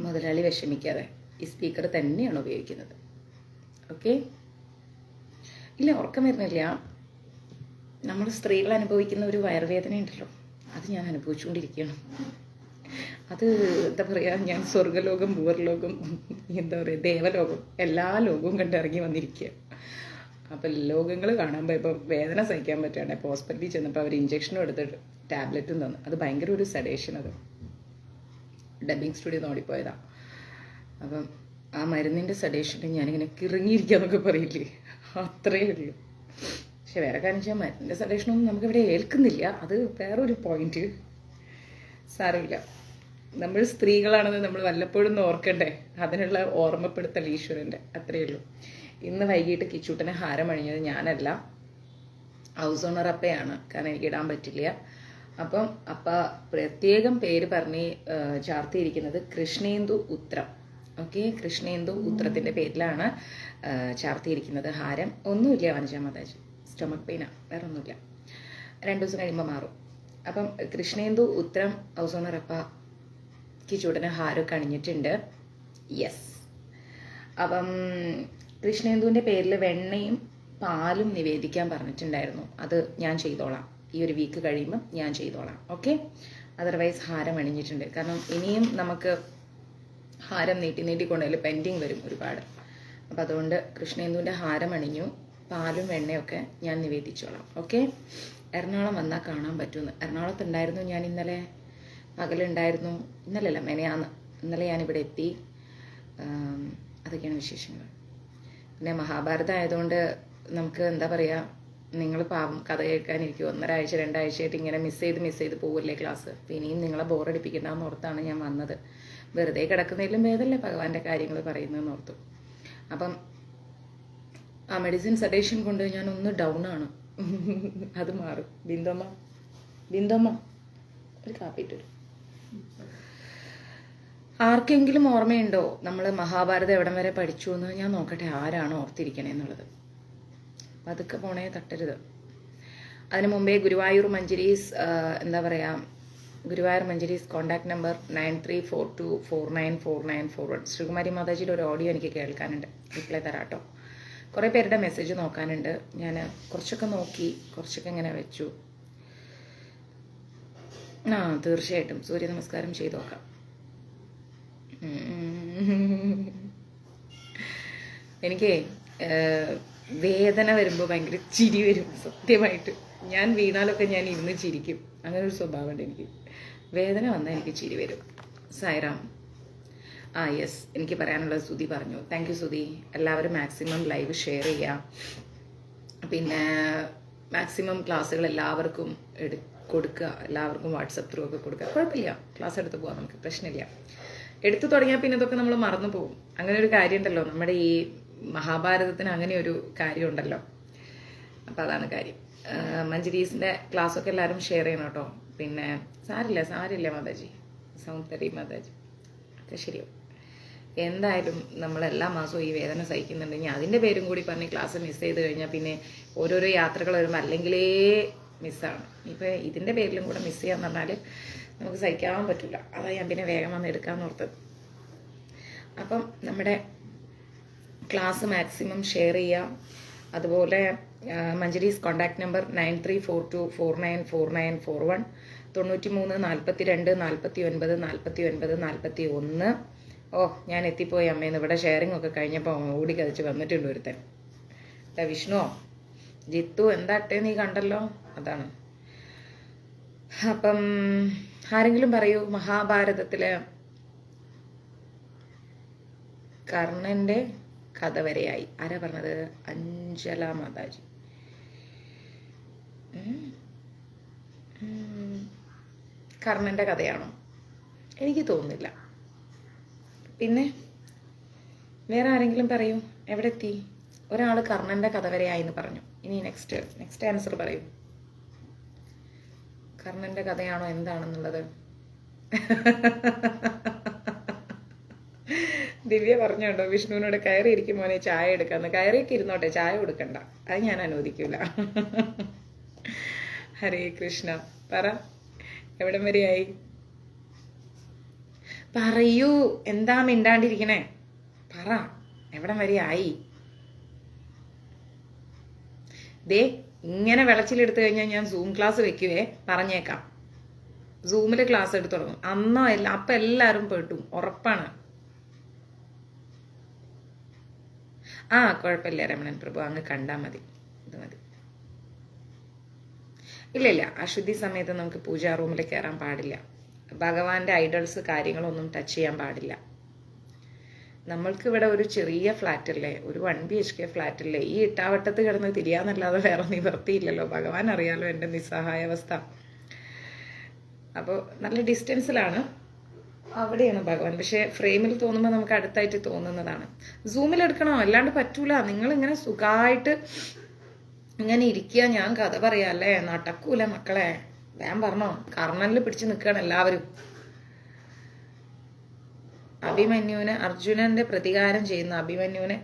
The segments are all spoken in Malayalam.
മുതലാളി വിഷമിക്കാതെ ഈ സ്പീക്കർ തന്നെയാണ് ഉപയോഗിക്കുന്നത്. ഓക്കെ? ഇല്ല, ഉറക്കം വരുന്നില്ല. നമ്മൾ സ്ത്രീകൾ അനുഭവിക്കുന്ന ഒരു വയറുവേദന ഉണ്ടല്ലോ, അത് ഞാൻ അനുഭവിച്ചുകൊണ്ടിരിക്കുകയാണ്. അത് എന്താ പറയുക, ഞാൻ സ്വർഗലോകം, ഭൂവർലോകം, എന്താ പറയുക, ദേവലോകം, എല്ലാ ലോകവും കണ്ടിറങ്ങി വന്നിരിക്കുക. അപ്പം ലോകങ്ങൾ കാണാൻ പോയപ്പോൾ വേദന സഹിക്കാൻ പറ്റാണ്ട് ഇപ്പോൾ ഹോസ്പിറ്റലിൽ ചെന്നപ്പോൾ അവർ ഇഞ്ചക്ഷനും എടുത്തിട്ട് ടാബ്ലറ്റും തന്നു. അത് ഭയങ്കര ഒരു സഡേഷൻ. അത് ഡബിങ് സ്റ്റുഡിയോ ഓടിപ്പോയതാണ്. അപ്പം ആ മരുന്നിൻ്റെ സഡേഷനിൽ ഞാനിങ്ങനെ കിറങ്ങിയിരിക്കാന്നൊക്കെ പറയില്ലേ, അത്രയേ ഉള്ളൂ. പക്ഷെ വേറെ കാര്യം വെച്ചാൽ മരുന്നിൻ്റെ സഡേഷനൊന്നും നമുക്കിവിടെ ഏൽക്കുന്നില്ല. അത് വേറൊരു പോയിന്റ്. സാരമില്ല, നമ്മൾ സ്ത്രീകളാണെന്ന് നമ്മൾ വല്ലപ്പോഴും ഒന്ന് ഓർക്കണ്ടേ. അതിനുള്ള ഓർമ്മപ്പെടുത്തൽ ഈശ്വരൻ്റെ, അത്രയേ ഉള്ളൂ. ഇന്ന് വൈകിട്ട് കിച്ചൂട്ടനെ ഹാരം അണിഞ്ഞത് ഞാനല്ല, ഹൗസ് ഓണർ അപ്പയാണ്. കാരണം എനിക്ക് ഇടാൻ പറ്റില്ല. അപ്പം അപ്പ പ്രത്യേകം പേര് പറഞ്ഞ് ചാർത്തിയിരിക്കുന്നത് കൃഷ്ണേന്ദു ഉത്രം. ഓക്കെ, കൃഷ്ണേന്ദു ഉത്രത്തിൻ്റെ പേരിലാണ് ചാർത്തിയിരിക്കുന്നത് ഹാരം. ഒന്നുമില്ല വനജാമാതാജി, സ്റ്റൊമക് പെയിനാണ്, വേറെ ഒന്നുമില്ല. 2 ദിവസം കഴിയുമ്പോൾ മാറും. അപ്പം കൃഷ്ണേന്ദു ഉത്രം ഹൗസ് ഓണർ അപ്പ കിച്ചൂട്ടന് ഹാരമൊക്കെ അണിഞ്ഞിട്ടുണ്ട്. യെസ്. അപ്പം കൃഷ്ണേന്ദുവിൻ്റെ പേരിൽ വെണ്ണയും പാലും നിവേദിക്കാൻ പറഞ്ഞിട്ടുണ്ടായിരുന്നു. അത് ഞാൻ ചെയ്തോളാം. ഈ ഒരു വീക്ക് കഴിയുമ്പം ഞാൻ ചെയ്തോളാം. ഓക്കെ? അതർവൈസ് ഹാരം അണിഞ്ഞിട്ടുണ്ട്. കാരണം ഇനിയും നമുക്ക് ഹാരം നീട്ടിക്കൊണ്ടതിൽ പെൻഡിങ് വരും ഒരുപാട്. അപ്പം അതുകൊണ്ട് കൃഷ്ണേന്ദുവിൻ്റെ ഹാരം അണിഞ്ഞു, പാലും വെണ്ണയൊക്കെ ഞാൻ നിവേദിച്ചോളാം. ഓക്കെ? എറണാകുളം വന്നാൽ കാണാൻ പറ്റുമെന്ന്. എറണാകുളത്തുണ്ടായിരുന്നു ഞാൻ ഇന്നലെ, പകലുണ്ടായിരുന്നു. ഇന്നലെയല്ല, മെനയാന്ന്. ഇന്നലെ ഞാനിവിടെ എത്തി. അതൊക്കെയാണ് വിശേഷങ്ങൾ. പിന്നെ മഹാഭാരതം ആയതുകൊണ്ട് നമുക്ക് എന്താ പറയുക, നിങ്ങൾ പാവം കഥ കേൾക്കാനിരിക്കും. 1.5 ആഴ്ച 2 ആഴ്ചയായിട്ട് ഇങ്ങനെ മിസ് ചെയ്ത് പോവില്ലേ ക്ലാസ്. അപ്പോൾ ഇനിയും നിങ്ങളെ ബോറടിപ്പിക്കണ്ടെന്ന് ഓർത്താണ് ഞാൻ വന്നത്. വെറുതെ കിടക്കുന്നതിലും ഭേദമല്ലേ ഭഗവാന്റെ കാര്യങ്ങൾ പറയുന്നതെന്ന് ഓർത്തു. അപ്പം ആ മെഡിസിൻ സഡേഷൻ കൊണ്ട് ഞാൻ ഒന്ന് ഡൗൺ ആണ്. അത് മാറും. ബിന്ദമ്മ ഒരു കാപ്പിട്ട് വരും. ആർക്കെങ്കിലും ഓർമ്മയുണ്ടോ നമ്മൾ മഹാഭാരതം എവിടം വരെ പഠിച്ചു എന്ന്? ഞാൻ നോക്കട്ടെ ആരാണ് ഓർത്തിരിക്കണേ എന്നുള്ളത്. പതുക്കെ പോണേ, തട്ടരുത്. അതിനു മുമ്പേ ഗുരുവായൂർ മഞ്ജരീസ് എന്താ പറയുക, ഗുരുവായൂർ മഞ്ജരീസ് കോൺടാക്ട് നമ്പർ 9342494941. ശ്രീകുമാരി മാതാജിയുടെ ഒരു ഓഡിയോ എനിക്ക് കേൾക്കാനുണ്ട്, റിപ്ലൈ തരാട്ടോ. കുറേ പേരുടെ മെസ്സേജ് നോക്കാനുണ്ട്. ഞാൻ കുറച്ചൊക്കെ നോക്കി, കുറച്ചൊക്കെ ഇങ്ങനെ വെച്ചു. തീർച്ചയായിട്ടും സൂര്യ നമസ്കാരം ചെയ്തു നോക്കാം. എനിക്ക് വേദന വരുമ്പോൾ ഭയങ്കര ചിരി വരും. സത്യമായിട്ട് ഞാൻ വീണാലൊക്കെ ഞാൻ ഇരുന്ന് ചിരിക്കും. അങ്ങനെ ഒരു സ്വഭാവമുണ്ട് എനിക്ക്. വേദന വന്നാൽ എനിക്ക് ചിരി വരും. സായിറാം. യെസ്, എനിക്ക് പറയാനുള്ളത് സുധി പറഞ്ഞു. Thank you Sudhi. എല്ലാവരും മാക്സിമം ലൈവ് ഷെയർ ചെയ്യുക. പിന്നെ മാക്സിമം ക്ലാസ്സുകൾ എല്ലാവർക്കും കൊടുക്കുക. എല്ലാവർക്കും വാട്സപ്പ് ത്രൂ ഒക്കെ കൊടുക്കുക. കുഴപ്പമില്ല, ക്ലാസ് എടുത്ത് പോകാം, നമുക്ക് പ്രശ്നമില്ല. എടുത്തു തുടങ്ങിയാൽ പിന്നെ ഇതൊക്കെ നമ്മൾ മറന്നു പോകും. അങ്ങനെ ഒരു കാര്യമുണ്ടല്ലോ നമ്മുടെ ഈ മഹാഭാരതത്തിന്, അങ്ങനെ ഒരു കാര്യമുണ്ടല്ലോ. അപ്പം അതാണ് കാര്യം. മഞ്ജരീസിൻ്റെ ക്ലാസ്സൊക്കെ എല്ലാവരും ഷെയർ ചെയ്യണം കേട്ടോ. പിന്നെ സാരില്ല മാതാജി, സൗന്ദര്യ മാതാജി ഒക്കെ ശരിയാവും. എന്തായാലും നമ്മളെല്ലാ മാസവും ഈ വേദന സഹിക്കുന്നുണ്ടെങ്കിൽ അതിൻ്റെ പേരും കൂടി പറഞ്ഞ് ക്ലാസ് മിസ് ചെയ്ത് കഴിഞ്ഞാൽ പിന്നെ ഓരോരോ യാത്രകൾ വരുമ്പോൾ അല്ലെങ്കിലേ മിസ്സാണ്. ഇപ്പം ഇതിൻ്റെ പേരിലും കൂടെ മിസ് ചെയ്യാന്ന് പറഞ്ഞാൽ നമുക്ക് സഹിക്കാൻ പറ്റില്ല. അതാ ഞാൻ പിന്നെ വേഗം വന്ന് എടുക്കാമെന്ന് ഓർത്തത്. അപ്പം നമ്മുടെ ക്ലാസ് മാക്സിമം ഷെയർ ചെയ്യാം. അതുപോലെ മഞ്ജരീസ് കോൺടാക്ട് നമ്പർ 9342494941, 9342494941. ഞാൻ എത്തിപ്പോയി അമ്മേന്ന്. ഇവിടെ ഷെയറിംഗ് ഒക്കെ കഴിഞ്ഞപ്പോൾ ഓടി കതിച്ച് വന്നിട്ടുണ്ട് ഒരുത്തൻ. വിഷ്ണുവോ ജിത്തു എന്താട്ടെ നീ കണ്ടല്ലോ, അതാണ്. അപ്പം ആരെങ്കിലും പറയൂ, മഹാഭാരതത്തിലെ കർണന്റെ കഥ വരെയായി. ആരാ പറഞ്ഞത്? അഞ്ജല മാതാജി. കർണന്റെ കഥയാണോ? എനിക്ക് തോന്നുന്നില്ല. പിന്നെ വേറെ ആരെങ്കിലും പറയൂ, എവിടെ എത്തി? ഒരാൾ കർണന്റെ കഥ വരെയായി എന്ന് പറഞ്ഞു. ഇനി നെക്സ്റ്റ് ആൻസർ പറയൂ. കർണന്റെ കഥയാണോ എന്താണെന്നുള്ളത്? ദിവ്യ പറഞ്ഞോണ്ടോ വിഷ്ണുവിനോട് കയറി ഇരിക്കും മോനെ ചായ എടുക്കാന്ന്. കയറിയൊക്കെ ഇരുന്നോട്ടെ, ചായ കൊടുക്കണ്ട, അത് ഞാൻ അനുവദിക്കൂല. ഹരേ കൃഷ്ണ. പറ, എവിടം വരെയായി? പറയൂ, എന്താ മിണ്ടാണ്ടിരിക്കണേ? പറ, എവിടം വരെ ആയി? ദേ ഇങ്ങനെ വിളച്ചിലെടുത്തു കഴിഞ്ഞാൽ ഞാൻ സൂം ക്ലാസ് വെക്കുവേ, പറഞ്ഞേക്കാം. സൂമിൽ ക്ലാസ് എടുത്തു തുടങ്ങും അന്നോ എല്ലാം. അപ്പൊ എല്ലാരും പെട്ടും, ഉറപ്പാണ്. ആ കുഴപ്പമില്ല രമണൻ പ്രഭു, അങ്ങ് കണ്ടാ മതി, ഇത് മതി. ഇല്ല, അശുദ്ധി സമയത്ത് നമുക്ക് പൂജാ റൂമിൽ കയറാൻ പാടില്ല. ഭഗവാന്റെ ഐഡൽസ് കാര്യങ്ങളൊന്നും ടച്ച് ചെയ്യാൻ പാടില്ല. നമ്മൾക്ക് ഇവിടെ ഒരു ചെറിയ ഫ്ലാറ്റ് അല്ലേ, ഒരു 1 BHK ഫ്ലാറ്റ് അല്ലേ, ഈ ഇട്ടാവട്ടത്ത് കിടന്ന് തിരിയാന്നല്ലാതെ വേറെ നിവർത്തിയില്ലല്ലോ. ഭഗവാൻ അറിയാലോ എൻ്റെ നിസ്സഹായാവസ്ഥ. അപ്പോൾ നല്ല ഡിസ്റ്റൻസിലാണ്, അവിടെയാണ് ഭഗവാൻ. പക്ഷെ ഫ്രെയിമിൽ തോന്നുമ്പോൾ നമുക്ക് അടുത്തായിട്ട് തോന്നുന്നതാണ്. സൂമിൽ എടുക്കണോ? അല്ലാണ്ട് പറ്റൂല. നിങ്ങൾ ഇങ്ങനെ സുഖമായിട്ട് ഇങ്ങനെ ഇരിക്കുക, ഞാൻ കഥ പറയാ അല്ലേ, നടക്കൂല മക്കളെ. ഞാൻ പറഞ്ഞോ, കർണനിൽ പിടിച്ച് നിൽക്കുകയാണ് എല്ലാവരും. അഭിമന്യുവിനെ, അർജുനന്റെ പ്രതികാരം ചെയ്യുന്ന അഭിമന്യുവിനെ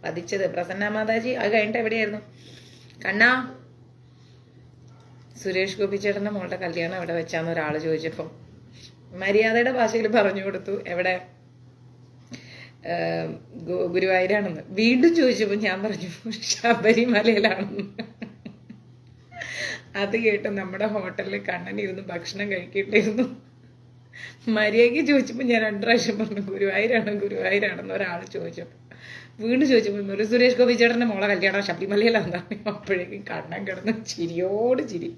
വധിച്ചത് പ്രസന്ന മാതാജി. അത് കഴിഞ്ഞിട്ട് എവിടെയായിരുന്നു? കണ്ണാ, സുരേഷ് ഗോപി ചേട്ടന്റെ മോളുടെ കല്യാണം എവിടെ വെച്ചാന്ന് ഒരാൾ ചോദിച്ചപ്പം മര്യാദയുടെ ഭാഷയിൽ പറഞ്ഞു കൊടുത്തു, എവിടെ, ഗുരുവായൂരാണെന്ന്. വീണ്ടും ചോദിച്ചപ്പോൾ ഞാൻ പറഞ്ഞു ശബരിമലയിലാണെന്ന്. അത് കേട്ട് നമ്മുടെ ഹോട്ടലിൽ കണ്ണനിരുന്ന് ഭക്ഷണം കഴിക്കേണ്ടിയിരുന്നു. മര്യാദയ്ക്ക് ചോദിച്ചപ്പോൾ ഞാൻ 2 പ്രാവശ്യം പറഞ്ഞു ഗുരുവായൂരാണെന്ന് ഒരാൾ ചോദിച്ചപ്പോൾ. വീണ്ടും ചോദിച്ചപ്പോൾ ഒരു സുരേഷ് ഗോപി ചേട്ടൻ്റെ മോളെ കല്യാണം ശബരിമലയിലാണെന്നാണ്. അപ്പോഴേക്കും കണ്ണൻ കിടന്ന് ചിരിയോട് ചിരി,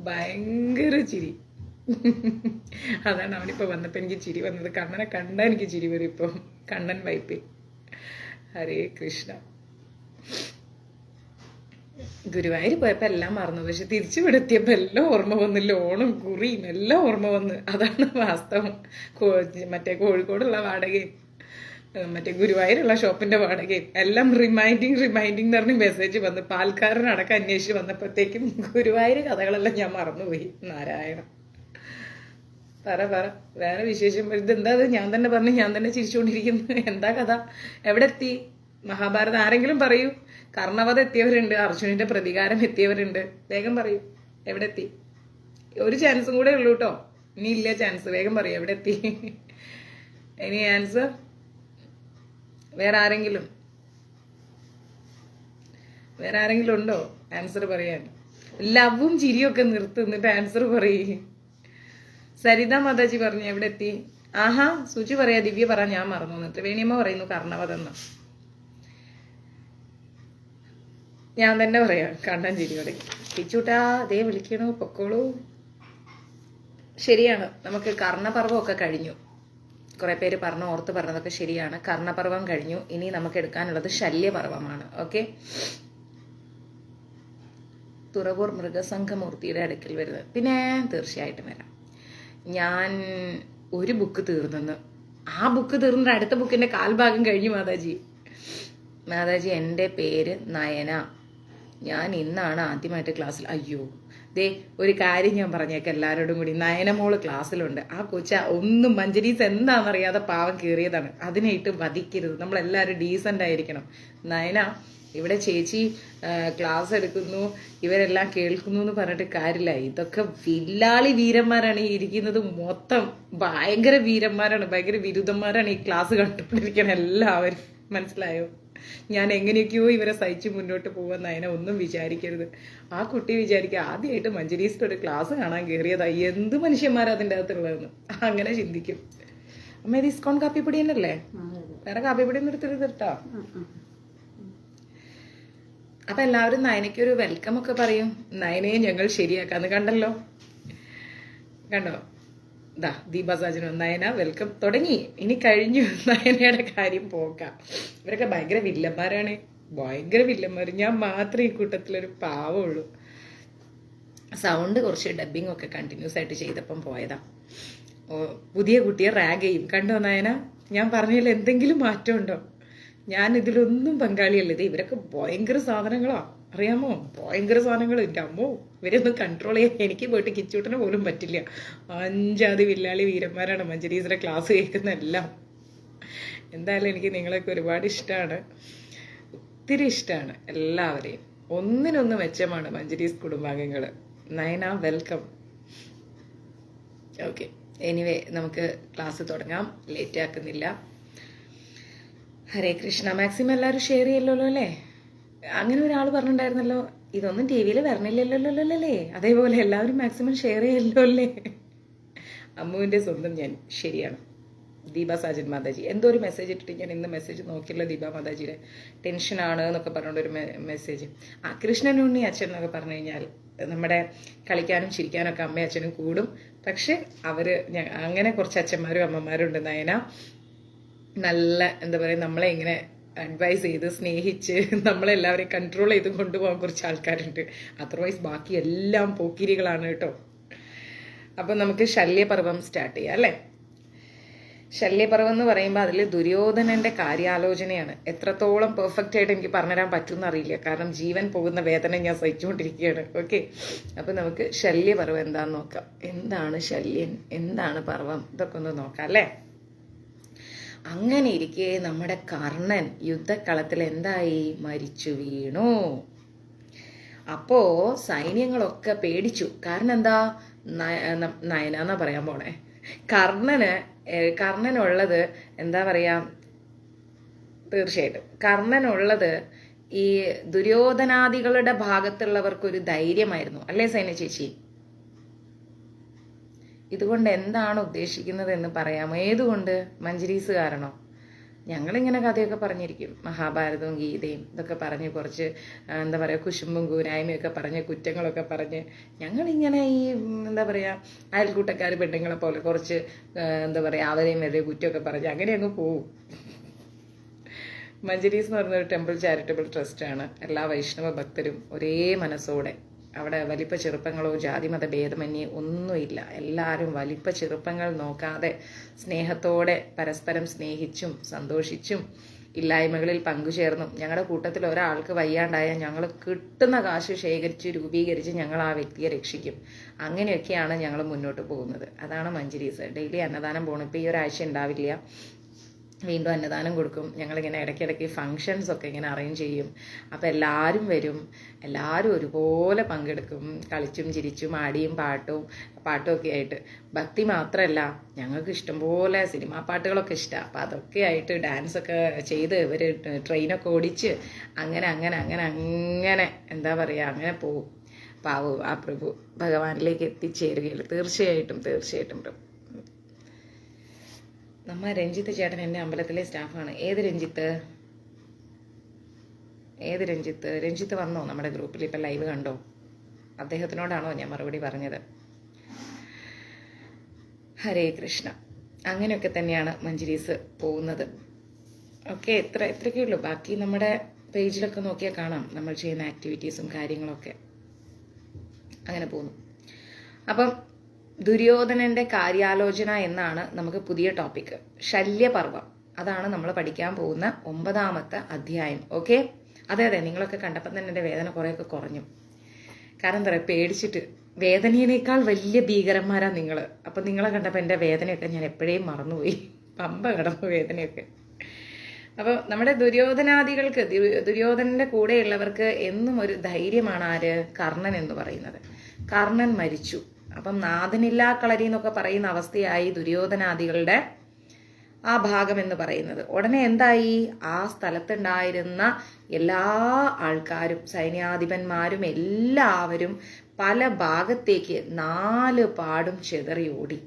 ഭയങ്കര ചിരി. അതാണ് അവനിപ്പോൾ വന്നപ്പോൾ എനിക്ക് ചിരി വന്നത്. കണ്ണനെ കണ്ടാൽ എനിക്ക് ചിരി വരും ഇപ്പം. കണ്ണൻ വൈപ്പിൽ. ഹരേ കൃഷ്ണ. ഗുരുവായൂർ പോയപ്പോൾ എല്ലാം മറന്നു, പക്ഷെ തിരിച്ചു വിടെത്തിയപ്പോൾ എല്ലാം ഓർമ്മ വന്ന്. ലോണും കുറിയും എല്ലാം ഓർമ്മ വന്ന്. അതാണ് വാസ്തവം. മറ്റേ കോഴിക്കോടുള്ള വാടകയും മറ്റേ ഗുരുവായൂരുള്ള ഷോപ്പിന്റെ വാടകയും എല്ലാം റിമൈൻഡിങ് എന്ന് പറഞ്ഞ് മെസ്സേജ് വന്ന്. പാൽക്കാരനടക്കം അന്വേഷിച്ച് വന്നപ്പോഴത്തേക്കും ഗുരുവായൂർ കഥകളെല്ലാം ഞാൻ മറന്നുപോയി. നാരായണ. പറ വേറെ വിശേഷം. ഇതെന്താ അത്? ഞാൻ തന്നെ പറഞ്ഞു, ഞാൻ തന്നെ ചിരിച്ചുകൊണ്ടിരിക്കുന്നു. എന്താ കഥ? എവിടെ എത്തി മഹാഭാരതം? ആരെങ്കിലും പറയൂ. കർണവധം എത്തിയവരുണ്ട്, അർജുനന്റെ പ്രതികാരം എത്തിയവരുണ്ട്. വേഗം പറയൂ, എവിടെ എത്തി? ഒരു ചാൻസും കൂടെ ഉള്ളൂ കേട്ടോ, ഇനി ഇല്ല ചാൻസ്. വേഗം പറയൂ, എവിടെ എത്തി? ഇനി ആൻസർ വേറെ ആരെങ്കിലും ഉണ്ടോ ആൻസർ പറയാൻ? ലവും ചിരിയൊക്കെ നിർത്തുന്നിട്ട് ആൻസർ പറയും. സരിത മാതാജി പറഞ്ഞു എവിടെ എത്തി? ആഹാ, സുചി പറയാ, ദിവ്യ പറ, ഞാൻ മറന്നു. എന്നിട്ട് വേണിയമ്മ പറയുന്നു കർണവതെന്ന്. ഞാൻ തന്നെ പറയാം കണ്ണൻ ചിരിയോടെ. പിച്ചൂട്ടാ ദേ വിളിക്കണു, പൊക്കോളൂ. ശരിയാണ്, നമുക്ക് കർണപർവ്വമൊക്കെ കഴിഞ്ഞു. കുറെ പേര് ഓർത്ത് പറഞ്ഞതൊക്കെ ശരിയാണ്. കർണപർവ്വം കഴിഞ്ഞു. ഇനി നമുക്ക് എടുക്കാനുള്ളത് ശല്യപർവ്വമാണ്. ഓക്കെ, തുറവൂർ മൃഗസംഘമൂർത്തിയുടെ അടുക്കൽ വരുന്നത്. പിന്നെ തീർച്ചയായിട്ടും വരാം. ഞാൻ ഒരു ബുക്ക് തീർന്നെന്ന്, ആ ബുക്ക് തീർന്നിട്ട് അടുത്ത ബുക്കിന്റെ കാൽഭാഗം കഴിഞ്ഞു. മാതാജി എൻ്റെ പേര് നയന, ഞാൻ ഇന്നാണ് ആദ്യമായിട്ട് ക്ലാസ്സിൽ. അയ്യോ ദേ ഒരു കാര്യം ഞാൻ പറഞ്ഞേക്കാം എല്ലാവരോടും കൂടി. നയനമോള് ക്ലാസ്സിലുണ്ട്. ആ കൊച്ച ഒന്നും മഞ്ജരീസ് എന്താണെന്നറിയാതെ പാവം കയറിയതാണ്. അതിനെ ഇട്ട് വധിക്കരുത്. നമ്മളെല്ലാവരും ഡീസൻ്റ് ആയിരിക്കണം. നയന, ഇവിടെ ചേച്ചി ക്ലാസ് എടുക്കുന്നു, ഇവരെല്ലാം കേൾക്കുന്നു എന്ന് പറഞ്ഞിട്ട് കാര്യമില്ല. ഇതൊക്കെ വില്ലാളി വീരന്മാരാണ് ഈ ഇരിക്കുന്നത്. മൊത്തം ഭയങ്കര വീരന്മാരാണ്, ഭയങ്കര വിരുദ്ധന്മാരാണ് ഈ ക്ലാസ് കണ്ടുകൊണ്ടിരിക്കണം എല്ലാവരും. മനസ്സിലായോ? ഞാൻ എങ്ങനെയൊക്കെയോ ഇവരെ സഹിച്ച് മുന്നോട്ട് പോകാൻ നയന ഒന്നും വിചാരിക്കരുത്. ആ കുട്ടി വിചാരിക്കുക ആദ്യമായിട്ട് മഞ്ജരീസിന്റെ ഒരു ക്ലാസ് കാണാൻ കയറിയതായി, എന്ത് മനുഷ്യന്മാരാ അതിൻ്റെ അകത്തുള്ളതെന്ന് അങ്ങനെ ചിന്തിക്കും. അമ്മ ഇത് ഇസ്കോൺ കാപ്പിപ്പൊടി തന്നെയല്ലേ? വേറെ കാപ്പിപ്പൊടി ഒന്നും എടുത്തിട്ട് കേട്ടോ. അപ്പൊ എല്ലാവരും നയനയ്ക്ക് ഒരു വെൽക്കം ഒക്കെ പറയും. നയനയെ ഞങ്ങൾ ശരിയാക്കാന്ന്. കണ്ടോ ദീപാസാജനോ നയന വെൽക്കം തുടങ്ങി. ഇനി കഴിഞ്ഞു നയനയുടെ കാര്യം പോക്കാം. ഇവരൊക്കെ ഭയങ്കര വില്ലന്മാരാണ്, ഭയങ്കര വില്ലന്മാർ. ഞാൻ മാത്രമേ ഈ കൂട്ടത്തിലൊരു പാവമുള്ളൂ. സൗണ്ട് കുറച്ച് ഡബ്ബിങ് ഒക്കെ കണ്ടിന്യൂസ് ആയിട്ട് ചെയ്തപ്പം പോയതാ. പുതിയ കുട്ടിയെ റാഗ് ചെയ്യും. കണ്ടോ നയന, ഞാൻ പറഞ്ഞതിൽ എന്തെങ്കിലും മാറ്റം ഉണ്ടോ? ഞാൻ ഇതിലൊന്നും പങ്കാളിയല്ല. ഇത് ഇവരൊക്കെ ഭയങ്കര സാധനങ്ങളാ, അറിയാമോ? ഭയങ്കര സാധനങ്ങൾ. എൻ്റെ അമ്മോ, ഇവരൊന്നും കൺട്രോൾ ചെയ്യാൻ എനിക്ക് പോയിട്ട് കിച്ചൂട്ടന് പോലും പറ്റില്ല. 5 വില്ലാളി വീരന്മാരാണ് മഞ്ജരീസിന്റെ ക്ലാസ് കേൾക്കുന്ന എല്ലാം. എന്തായാലും എനിക്ക് നിങ്ങളൊക്കെ ഒരുപാട് ഇഷ്ടമാണ്, ഒത്തിരി ഇഷ്ടമാണ് എല്ലാവരെയും. ഒന്നിനൊന്ന് മെച്ചമാണ് മഞ്ജരീസ് കുടുംബാംഗങ്ങൾ. നയന വെൽക്കം. ഓക്കെ, എനിവേ നമുക്ക് ക്ലാസ് തുടങ്ങാം, ലേറ്റ് ആക്കുന്നില്ല. ഹരേ കൃഷ്ണ. മാക്സിമം എല്ലാവരും ഷെയർ ചെയ്യല്ലോ അല്ലേ? അങ്ങനെ ഒരാൾ പറഞ്ഞിട്ടുണ്ടായിരുന്നല്ലോ, ഇതൊന്നും ടി വിയിൽ വരണില്ലല്ലോ അല്ലേ? അതേപോലെ എല്ലാവരും മാക്സിമം ഷെയർ ചെയ്യല്ലോ അല്ലേ? അമ്മുവിൻ്റെ സ്വന്തം ഞാൻ. ശരിയാണ്. ദീപ സാജൻ മാതാജി എന്തോ ഒരു മെസ്സേജ് ഇട്ടിട്ട് ഞാൻ ഇന്ന് മെസ്സേജ് നോക്കില്ല. ദീപ മാതാജിയുടെ ടെൻഷനാണ് എന്നൊക്കെ പറഞ്ഞുകൊണ്ടൊരു മെസ്സേജ്. കൃഷ്ണനുണ്ണി അച്ഛൻ എന്നൊക്കെ പറഞ്ഞു കഴിഞ്ഞാൽ നമ്മുടെ കളിക്കാനും ചിരിക്കാനും ഒക്കെ അമ്മയും അച്ഛനും കൂടും. പക്ഷെ അവര് അങ്ങനെ കുറച്ച് അച്ഛന്മാരും അമ്മമാരും ഉണ്ട് നയന. നല്ല എന്താ പറയുക, നമ്മളെ ഇങ്ങനെ അഡ്വൈസ് ചെയ്ത് സ്നേഹിച്ച് നമ്മളെല്ലാവരെയും കൺട്രോൾ ചെയ്ത് കൊണ്ടുപോകാൻ കുറച്ച് ആൾക്കാരുണ്ട്. അതർവൈസ് ബാക്കി എല്ലാം പോക്കിരികളാണ് കേട്ടോ. അപ്പം നമുക്ക് ശല്യപർവം സ്റ്റാർട്ട് ചെയ്യാം അല്ലേ? ശല്യപർവം എന്ന് പറയുമ്പോൾ അതിൽ ദുര്യോധനന്റെ കാര്യാലോചനയാണ്. എത്രത്തോളം പെർഫെക്റ്റ് ആയിട്ട് എനിക്ക് പറഞ്ഞുതരാൻ പറ്റുമെന്ന് അറിയില്ല, കാരണം ജീവൻ പോകുന്ന വേദന ഞാൻ സഹിച്ചുകൊണ്ടിരിക്കുകയാണ്. ഓക്കെ, അപ്പം നമുക്ക് ശല്യപർവം എന്താന്ന് നോക്കാം. എന്താണ് ശല്യൻ, എന്താണ് പർവം, ഇതൊക്കെ ഒന്ന് നോക്കാം അല്ലേ? അങ്ങനെ ഇരിക്കെ നമ്മുടെ കർണൻ യുദ്ധക്കളത്തിൽ എന്തായി, മരിച്ചു വീണു. അപ്പോ സൈന്യങ്ങളൊക്കെ പേടിച്ചു. കാരണം എന്താ, നയനാന്നാ പറയാൻ പോണേ. കർണനുള്ളത് എന്താ പറയാ, തീർച്ചയായിട്ടും കർണനുള്ളത് ഈ ദുര്യോധനാദികളുടെ ഭാഗത്തുള്ളവർക്കൊരു ധൈര്യമായിരുന്നു അല്ലേ സൈന്യ ചേച്ചി? ഇതുകൊണ്ട് എന്താണ് ഉദ്ദേശിക്കുന്നത് എന്ന് പറയാമോ? ഏതുകൊണ്ട്? മഞ്ജരീസ് കാരണോ? ഞങ്ങളിങ്ങനെ കഥയൊക്കെ പറഞ്ഞിരിക്കും, മഹാഭാരതവും ഗീതയും ഇതൊക്കെ പറഞ്ഞ് കുറച്ച് എന്താ പറയുക കുശുമ്പും കൂരായ്മയൊക്കെ പറഞ്ഞ് കുറ്റങ്ങളൊക്കെ പറഞ്ഞ് ഞങ്ങളിങ്ങനെ ഈ എന്താ പറയുക അയൽക്കൂട്ടക്കാർ പെണ്ണുങ്ങളെ പോലെ കുറച്ച് എന്താ പറയുക അവരെയും വരെ കുറ്റമൊക്കെ പറഞ്ഞ് അങ്ങനെ അങ്ങ് പോവും. മഞ്ജരീസ് എന്ന് പറഞ്ഞൊരു ടെമ്പിൾ ചാരിറ്റബിൾ ട്രസ്റ്റാണ്. എല്ലാ വൈഷ്ണവ ഭക്തരും ഒരേ മനസ്സോടെ, അവിടെ വലിപ്പ ചെറുപ്പങ്ങളോ ജാതിമത ഭേദമന്യേ ഒന്നുമില്ല, എല്ലാവരും വലിപ്പ ചെറുപ്പങ്ങൾ നോക്കാതെ സ്നേഹത്തോടെ പരസ്പരം സ്നേഹിച്ചും സന്തോഷിച്ചും ഇല്ലായ്മകളിൽ പങ്കുചേർന്നും, ഞങ്ങളുടെ കൂട്ടത്തിൽ ഒരാൾക്ക് വയ്യാണ്ടായാൽ ഞങ്ങൾ കിട്ടുന്ന കാശ് ശേഖരിച്ച് രൂപീകരിച്ച് ഞങ്ങൾ ആ വ്യക്തിയെ രക്ഷിക്കും. അങ്ങനെയൊക്കെയാണ് ഞങ്ങൾ മുന്നോട്ട് പോകുന്നത്. അതാണ് മഞ്ജരീസ്. ഡെയിലി അന്നദാനം പോകണം. ഇപ്പോൾ ഈ ഒരാഴ്ച ഉണ്ടാവില്ല, വീണ്ടും അന്നദാനം കൊടുക്കും. ഞങ്ങളിങ്ങനെ ഇടയ്ക്കിടയ്ക്ക് ഫങ്ഷൻസ് ഒക്കെ ഇങ്ങനെ അറേഞ്ച് ചെയ്യും. അപ്പോൾ എല്ലാവരും വരും, എല്ലാവരും ഒരുപോലെ പങ്കെടുക്കും, കളിച്ചും ചിരിച്ചും ആടിയും പാട്ടും ഒക്കെ ആയിട്ട്. ഭക്തി മാത്രമല്ല, ഞങ്ങൾക്ക് ഇഷ്ടംപോലെ സിനിമാ പാട്ടുകളൊക്കെ ഇഷ്ടമാണ്. അപ്പോൾ അതൊക്കെ ആയിട്ട് ഡാൻസൊക്കെ ചെയ്ത് ഇവർ ട്രെയിനൊക്കെ ഓടിച്ച് അങ്ങനെ അങ്ങനെ അങ്ങനെ അങ്ങനെ എന്താ പറയുക അങ്ങനെ പോവും. പാവവും ആ പ്രഭു ഭഗവാനിലേക്ക് എത്തിച്ചേരുകയുള്ളൂ. തീർച്ചയായിട്ടും തീർച്ചയായിട്ടും പ്രഭു. നമ്മ രഞ്ജിത്ത് ചേട്ടൻ എൻ്റെ അമ്പലത്തിലെ സ്റ്റാഫാണ്. ഏത് രഞ്ജിത്ത്? രഞ്ജിത്ത് വന്നോ നമ്മുടെ ഗ്രൂപ്പിൽ? ഇപ്പം ലൈവ് കണ്ടോ? അദ്ദേഹത്തിനോടാണോ ഞാൻ മറുപടി പറഞ്ഞത്? ഹരേ കൃഷ്ണ. അങ്ങനെയൊക്കെ തന്നെയാണ് മഞ്ജരീസ് പോകുന്നത്. ഓക്കെ, എത്രയൊക്കെ ഉള്ളൂ. ബാക്കി നമ്മുടെ പേജിലൊക്കെ നോക്കിയാൽ കാണാം നമ്മൾ ചെയ്യുന്ന ആക്ടിവിറ്റീസും കാര്യങ്ങളൊക്കെ. അങ്ങനെ പോകുന്നു. അപ്പം ദുര്യോധനന്റെ കാര്യാലോചന എന്നാണ് നമുക്ക് പുതിയ ടോപ്പിക്. ശല്യപർവം, അതാണ് നമ്മൾ പഠിക്കാൻ പോകുന്ന 9ാമത്തെ അധ്യായം. ഓക്കെ, അതെ നിങ്ങളൊക്കെ കണ്ടപ്പോൾ തന്നെ എൻ്റെ വേദന കുറേയൊക്കെ കുറഞ്ഞു. കാരണം എന്താ പറയുക, പേടിച്ചിട്ട് വേദനയേക്കാൾ വലിയ ഭീകരന്മാരാണ് നിങ്ങൾ. അപ്പം നിങ്ങളെ കണ്ടപ്പോൾ എൻ്റെ വേദനയൊക്കെ ഞാൻ എപ്പോഴേയും മറന്നുപോയി, പമ്പ കടന്നു വേദനയൊക്കെ. അപ്പോൾ നമ്മുടെ ദുര്യോധനാദികൾക്ക്, ദുര്യോധനന്റെ കൂടെയുള്ളവർക്ക് എന്നും ഒരു ധൈര്യമാണ് ആര്? കർണൻ എന്ന് പറയുന്നത്. കർണൻ മരിച്ചു. അപ്പം നാഥനില്ലാ കളരി എന്നൊക്കെ പറയുന്ന അവസ്ഥയായി ദുര്യോധനാദികളുടെ ആ ഭാഗം എന്ന് പറയുന്നത്. ഉടനെ എന്തായി, ആ സ്ഥലത്തുണ്ടായിരുന്ന എല്ലാ ആൾക്കാരും സൈന്യാധിപന്മാരും എല്ലാവരും പല ഭാഗത്തേക്ക് 4 പാടും ചെതറി ഓടി.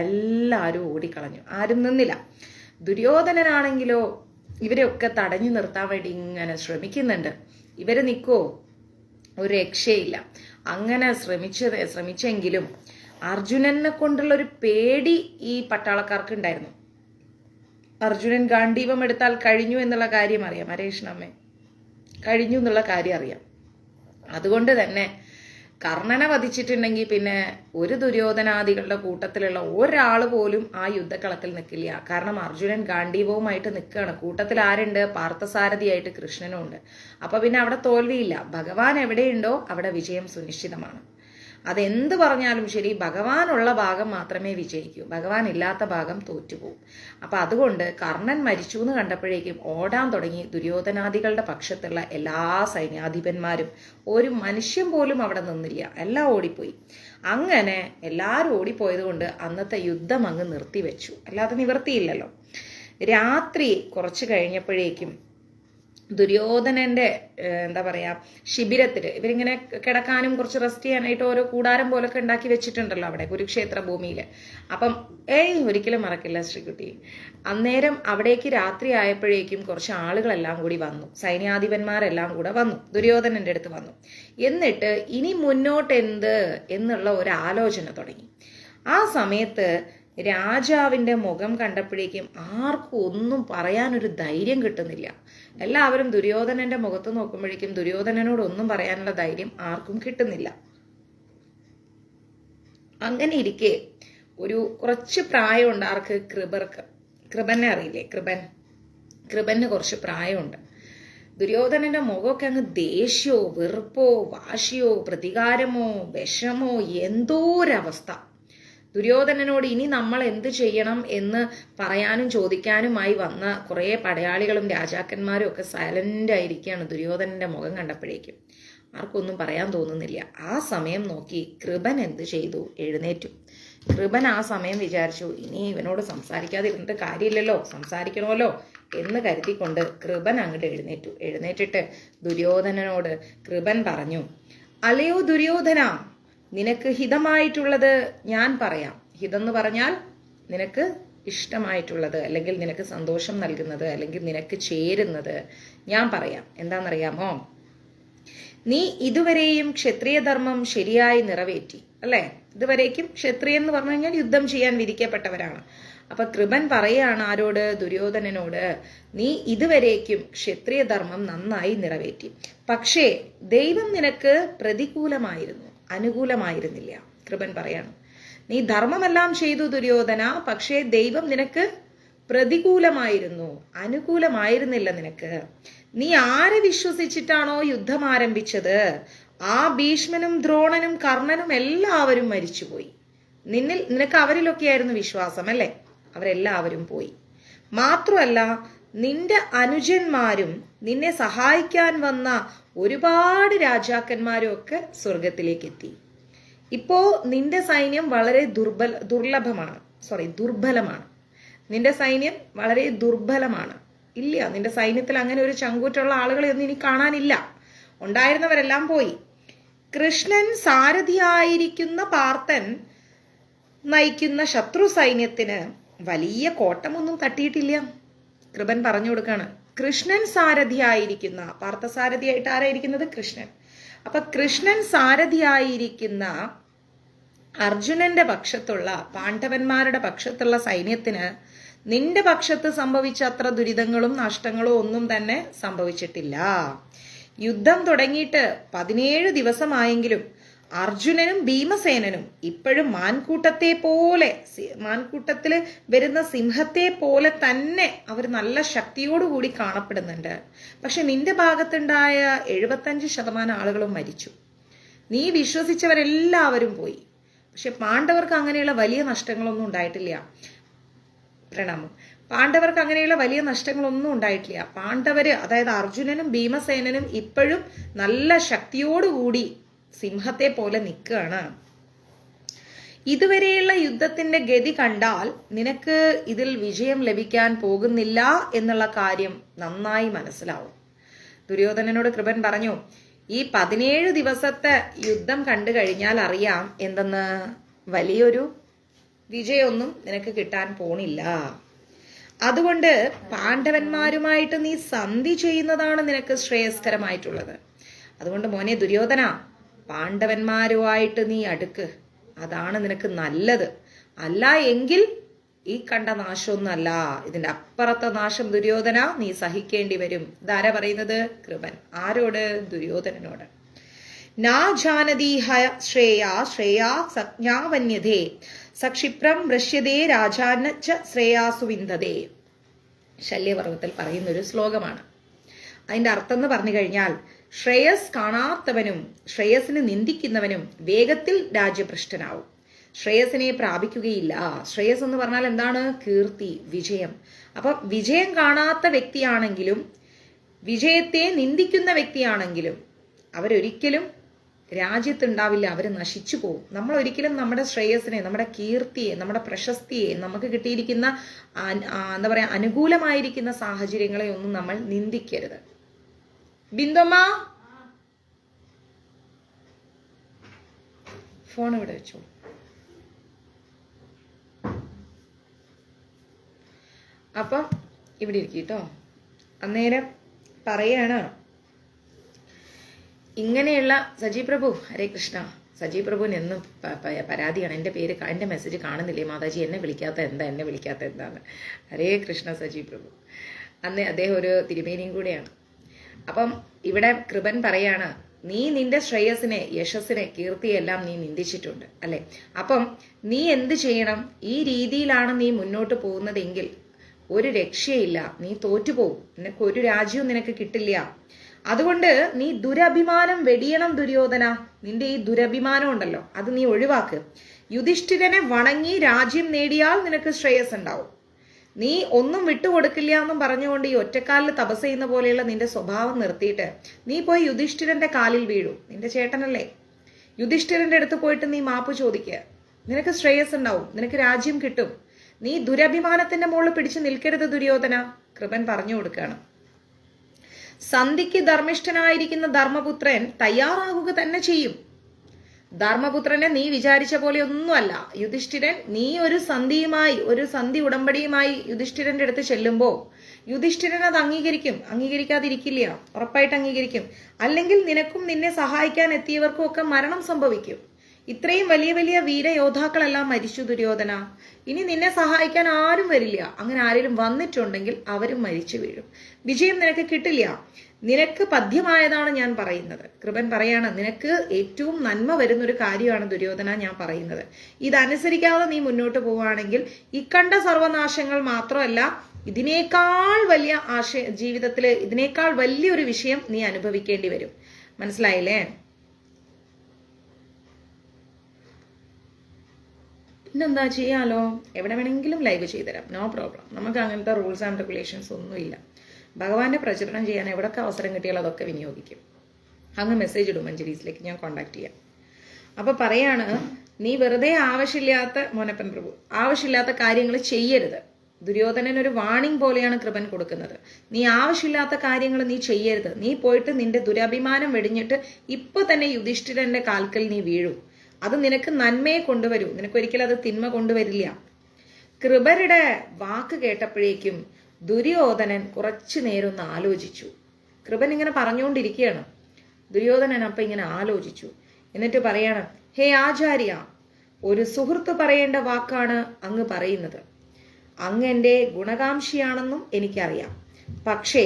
എല്ലാവരും ഓടിക്കളഞ്ഞു, ആരും നിന്നില്ല. ദുര്യോധനനാണെങ്കിലോ ഇവരെയൊക്കെ തടഞ്ഞു നിർത്താൻ വേണ്ടി ഇങ്ങനെ ശ്രമിക്കുന്നുണ്ട്. ഇവര് നിൽക്കോ? ഒരു രക്ഷയില്ല. അങ്ങനെ ശ്രമിച്ചെങ്കിലും അർജുനനെ കൊണ്ടുള്ള ഒരു പേടി ഈ പട്ടാളക്കാർക്ക് ഉണ്ടായിരുന്നു. അർജുനൻ ഗാണ്ഡീവം എടുത്താൽ കഴിഞ്ഞു എന്നുള്ള കാര്യം അറിയാം. ഹരേഷ്ണമ്മേ, കഴിഞ്ഞു എന്നുള്ള കാര്യം അറിയാം. അതുകൊണ്ട് തന്നെ കർണനെ വധിച്ചിട്ടുണ്ടെങ്കിൽ പിന്നെ ഒരു ദുര്യോധനാദികളുടെ കൂട്ടത്തിലുള്ള ഒരാൾ പോലും ആ യുദ്ധക്കളത്തിൽ നിൽക്കില്ല. കാരണം അർജുനൻ ഗാണ്ഡീവവുമായിട്ട് നിൽക്കുകയാണ്. കൂട്ടത്തിൽ ആരുണ്ട്? പാർത്ഥസാരഥിയായിട്ട് കൃഷ്ണനും ഉണ്ട്. അപ്പൊ പിന്നെ അവിടെ തോൽവിയില്ല. ഭഗവാൻ എവിടെയുണ്ടോ അവിടെ വിജയം സുനിശ്ചിതമാണ്. അതെന്ത് പറഞ്ഞാലും ശരി, ഭഗവാനുള്ള ഭാഗം മാത്രമേ വിജയിക്കൂ, ഭഗവാൻ ഇല്ലാത്ത ഭാഗം തോറ്റുപോകും. അപ്പൊ അതുകൊണ്ട് കർണൻ മരിച്ചു എന്ന് കണ്ടപ്പോഴേക്കും ഓടാൻ തുടങ്ങി ദുര്യോധനാദികളുടെ പക്ഷത്തുള്ള എല്ലാ സൈന്യാധിപന്മാരും. ഒരു മനുഷ്യൻ പോലും അവിടെ നിന്നില്ല, എല്ലാം ഓടിപ്പോയി. അങ്ങനെ എല്ലാവരും ഓടിപ്പോയത് കൊണ്ട് അന്നത്തെ യുദ്ധം അങ്ങ് നിർത്തിവെച്ചു, അല്ലാതെ നിവർത്തിയില്ലല്ലോ. രാത്രി കുറച്ച് കഴിഞ്ഞപ്പോഴേക്കും ദുര്യോധനന്റെ എന്താ പറയാ ശിബിരത്തില് ഇവരിങ്ങനെ കിടക്കാനും കുറച്ച് റെസ്റ്റ് ചെയ്യാനായിട്ട് ഓരോ കൂടാരം പോലൊക്കെ ഉണ്ടാക്കി വെച്ചിട്ടുണ്ടല്ലോ അവിടെ കുരുക്ഷേത്ര ഭൂമിയില്. അപ്പം ഒരിക്കലും മറക്കില്ല ശ്രീകുട്ടി, അന്നേരം അവിടേക്ക് രാത്രി ആയപ്പോഴേക്കും കുറച്ച് ആളുകളെല്ലാം കൂടി വന്നു, സൈന്യാധിപന്മാരെല്ലാം കൂടെ വന്നു, ദുര്യോധനന്റെ അടുത്ത് വന്നു. എന്നിട്ട് ഇനി മുന്നോട്ട് എന്ത് എന്നുള്ള ഒരു ആലോചന തുടങ്ങി. ആ സമയത്ത് രാജാവിന്റെ മുഖം കണ്ടപ്പോഴേക്കും ആർക്കും ഒന്നും പറയാനൊരു ധൈര്യം കിട്ടുന്നില്ല. എല്ലാവരും ദുര്യോധനന്റെ മുഖത്ത് നോക്കുമ്പോഴേക്കും ദുര്യോധനനോട് ഒന്നും പറയാനുള്ള ധൈര്യം ആർക്കും കിട്ടുന്നില്ല. അങ്ങനെ ഇരിക്കെ ഒരു കുറച്ച് പ്രായമുണ്ട് ആർക്ക്, കൃപനെ അറിയില്ലേ, കൃപന് കുറച്ച് പ്രായമുണ്ട്. ദുര്യോധനന്റെ മുഖമൊക്കെ അങ്ങ് ദേഷ്യമോ വെറുപ്പോ വാശിയോ പ്രതികാരമോ വിഷമോ എന്തോരവസ്ഥ. ദുര്യോധനനോട് ഇനി നമ്മൾ എന്ത് ചെയ്യണം എന്ന് പറയാനും ചോദിക്കാനുമായി വന്ന കുറേ പടയാളികളും രാജാക്കന്മാരും ഒക്കെ സൈലന്റ് ആയിരിക്കുകയാണ് ദുര്യോധനന്റെ മുഖം കണ്ടപ്പോഴേക്കും. ആർക്കൊന്നും പറയാൻ തോന്നുന്നില്ല. ആ സമയം നോക്കി കൃപൻ എന്ത് ചെയ്തു, എഴുന്നേറ്റു. കൃപൻ ആ സമയം വിചാരിച്ചു, ഇനി ഇവനോട് സംസാരിക്കാതിരുന്നിട്ട് കാര്യമില്ലല്ലോ, സംസാരിക്കണമല്ലോ എന്ന് കരുതിക്കൊണ്ട് കൃപൻ അങ്ങോട്ട് എഴുന്നേറ്റിട്ട് ദുര്യോധനനോട് കൃപൻ പറഞ്ഞു, അല്ലയോ ദുര്യോധന, നിനക്ക് ഹിതമായിട്ടുള്ളത് ഞാൻ പറയാം. ഹിതം എന്ന് പറഞ്ഞാൽ നിനക്ക് ഇഷ്ടമായിട്ടുള്ളത്, അല്ലെങ്കിൽ നിനക്ക് സന്തോഷം നൽകുന്നത്, അല്ലെങ്കിൽ നിനക്ക് ചേരുന്നത് ഞാൻ പറയാം. എന്താണെന്നറിയാമോ? നീ ഇതുവരെയും ക്ഷത്രിയധർമ്മം ശരിയായി നിറവേറ്റി അല്ലേ? ഇതുവരേക്കും ക്ഷത്രിയൻ എന്ന് പറഞ്ഞു കഴിഞ്ഞാൽ യുദ്ധം ചെയ്യാൻ വിധിക്കപ്പെട്ടവരാണ്. അപ്പൊ കൃപൻ പറയാണ് ആരോട്? ദുര്യോധനനോട്, നീ ഇതുവരേക്കും ക്ഷത്രിയധർമ്മം നന്നായി നിറവേറ്റി. പക്ഷേ ദൈവം നിനക്ക് പ്രതികൂലമായിരുന്നു, അനുകൂലമായിരുന്നില്ല. കൃപൻ പറയാണ്, നീ ധർമ്മമെല്ലാം ചെയ്തു ദുര്യോധന, പക്ഷേ ദൈവം നിനക്ക് പ്രതികൂലമായിരുന്നു, അനുകൂലമായിരുന്നില്ല നിനക്ക്. നീ ആരെ വിശ്വസിച്ചിട്ടാണോ യുദ്ധം ആരംഭിച്ചത്, ആ ഭീഷ്മനും ദ്രോണനും കർണനും എല്ലാവരും മരിച്ചുപോയി. നിനക്ക് അവരിലൊക്കെയായിരുന്നു വിശ്വാസം അല്ലേ? അവരെല്ലാവരും പോയി. മാത്രമല്ല നിന്റെ അനുജന്മാരും നിന്നെ സഹായിക്കാൻ വന്ന ഒരുപാട് രാജാക്കന്മാരും ഒക്കെ സ്വർഗത്തിലേക്ക് എത്തി. ഇപ്പോ നിന്റെ സൈന്യം വളരെ ദുർബലമാണ്. നിന്റെ സൈന്യം വളരെ ദുർബലമാണ്. ഇല്ല, നിന്റെ സൈന്യത്തിൽ അങ്ങനെ ഒരു ചങ്കൂറ്റുള്ള ആളുകളെ ഒന്നും ഇനി കാണാനില്ല. ഉണ്ടായിരുന്നവരെല്ലാം പോയി. കൃഷ്ണൻ സാരഥിയായിരിക്കുന്ന പാർത്ഥൻ നയിക്കുന്ന ശത്രു സൈന്യത്തിന് വലിയ കോട്ടമൊന്നും തട്ടിയിട്ടില്ല. കൃപൻ പറഞ്ഞു കൊടുക്കാണ്, കൃഷ്ണൻ സാരഥിയായിരിക്കുന്ന, പാർത്ഥസാരഥിയായിട്ട് ആരായിരിക്കുന്നത്? കൃഷ്ണൻ. അപ്പൊ കൃഷ്ണൻ സാരഥിയായിരിക്കുന്ന അർജുനന്റെ പക്ഷത്തുള്ള, പാണ്ഡവന്മാരുടെ പക്ഷത്തുള്ള സൈന്യത്തിന് നിന്റെ പക്ഷത്ത് സംഭവിച്ച അത്ര ദുരിതങ്ങളും നഷ്ടങ്ങളും ഒന്നും തന്നെ സംഭവിച്ചിട്ടില്ല. യുദ്ധം തുടങ്ങിയിട്ട് 17 ദിവസമായെങ്കിലും അർജുനനും ഭീമസേനനും ഇപ്പോഴും മാൻകൂട്ടത്തില് വരുന്ന സിംഹത്തെ പോലെ തന്നെ അവർ നല്ല ശക്തിയോടുകൂടി കാണപ്പെടുന്നുണ്ട്. പക്ഷെ നിന്റെ ഭാഗത്തുണ്ടായ 75% ആളുകളും മരിച്ചു. നീ വിശ്വസിച്ചവരെല്ലാവരും പോയി. പക്ഷെ പാണ്ഡവർക്ക് അങ്ങനെയുള്ള വലിയ നഷ്ടങ്ങളൊന്നും ഉണ്ടായിട്ടില്ല. പ്രണാമം. പാണ്ഡവർക്ക് അങ്ങനെയുള്ള വലിയ നഷ്ടങ്ങളൊന്നും ഉണ്ടായിട്ടില്ല. പാണ്ഡവര്, അതായത് അർജുനനും ഭീമസേനനും ഇപ്പോഴും നല്ല ശക്തിയോടുകൂടി സിംഹത്തെ പോലെ നിൽക്കുകയാണ്. ഇതുവരെയുള്ള യുദ്ധത്തിന്റെ ഗതി കണ്ടാൽ നിനക്ക് ഇതിൽ വിജയം ലഭിക്കാൻ പോകുന്നില്ല എന്നുള്ള കാര്യം നന്നായി മനസ്സിലാവും. ദുര്യോധനനോട് കൃപൻ പറഞ്ഞു, ഈ 17 ദിവസത്തെ യുദ്ധം കണ്ടു കഴിഞ്ഞാൽ അറിയാം എന്തെന്ന്, വലിയൊരു വിജയമൊന്നും നിനക്ക് കിട്ടാൻ പോണില്ല. അതുകൊണ്ട് പാണ്ഡവന്മാരുമായിട്ട് നീ സന്ധി ചെയ്യുന്നതാണ് നിനക്ക് ശ്രേയസ്കരമായിട്ടുള്ളത്. അതുകൊണ്ട് മോനെ ദുര്യോധന, പാണ്ഡവന്മാരുമായിട്ട് നീ അടുക്ക്, അതാണ് നിനക്ക് നല്ലത്. അല്ല എങ്കിൽ ഈ കണ്ട നാശമൊന്നല്ല, ഇതിന്റെ അപ്പുറത്തെ നാശം ദുര്യോധന നീ സഹിക്കേണ്ടി വരും. ഇതാരാ പറയുന്നത്? കൃപൻ. ആരോട്? ദുര്യോധനനോട്. നാ ജാനതി ശ്രേയാ സജ്ഞാവന്യതേ സക്ഷിപ്രം വൃശ്യതേ രാജാനച്ച ശ്രേയാസു വിന്ദതേ. ശല്യപർവ്വത്തിൽ പറയുന്നൊരു ശ്ലോകമാണ്. അതിന്റെ അർത്ഥം എന്ന് പറഞ്ഞു കഴിഞ്ഞാൽ, ശ്രേയസ് കാണാത്തവനും ശ്രേയസിനെ നിന്ദിക്കുന്നവനും വേഗത്തിൽ രാജ്യഭ്രഷ്ടനാവും, ശ്രേയസിനെ പ്രാപിക്കുകയില്ല. ശ്രേയസ് എന്ന് പറഞ്ഞാൽ എന്താണ്? കീർത്തി, വിജയം. അപ്പൊ വിജയം കാണാത്ത വ്യക്തിയാണെങ്കിലും വിജയത്തെ നിന്ദിക്കുന്ന വ്യക്തിയാണെങ്കിലും അവരൊരിക്കലും രാജ്യത്തുണ്ടാവില്ല, അവർ നശിച്ചു പോകും. നമ്മൾ ഒരിക്കലും നമ്മുടെ ശ്രേയസിനെ, നമ്മുടെ കീർത്തിയെ, നമ്മുടെ പ്രശസ്തിയെ, നമുക്ക് കിട്ടിയിരിക്കുന്ന എന്താ പറയാ അനുകൂലമായിരിക്കുന്ന സാഹചര്യങ്ങളെ ഒന്നും നമ്മൾ നിന്ദിക്കരുത്. ബിന്ദുമ്മ ഫോൺ ഇവിടെ വെച്ചോ. അപ്പം ഇവിടെ ഇരിക്കട്ടോ. അന്നേരം പറയാണ് ഇങ്ങനെയുള്ള സജി പ്രഭു, ഹരേ കൃഷ്ണ. സജി പ്രഭുവിന് എന്നും പരാതിയാണ്, എൻ്റെ മെസ്സേജ് കാണുന്നില്ലേ മാതാജി, എന്നെ വിളിക്കാത്ത എന്താന്ന്. ഹരേ കൃഷ്ണ സജി പ്രഭു. അന്ന് അദ്ദേഹം ഒരു തിരുമേനിയും കൂടെയാണ്. അപ്പം ഇവിടെ കൃപൻ പറയാണ്, നീ നിന്റെ ശ്രേയസിനെ, യശസ്സിനെ, കീർത്തിയെല്ലാം നീ നിന്ദിച്ചിട്ടുണ്ട് അല്ലെ. അപ്പം നീ എന്ത് ചെയ്യണം? ഈ രീതിയിലാണ് നീ മുന്നോട്ട് പോകുന്നതെങ്കിൽ ഒരു രക്ഷയില്ല, നീ തോറ്റുപോകും, നിനക്ക് ഒരു രാജ്യവും നിനക്ക് കിട്ടില്ല. അതുകൊണ്ട് നീ ദുരഭിമാനം വെടിയണം ദുര്യോധന. നിന്റെ ഈ ദുരഭിമാനം ഉണ്ടല്ലോ, അത് നീ ഒഴിവാക്ക്. യുധിഷ്ഠിരനെ വണങ്ങി രാജ്യം നേടിയാൽ നിനക്ക് ശ്രേയസ് ഉണ്ടാവും. നീ ഒന്നും വിട്ടുകൊടുക്കില്ല എന്നും പറഞ്ഞുകൊണ്ട് ഈ ഒറ്റക്കാലിൽ തപസ് ചെയ്യുന്ന പോലെയുള്ള നിന്റെ സ്വഭാവം നിർത്തിയിട്ട് നീ പോയി യുധിഷ്ഠിരന്റെ കാലിൽ വീഴും. നിന്റെ ചേട്ടനല്ലേ, യുധിഷ്ഠിരന്റെ അടുത്ത് പോയിട്ട് നീ മാപ്പ് ചോദിക്കുക. നിനക്ക് ശ്രേയസ് ഉണ്ടാവും, നിനക്ക് രാജ്യം കിട്ടും. നീ ദുരഭിമാനത്തിന്റെ മുകളിൽ പിടിച്ചു നിൽക്കരുത് ദുര്യോധന. കൃപൻ പറഞ്ഞു കൊടുക്കുകയാണ്. സന്ധിക്ക് ധർമ്മിഷ്ഠനായിരിക്കുന്ന ധർമ്മപുത്രൻ തയ്യാറാകുക തന്നെ ചെയ്യും. ധർമ്മപുത്രനെ നീ വിചാരിച്ച പോലെ ഒന്നുമല്ല യുധിഷ്ഠിരൻ. നീ ഒരു സന്ധി ഉടമ്പടിയുമായി യുധിഷ്ഠിരന്റെ അടുത്ത് ചെല്ലുമ്പോ യുധിഷ്ഠിരൻ അത് അംഗീകരിക്കാതിരിക്കില്ല, ഉറപ്പായിട്ട് അംഗീകരിക്കും. അല്ലെങ്കിൽ നിനക്കും നിന്നെ സഹായിക്കാൻ എത്തിയവർക്കും ഒക്കെ മരണം സംഭവിക്കും. ഇത്രയും വലിയ വലിയ വീരയോദ്ധാക്കളെല്ലാം മരിച്ചു ദുര്യോധന. ഇനി നിന്നെ സഹായിക്കാൻ ആരും വരില്ല. അങ്ങനെ ആരെങ്കിലും വന്നിട്ടുണ്ടെങ്കിൽ അവരും മരിച്ചു വീഴും. വിജയം നിനക്ക് കിട്ടില്ല. നിനക്ക് പഥ്യമായതാണ് ഞാൻ പറയുന്നത്. കൃപൻ പറയാണ്, നിനക്ക് ഏറ്റവും നന്മ വരുന്നൊരു കാര്യമാണ് ദുര്യോധന ഞാൻ പറയുന്നത്. ഇതനുസരിക്കാതെ നീ മുന്നോട്ട് പോവുകയാണെങ്കിൽ ഇക്കണ്ട സർവനാശങ്ങൾ മാത്രമല്ല, ഇതിനേക്കാൾ വലിയ ജീവിതത്തില് ഇതിനേക്കാൾ വലിയൊരു വിഷയം നീ അനുഭവിക്കേണ്ടി വരും. മനസ്സിലായില്ലേ? പിന്നെന്താ ചെയ്യാലോ, എവിടെ വേണമെങ്കിലും ലൈവ് ചെയ്തുതരാം, നോ പ്രോബ്ലം. നമുക്ക് അങ്ങനത്തെ റൂൾസ് ആൻഡ് റെഗുലേഷൻസ് ഒന്നുമില്ല. ഭഗവാന്റെ പ്രചരണം ചെയ്യാൻ എവിടൊക്കെ അവസരം കിട്ടിയാൽ അതൊക്കെ വിനിയോഗിക്കും. അങ്ങ് മെസ്സേജ് ഇടും മഞ്ജരീസിലേക്ക്, ഞാൻ കോണ്ടാക്ട് ചെയ്യാം. അപ്പൊ പറയാണ്, നീ വെറുതെ ആവശ്യമില്ലാത്ത മോനപ്പൻ പ്രഭു ആവശ്യമില്ലാത്ത കാര്യങ്ങൾ ചെയ്യരുത്. ദുര്യോധനൻ ഒരു വാണിംഗ് പോലെയാണ് കൃപൻ കൊടുക്കുന്നത്. നീ ആവശ്യമില്ലാത്ത കാര്യങ്ങൾ നീ ചെയ്യരുത്. നീ പോയിട്ട് നിന്റെ ദുരഭിമാനം വെടിഞ്ഞിട്ട് ഇപ്പൊ തന്നെ യുധിഷ്ഠിരന്റെ കാൽക്കൽ നീ വീഴും. അത് നിനക്ക് നന്മയെ കൊണ്ടുവരൂ, നിനക്കൊരിക്കലും അത് തിന്മ കൊണ്ടുവരില്ല. കൃപരുടെ വാക്ക് കേട്ടപ്പോഴേക്കും ദുര്യോധനൻ കുറച്ചു നേരം ഒന്ന് ആലോചിച്ചു. കൃപൻ ഇങ്ങനെ പറഞ്ഞുകൊണ്ടിരിക്കുകയാണ്. ദുര്യോധനൻ അപ്പൊ ഇങ്ങനെ ആലോചിച്ചു. എന്നിട്ട് പറയാണ്, ഹേ ആചാര്യ, ഒരു സുഹൃത്ത് പറയേണ്ട വാക്കാണ് അങ്ങ് പറയുന്നത്. അങ്ങ് എൻ്റെ ഗുണകാംക്ഷിയാണെന്നും എനിക്കറിയാം. പക്ഷേ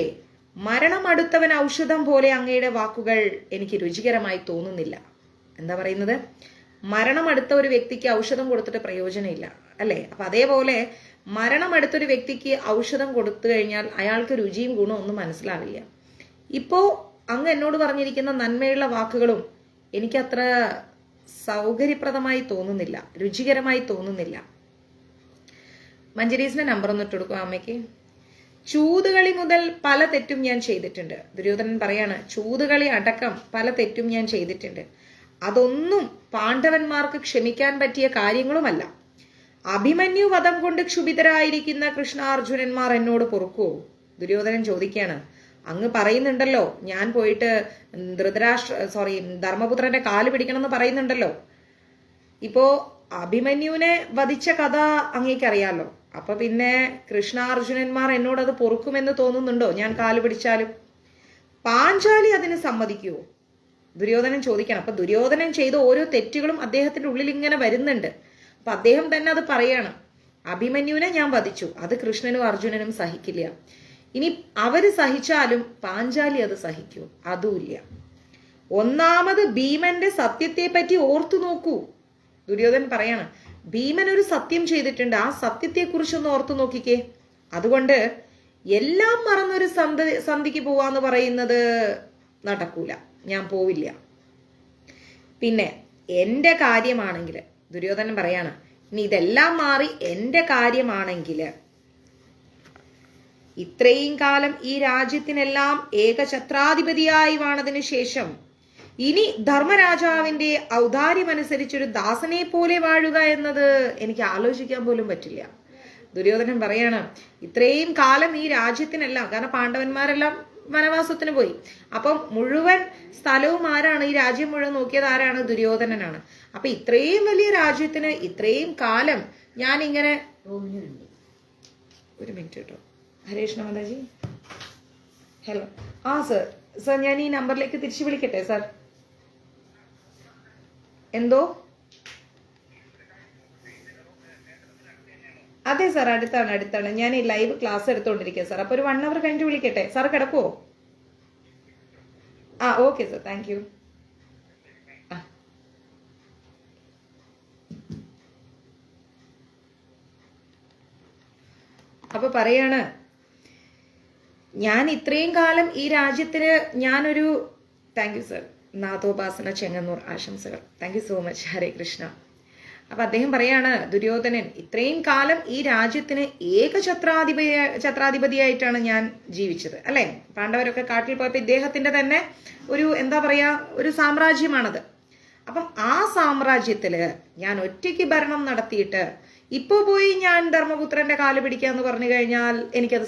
മരണം അടുത്തവൻ ഔഷധം പോലെ അങ്ങയുടെ വാക്കുകൾ എനിക്ക് രുചികരമായി തോന്നുന്നില്ല. എന്താ പറയുന്നത്? മരണം അടുത്ത ഒരു വ്യക്തിക്ക് ഔഷധം കൊടുത്തിട്ട് പ്രയോജനമില്ല അല്ലെ. അപ്പൊ അതേപോലെ മരണം അടുത്തൊരു വ്യക്തിക്ക് ഔഷധം കൊടുത്തു കഴിഞ്ഞാൽ അയാൾക്ക് രുചിയും ഗുണവും ഒന്നും മനസ്സിലാവില്ല. ഇപ്പോ അങ്ങ് എന്നോട് പറഞ്ഞിരിക്കുന്ന നന്മയുള്ള വാക്കുകളും എനിക്കത്ര സൗകര്യപ്രദമായി തോന്നുന്നില്ല, രുചികരമായി തോന്നുന്നില്ല. മഞ്ജരീസിന്റെ നമ്പർ ഒന്ന് ഇട്ട് കൊടുക്കും അമ്മയ്ക്ക്. ചൂതുകളി മുതൽ പല തെറ്റും ഞാൻ ചെയ്തിട്ടുണ്ട്. ദുര്യോധനൻ പറയാണ്, ചൂതുകളി അടക്കം പല തെറ്റും ഞാൻ ചെയ്തിട്ടുണ്ട്. അതൊന്നും പാണ്ഡവന്മാർക്ക് ക്ഷമിക്കാൻ പറ്റിയ കാര്യങ്ങളുമല്ല. അഭിമന്യു വധം കൊണ്ട് ക്ഷുഭിതരായിരിക്കുന്ന കൃഷ്ണാർജുനന്മാർ എന്നോട് പൊറുക്കുവോ? ദുര്യോധനൻ ചോദിക്കുകയാണ്. അങ്ങ് പറയുന്നുണ്ടല്ലോ ഞാൻ പോയിട്ട് ധർമ്മപുത്രന്റെ കാല് പിടിക്കണം എന്ന് പറയുന്നുണ്ടല്ലോ. ഇപ്പോ അഭിമന്യുവിനെ വധിച്ച കഥ അങ്ങേക്കറിയാലോ. അപ്പൊ പിന്നെ കൃഷ്ണാർജുനന്മാർ എന്നോട് അത് പൊറുക്കുമെന്ന് തോന്നുന്നുണ്ടോ ഞാൻ കാല് പിടിച്ചാലും? പാഞ്ചാലി അതിന് സമ്മതിക്കുവോ? ദുര്യോധനൻ ചോദിക്കണം. അപ്പൊ ദുര്യോധനൻ ചെയ്ത ഓരോ തെറ്റുകളും അദ്ദേഹത്തിന്റെ ഉള്ളിൽ ഇങ്ങനെ വരുന്നുണ്ട്. അപ്പൊ അദ്ദേഹം തന്നെ അത് പറയാണ്, അഭിമന്യുവിനെ ഞാൻ വധിച്ചു, അത് കൃഷ്ണനും അർജുനനും സഹിക്കില്ല. ഇനി അവര് സഹിച്ചാലും പാഞ്ചാലി അത് സഹിക്കൂ? അതുമില്ല. ഒന്നാമത് ഭീമന്റെ സത്യത്തെ പറ്റി ഓർത്തു നോക്കൂ. ദുര്യോധനൻ പറയാണ്, ഭീമൻ ഒരു സത്യം ചെയ്തിട്ടുണ്ട്, ആ സത്യത്തെ കുറിച്ചൊന്ന് ഓർത്തു നോക്കിക്കേ. അതുകൊണ്ട് എല്ലാം മറന്നൊരു സന്ധിക്ക് പോവാന്ന് പറയുന്നത് നടക്കൂല, ഞാൻ പോവില്ല. പിന്നെ എൻ്റെ കാര്യമാണെങ്കിൽ ദുര്യോധനൻ പറയാണ്, ഇനി ഇതെല്ലാം മാറി എൻ്റെ കാര്യമാണെങ്കിൽ ഇത്രയും കാലം ഈ രാജ്യത്തിനെല്ലാം ഏകഛത്രാധിപതിയായി വാണതിനു ശേഷം ഇനി ധർമ്മരാജാവിന്റെ ഔദാര്യമനുസരിച്ചൊരു ദാസനെ പോലെ വാഴുക എന്നത് എനിക്ക് ആലോചിക്കാൻ പോലും പറ്റില്ല. ദുര്യോധനൻ പറയാണ്, ഇത്രയും കാലം ഈ രാജ്യത്തിനെല്ലാം, കാരണം പാണ്ഡവന്മാരെല്ലാം വനവാസത്തിന് പോയി, അപ്പം മുഴുവൻ സ്ഥലവും ആരാണ്, ഈ രാജ്യം മുഴുവൻ നോക്കിയത് ആരാണ്? ദുര്യോധനനാണ്. അപ്പൊ ഇത്രയും വലിയ രാജ്യത്തിന് ഇത്രയും കാലം ഞാൻ ഇങ്ങനെ, ഒരു മിനിറ്റ് കേട്ടോ, ഹരേഷ് മാതാജി, ഹലോ, ആ സർ, സർ ഞാൻ ഈ നമ്പറിലേക്ക് തിരിച്ചു വിളിക്കട്ടെ സർ? എന്തോ? അതെ സാർ, അടുത്താണ്. ഞാൻ ഈ ലൈവ് ക്ലാസ് എടുത്തോണ്ടിരിക്കുക സാർ. അപ്പൊ ഒരു 1 hour കഴിഞ്ഞിട്ട് വിളിക്കട്ടെ സാർ? കിടക്കുവോ? ആ ഓക്കെ സാർ, താങ്ക് യു. അപ്പൊ പറയാണ്, ഞാൻ ഇത്രയും കാലം ഈ രാജ്യത്തിന് ഞാനൊരു, താങ്ക് യു സർ, നാഥോപാസന ചെങ്ങന്നൂർ ആശംസകൾ, താങ്ക് യു സോ മച്ച്, ഹരേ കൃഷ്ണ. അപ്പൊ അദ്ദേഹം പറയാണ്, ദുര്യോധനൻ ഇത്രയും കാലം ഈ രാജ്യത്തിന് ഛത്രാധിപതിയായിട്ടാണ് ഞാൻ ജീവിച്ചത്, അല്ലെ? പാണ്ഡവരൊക്കെ കാട്ടിൽ പോയപ്പോ ഇദ്ദേഹത്തിന്റെ തന്നെ ഒരു, എന്താ പറയാ, ഒരു സാമ്രാജ്യമാണത്. അപ്പം ആ സാമ്രാജ്യത്തില് ഞാൻ ഒറ്റയ്ക്ക് ഭരണം നടത്തിയിട്ട് ഇപ്പോ പോയി ഞാൻ ധർമ്മപുത്രന്റെ കാല് പിടിക്കാന്ന് പറഞ്ഞു കഴിഞ്ഞാൽ എനിക്കത്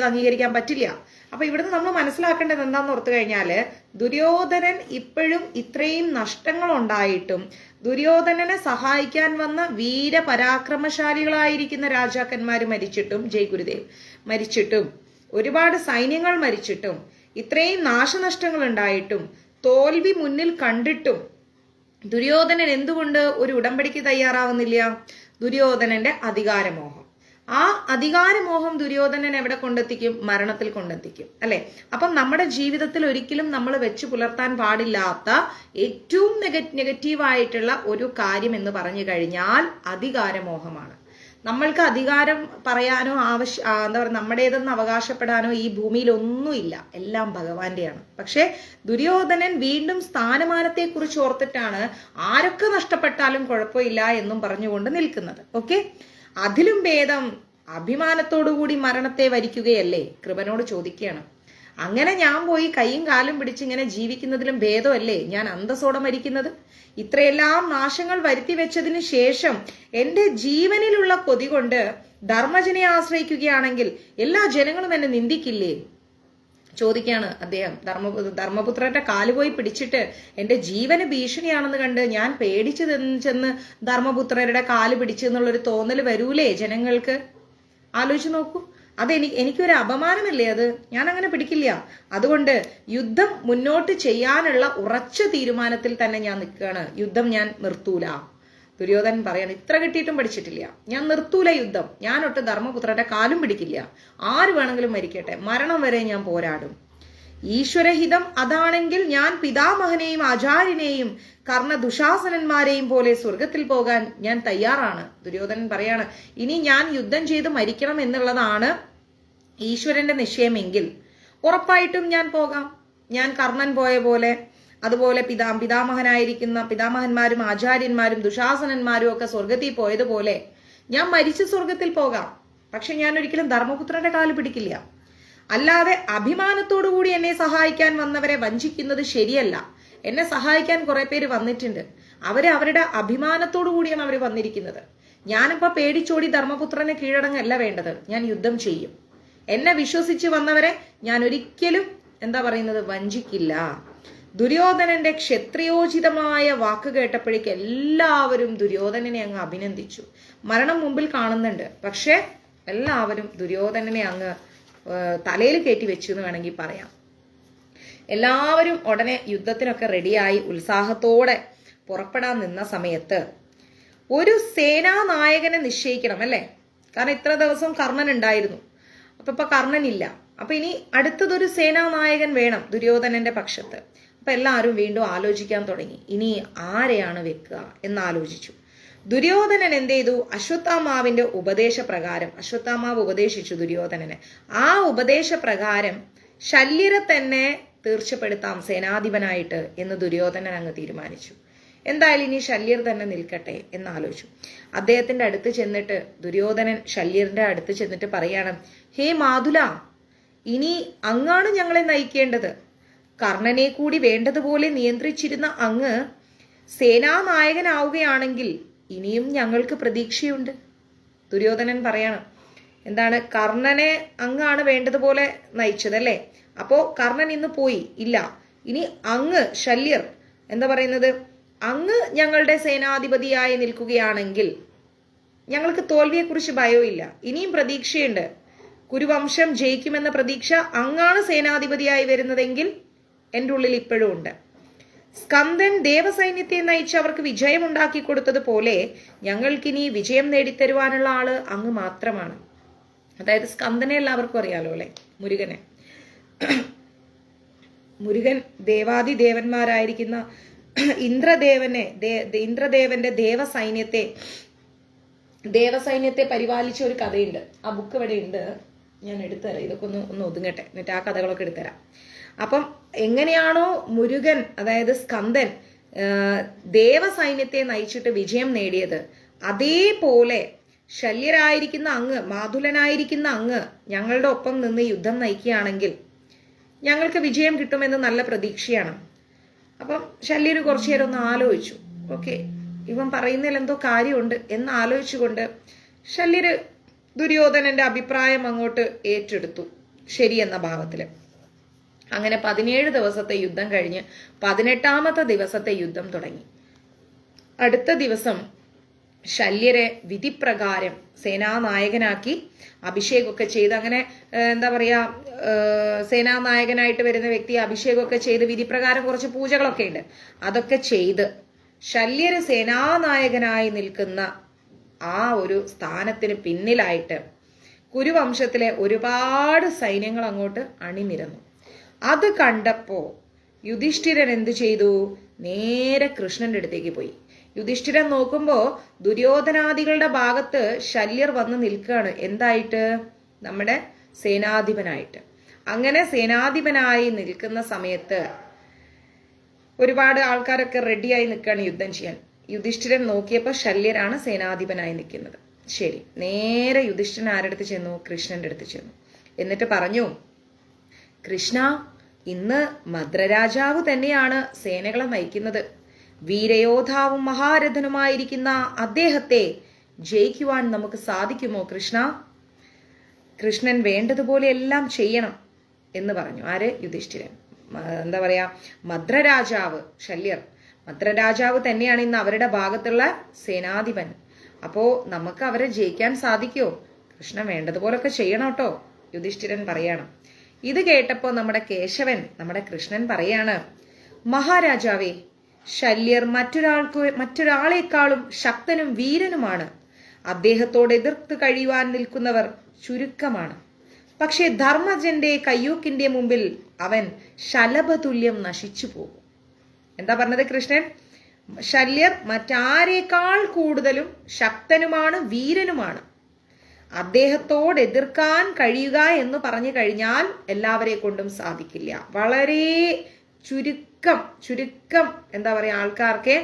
അംഗീകരിക്കാൻ പറ്റില്ല. അപ്പൊ ഇവിടുന്ന് നമ്മൾ മനസ്സിലാക്കേണ്ടത് എന്താന്ന് ഓർത്തു കഴിഞ്ഞാല്, ദുര്യോധനൻ ഇപ്പോഴും ഇത്രയും നഷ്ടങ്ങൾ ഉണ്ടായിട്ടും ദുര്യോധനനെ സഹായിക്കാൻ വന്ന വീരപരാക്രമശാലികളായിരിക്കുന്ന രാജാക്കന്മാര് മരിച്ചിട്ടും, ജയ് ഗുരുദേവ്, മരിച്ചിട്ടും ഒരുപാട് സൈന്യങ്ങൾ മരിച്ചിട്ടും ഇത്രയും നാശനഷ്ടങ്ങൾ ഉണ്ടായിട്ടും തോൽവി മുന്നിൽ കണ്ടിട്ടും ദുര്യോധനൻ എന്തുകൊണ്ട് ഒരു ഉടമ്പടിക്ക് തയ്യാറാവുന്നില്ല? ദുര്യോധനന്റെ അധികാരമോഹം. ആ അധികാരമോഹം ദുര്യോധനൻ എവിടെ കൊണ്ടെത്തിക്കും? മരണത്തിൽ കൊണ്ടെത്തിക്കും, അല്ലെ? അപ്പം നമ്മുടെ ജീവിതത്തിൽ ഒരിക്കലും നമ്മൾ വെച്ചു പുലർത്താൻ പാടില്ലാത്ത ഏറ്റവും നെഗറ്റീവായിട്ടുള്ള ഒരു കാര്യം എന്ന് പറഞ്ഞു കഴിഞ്ഞാൽ അധികാരമോഹമാണ്. നമ്മൾക്ക് അധികാരം പറയാനോ എന്താ പറയുക, നമ്മുടേതെന്ന് അവകാശപ്പെടാനോ ഈ ഭൂമിയിൽ ഒന്നുമില്ല, എല്ലാം ഭഗവാന്റെയാണ്. പക്ഷെ ദുര്യോധനൻ വീണ്ടും സ്ഥാനമാനത്തെക്കുറിച്ച് ഓർത്തിട്ടാണ് ആരൊക്കെ നഷ്ടപ്പെട്ടാലും കുഴപ്പമില്ല എന്നും പറഞ്ഞുകൊണ്ട് നിൽക്കുന്നത്. ഓക്കെ, അതിലും ഭേദം അഭിമാനത്തോടുകൂടി മരണത്തെ വരിക്കുകയല്ലേ? കൃപനോട് ചോദിക്കുകയാണ്. അങ്ങനെ ഞാൻ പോയി കൈയും കാലും പിടിച്ച് ഇങ്ങനെ ജീവിക്കുന്നതിലും ഭേദമല്ലേ ഞാൻ അന്തസ്സോടെ മരിക്കുന്നത്? ഇത്രയെല്ലാം നാശങ്ങൾ വരുത്തി വെച്ചതിന് ശേഷം എന്റെ ജീവനിലുള്ള കൊതി കൊണ്ട് ധർമ്മജനെ ആശ്രയിക്കുകയാണെങ്കിൽ എല്ലാ ജനങ്ങളും എന്നെ നിന്ദിക്കില്ലേ? ചോദിക്കാണ് അദ്ദേഹം. ധർമ്മപുത്രന്റെ കാല് പോയി പിടിച്ചിട്ട് എന്റെ ജീവന് ഭീഷണിയാണെന്ന് കണ്ട് ഞാൻ പേടിച്ചു ചെന്ന് ധർമ്മപുത്രരുടെ കാല് പിടിച്ചെന്നുള്ളൊരു തോന്നൽ വരൂലേ ജനങ്ങൾക്ക്? ആലോചിച്ച് നോക്കൂ. എനിക്കൊരു അപമാനമല്ലേ അത്? ഞാൻ അങ്ങനെ പിടിക്കില്ല. അതുകൊണ്ട് യുദ്ധം മുന്നോട്ട് ചെയ്യാനുള്ള ഉറച്ച തീരുമാനത്തിൽ തന്നെ ഞാൻ നിൽക്കുകയാണ്. യുദ്ധം ഞാൻ നിർത്തൂല. ദുര്യോധനൻ പറയാണ്, ഇത്ര കിട്ടിയിട്ടും പഠിച്ചിട്ടില്ല, ഞാൻ നിർത്തൂല യുദ്ധം. ഞാനൊട്ട് ധർമ്മപുത്രന്റെ കാലും പിടിക്കില്ല. ആര് വേണമെങ്കിലും മരിക്കട്ടെ, മരണം വരെ ഞാൻ പോരാടും. ഈശ്വരഹിതം അതാണെങ്കിൽ ഞാൻ പിതാമഹനെയും ആചാര്യനെയും കർണ ദുശാസനന്മാരെയും പോലെ സ്വർഗത്തിൽ പോകാൻ ഞാൻ തയ്യാറാണ്. ദുര്യോധനൻ പറയാണ്, ഇനി ഞാൻ യുദ്ധം ചെയ്ത് മരിക്കണം എന്നുള്ളതാണ് ഈശ്വരന്റെ നിശ്ചയമെങ്കിൽ ഉറപ്പായിട്ടും ഞാൻ പോകാം. ഞാൻ കർണൻ പോയ പോലെ, അതുപോലെ പിതാമഹന്മാരും ആചാര്യന്മാരും ദുശാസനന്മാരും ഒക്കെ സ്വർഗത്തിൽ പോയതുപോലെ ഞാൻ മരിച്ച് സ്വർഗത്തിൽ പോകാം. പക്ഷെ ഞാൻ ഒരിക്കലും ധർമ്മപുത്രന്റെ കാല് പിടിക്കില്ല. അല്ലാതെ അഭിമാനത്തോടു കൂടി എന്നെ സഹായിക്കാൻ വന്നവരെ വഞ്ചിക്കുന്നത് ശരിയല്ല. എന്നെ സഹായിക്കാൻ കുറെ പേര് വന്നിട്ടുണ്ട്. അവരുടെ അഭിമാനത്തോടു കൂടിയാണ് അവർ വന്നിരിക്കുന്നത്. ഞാനിപ്പോ പേടിച്ചോടി ധർമ്മപുത്രനെ കീഴടങ്ങല്ല വേണ്ടത്. ഞാൻ യുദ്ധം ചെയ്യും. എന്നെ വിശ്വസിച്ച് വന്നവരെ ഞാൻ ഒരിക്കലും വഞ്ചിക്കില്ല. ദുര്യോധനന്റെ ക്ഷത്രിയോചിതമായ വാക്ക് കേട്ടപ്പോഴേക്ക് എല്ലാവരും ദുര്യോധനനെ അങ്ങ് അഭിനന്ദിച്ചു. മരണം മുമ്പിൽ കാണുന്നുണ്ട്, പക്ഷെ എല്ലാവരും ദുര്യോധനനെ അങ്ങ് തലയിൽ കയറ്റി വെച്ചു എന്ന് വേണമെങ്കിൽ പറയാം. എല്ലാവരും ഉടനെ യുദ്ധത്തിനൊക്കെ റെഡിയായി ഉത്സാഹത്തോടെ പുറപ്പെടാൻ നിന്ന സമയത്ത് ഒരു സേനാനായകനെ നിശ്ചയിക്കണം, അല്ലെ? കാരണം ഇത്ര ദിവസം കർണൻ ഉണ്ടായിരുന്നു, ഇപ്പൊ കർണനില്ല. അപ്പൊ ഇനി അടുത്തതൊരു സേനാനായകൻ വേണം ദുര്യോധനന്റെ പക്ഷത്ത്. അപ്പൊ എല്ലാവരും വീണ്ടും ആലോചിക്കാൻ തുടങ്ങി, ഇനി ആരെയാണ് വെക്കുക എന്നാലോചിച്ചു. ദുര്യോധനൻ എന്ത് ചെയ്തു? അശ്വത്ഥാമാവിന്റെ ഉപദേശപ്രകാരം, അശ്വത്ഥാമാവ് ഉപദേശിച്ചു ദുര്യോധനന്. ആ ഉപദേശപ്രകാരം ശല്യരെ തന്നെ തീർച്ചപ്പെടുത്താം സേനാധിപനായിട്ട് എന്ന് ദുര്യോധനൻ അങ്ങ് തീരുമാനിച്ചു. എന്തായാലും ഇനി ശല്യർ തന്നെ നിൽക്കട്ടെ എന്നാലോചിച്ചു. അദ്ദേഹത്തിന്റെ അടുത്ത് ചെന്നിട്ട് ദുര്യോധനൻ ശല്യറിന്റെ അടുത്ത് ചെന്നിട്ട് പറയാണ്, ഹേ മാതുല, ഇനി അങ്ങാണ് ഞങ്ങളെ നയിക്കേണ്ടത്. കർണനെ കൂടി വേണ്ടതുപോലെ നിയന്ത്രിച്ചിരുന്ന അങ്ങ് സേനാനായകനാവുകയാണെങ്കിൽ ഇനിയും ഞങ്ങൾക്ക് പ്രതീക്ഷയുണ്ട്. ദുര്യോധനൻ പറയാണ്, എന്താണ്, കർണനെ അങ്ങാണ് വേണ്ടതുപോലെ നയിച്ചതല്ലേ, അപ്പോ കർണൻ ഇന്ന് പോയി, ഇല്ല, ഇനി അങ്ങ് ശല്യർ എന്താ പറയുന്നത്, അങ്ങ് ഞങ്ങളുടെ സേനാധിപതിയായി നിൽക്കുകയാണെങ്കിൽ ഞങ്ങൾക്ക് തോൽവിയെക്കുറിച്ച് ഭയമില്ല, ഇനിയും പ്രതീക്ഷയുണ്ട്. കുരുവംശം ജയിക്കുമെന്ന പ്രതീക്ഷ അങ്ങാണ് സേനാധിപതിയായി വരുന്നതെങ്കിൽ എൻ്റെ ഉള്ളിൽ ഇപ്പോഴും ഉണ്ട്. സ്കന്ദൻ ദേവസൈന്യത്തെ നയിച്ച് അവർക്ക് വിജയം ഉണ്ടാക്കി കൊടുത്തതുപോലെ ഞങ്ങൾക്കിനി വിജയം നേടിത്തരുവാനുള്ള ആള് അങ്ങ് മാത്രമാണ്. അതായത് സ്കന്ദനെ എല്ലാവർക്കും അറിയാലോ അല്ലെ, മുരുകനെ. മുരുകൻ ദേവാദിദേവന്മാരായിരിക്കുന്ന ഇന്ദ്രദേവന്റെ ദേവസൈന്യത്തെ പരിപാലിച്ച ഒരു കഥയുണ്ട്. ആ ബുക്ക് ഇവിടെ ഉണ്ട്, ഞാൻ എടുത്തുതരാം. ഇതൊക്കെ ഒന്ന് ഒതുങ്ങട്ടെ, എന്നിട്ട് ആ കഥകളൊക്കെ എടുത്തുതരാം. അപ്പം എങ്ങനെയാണോ മുരുകൻ, അതായത് സ്കന്ദൻ ദേവസൈന്യത്തെ നയിച്ചിട്ട് വിജയം നേടിയത്, അതേപോലെ ശല്യരായിരിക്കുന്ന അങ്ങ്, മാതുലനായിരിക്കുന്ന അങ്ങ് ഞങ്ങളുടെ ഒപ്പം നിന്ന് യുദ്ധം നയിക്കുകയാണെങ്കിൽ ഞങ്ങൾക്ക് വിജയം കിട്ടുമെന്ന് നല്ല പ്രതീക്ഷയാണ്. അപ്പം ശല്യര് കുറച്ചു നേരം ഒന്ന് ആലോചിച്ചു. ഓക്കെ, ഇവൻ പറയുന്നതിൽ എന്തോ കാര്യമുണ്ട് എന്ന് ആലോചിച്ചുകൊണ്ട് ശല്യര് ദുര്യോധനന്റെ അഭിപ്രായം അങ്ങോട്ട് ഏറ്റെടുത്തു, ശരിയെന്ന ഭാവത്തില്. അങ്ങനെ 17 ദിവസത്തെ യുദ്ധം കഴിഞ്ഞ് 18ാമത്തെ ദിവസത്തെ യുദ്ധം തുടങ്ങി. അടുത്ത ദിവസം ശല്യരെ വിധിപ്രകാരം സേനാനായകനാക്കി അഭിഷേകമൊക്കെ ചെയ്ത്, അങ്ങനെ എന്താ പറയാ, സേനാനായകനായിട്ട് വരുന്ന വ്യക്തിയെ അഭിഷേകമൊക്കെ ചെയ്ത് വിധിപ്രകാരം കുറച്ച് പൂജകളൊക്കെ ഉണ്ട്, അതൊക്കെ ചെയ്ത് ശല്യര് സേനാനായകനായി നിൽക്കുന്ന ആ ഒരു സ്ഥാനത്തിന് പിന്നിലായിട്ട് കുരുവംശത്തിലെ ഒരുപാട് സൈന്യങ്ങൾ അങ്ങോട്ട് അണിനിരന്നു. അത് കണ്ടപ്പോ യുധിഷ്ഠിരൻ എന്ത് ചെയ്തു, നേരെ കൃഷ്ണന്റെ അടുത്തേക്ക് പോയി. യുധിഷ്ഠിരൻ നോക്കുമ്പോ ദുര്യോധനാദികളുടെ ഭാഗത്ത് ശല്യർ വന്ന് നിൽക്കുകയാണ്. എന്തായിട്ട്? നമ്മുടെ സേനാധിപനായിട്ട്. അങ്ങനെ സേനാധിപനായി നിൽക്കുന്ന സമയത്ത് ഒരുപാട് ആൾക്കാരൊക്കെ റെഡിയായി നിൽക്കുകയാണ് യുദ്ധം ചെയ്യാൻ. യുധിഷ്ഠിരൻ നോക്കിയപ്പോൾ ശല്യരാണ് സേനാധിപനായി നിൽക്കുന്നത്. ശരി, നേരെ യുധിഷ്ഠിരൻ ആരടുത്ത് ചെന്നു? കൃഷ്ണന്റെ അടുത്ത് ചെന്നു. എന്നിട്ട് പറഞ്ഞു, കൃഷ്ണ, ഇന്ന് മദ്രരാജാവ് തന്നെയാണ് സേനകളെ നയിക്കുന്നത്. വീരയോദ്ധാവും മഹാരഥനുമായിരിക്കുന്ന അദ്ദേഹത്തെ ജയിക്കുവാൻ നമുക്ക് സാധിക്കുമോ കൃഷ്ണ? കൃഷ്ണൻ വേണ്ടതുപോലെ എല്ലാം ചെയ്യണം എന്ന് പറഞ്ഞു. ആര്? യുധിഷ്ഠിരൻ. എന്താ പറയാ, മദ്രരാജാവ് ശല്യർ, മദ്രരാജാവ് തന്നെയാണ് ഇന്ന് അവരുടെ ഭാഗത്തുള്ള സേനാധിപൻ. അപ്പോ നമുക്ക് അവരെ ജയിക്കാൻ സാധിക്കുമോ? കൃഷ്ണൻ വേണ്ടതുപോലൊക്കെ ചെയ്യണം കേട്ടോ, യുധിഷ്ഠിരൻ പറയണം. ഇത് കേട്ടപ്പോ നമ്മുടെ കേശവൻ, നമ്മുടെ കൃഷ്ണൻ പറയാണ്, മഹാരാജാവേ, ശല്യർ മറ്റൊരാളെക്കാളും ശക്തനും വീരനുമാണ്. അദ്ദേഹത്തോട് എതിർത്ത് കഴിയുവാൻ നിൽക്കുന്നവർ ചുരുക്കമാണ്. പക്ഷേ ധർമ്മജന്റെ കയ്യൂക്കിന്റെ മുമ്പിൽ അവൻ ശലഭതുല്യം നശിച്ചു പോകും. എന്താ പറഞ്ഞത് കൃഷ്ണൻ? ശല്യർ മറ്റാരേക്കാൾ കൂടുതലും ശക്തനുമാണ്, വീരനുമാണ്. അദ്ദേഹത്തോട് എതിർക്കാൻ കഴിയുക എന്ന് പറഞ്ഞു കഴിഞ്ഞാൽ എല്ലാവരെ കൊണ്ടും സാധിക്കില്ല. വളരെ ചുരുക്കം എന്താ പറയാ ആൾക്കാർക്ക്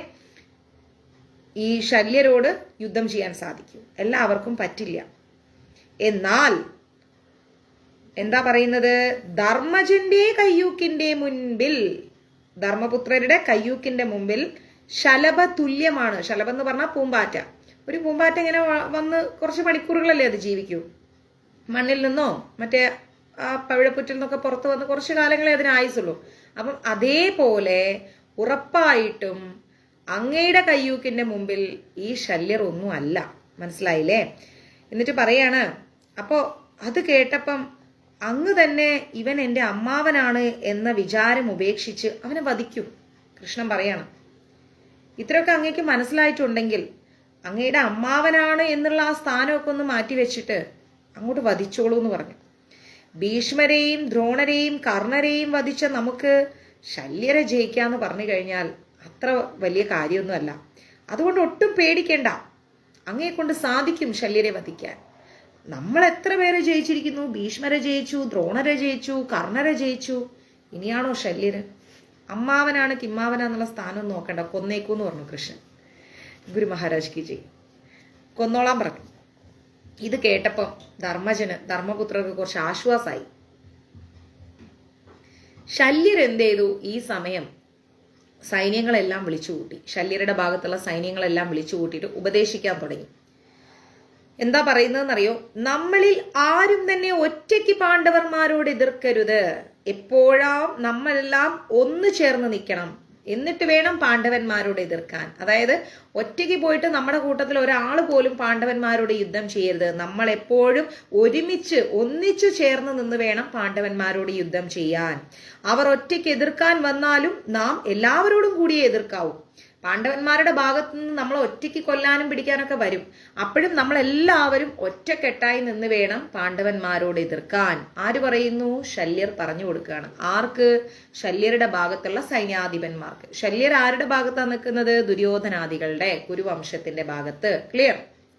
ഈ ശല്യരോട് യുദ്ധം ചെയ്യാൻ സാധിക്കും, എല്ലാവർക്കും പറ്റില്ല. എന്നാൽ എന്താ പറയുന്നത്? ധർമ്മജന്റെ കയ്യൂക്കിന്റെ മുൻപിൽ, ധർമ്മപുത്രരുടെ കയ്യൂക്കിന്റെ മുമ്പിൽ ശലഭ തുല്യമാണ്. ശലഭം എന്ന് പറഞ്ഞാൽ പൂമ്പാറ്റ. ഒരു പൂമ്പാറ്റ ഇങ്ങനെ വന്ന് കുറച്ച് മണിക്കൂറുകളല്ലേ അത് ജീവിക്കൂ. മണ്ണിൽ നിന്നോ മറ്റേ ആ പവിഴപ്പുറ്റിൽ നിന്നൊക്കെ പുറത്ത് വന്ന് കുറച്ച് കാലങ്ങളെ അതിന് ആയുസുള്ളൂ. അപ്പം അതേപോലെ ഉറപ്പായിട്ടും അങ്ങയുടെ കയ്യൂക്കിന്റെ മുമ്പിൽ ഈ ശല്യർ ഒന്നും അല്ല. മനസ്സിലായില്ലേ? എന്നിട്ട് പറയാണ്, അപ്പോ അത് കേട്ടപ്പം അങ്ങ് തന്നെ ഇവൻ എൻ്റെ അമ്മാവനാണ് എന്ന വിചാരം ഉപേക്ഷിച്ച് അവനെ വധിക്കും. കൃഷ്ണൻ പറയാണ്, ഇത്രയൊക്കെ അങ്ങേക്ക് മനസ്സിലായിട്ടുണ്ടെങ്കിൽ അങ്ങയുടെ അമ്മാവനാണ് എന്നുള്ള ആ സ്ഥാനമൊക്കെ ഒന്ന് മാറ്റിവെച്ചിട്ട് അങ്ങോട്ട് വധിച്ചോളൂ എന്ന് പറഞ്ഞു. ഭീഷ്മരെയും ദ്രോണരെയും കർണരെയും വധിച്ച നമുക്ക് ശല്യരെ ജയിക്കാന്ന് പറഞ്ഞു കഴിഞ്ഞാൽ അത്ര വലിയ കാര്യമൊന്നുമല്ല. അതുകൊണ്ട് ഒട്ടും പേടിക്കേണ്ട, അങ്ങയെ കൊണ്ട് സാധിക്കും ശല്യരെ വധിക്കാൻ. നമ്മൾ എത്ര പേരെ ജയിച്ചിരിക്കുന്നു? ഭീഷ്മരെ ജയിച്ചു, ദ്രോണരെ ജയിച്ചു, കർണരെ ജയിച്ചു. ഇനിയാണോ ശല്യര്? അമ്മാവനാണ് കിമ്മാവനാന്നുള്ള സ്ഥാനം നോക്കണ്ട, കൊന്നേക്കൂന്ന് പറഞ്ഞു കൃഷ്ണൻ. ഗുരു മഹാരാജ് കി ജയ്. കൊന്നോളാൻ പറഞ്ഞു. ഇത് കേട്ടപ്പം ധർമ്മപുത്രർക്ക് കുറച്ച് ആശ്വാസമായി. ശല്യർ എന്ത് ചെയ്തു? ഈ സമയം സൈന്യങ്ങളെല്ലാം വിളിച്ചുകൂട്ടി. ശല്യരുടെ ഭാഗത്തുള്ള സൈന്യങ്ങളെല്ലാം വിളിച്ചു കൂട്ടിയിട്ട് ഉപദേശിക്കാൻ തുടങ്ങി. എന്താ പറയുന്നതെന്നറിയോ? നമ്മളിൽ ആരും തന്നെ ഒറ്റയ്ക്ക് പാണ്ഡവന്മാരോട് എതിർക്കരുത്. എപ്പോഴും നമ്മളെല്ലാം ഒന്ന് ചേർന്ന് നിൽക്കണം. എന്നിട്ട് വേണം പാണ്ഡവന്മാരോട് എതിർക്കാൻ. അതായത് ഒറ്റയ്ക്ക് പോയിട്ട് നമ്മുടെ കൂട്ടത്തിൽ ഒരാൾ പോലും പാണ്ഡവന്മാരോട് യുദ്ധം ചെയ്യരുത്. നമ്മൾ എപ്പോഴും ഒന്നിച്ചു ചേർന്ന് നിന്ന് വേണം പാണ്ഡവന്മാരോട് യുദ്ധം ചെയ്യാൻ. അവർ ഒറ്റയ്ക്ക് എതിർക്കാൻ വന്നാലും നാം എല്ലാവരോടും കൂടിയേ എതിർക്കാവൂ. പാണ്ഡവന്മാരുടെ ഭാഗത്തു നിന്ന് നമ്മൾ ഒറ്റയ്ക്ക് കൊല്ലാനും പിടിക്കാനൊക്കെ വരും. അപ്പോഴും നമ്മളെല്ലാവരും ഒറ്റക്കെട്ടായി നിന്ന് വേണം പാണ്ഡവന്മാരോട് എതിർക്കാൻ. ആര് പറയുന്നു? ശല്യർ പറഞ്ഞു കൊടുക്കുകയാണ്. ആർക്ക്? ശല്യരുടെ ഭാഗത്തുള്ള സൈന്യാധിപന്മാർക്ക്. ശല്യർ ആരുടെ ഭാഗത്താണ് നിൽക്കുന്നത്? ദുര്യോധനാദികളുടെ കുരുവംശത്തിന്റെ ഭാഗത്ത്. ക്ലിയർ?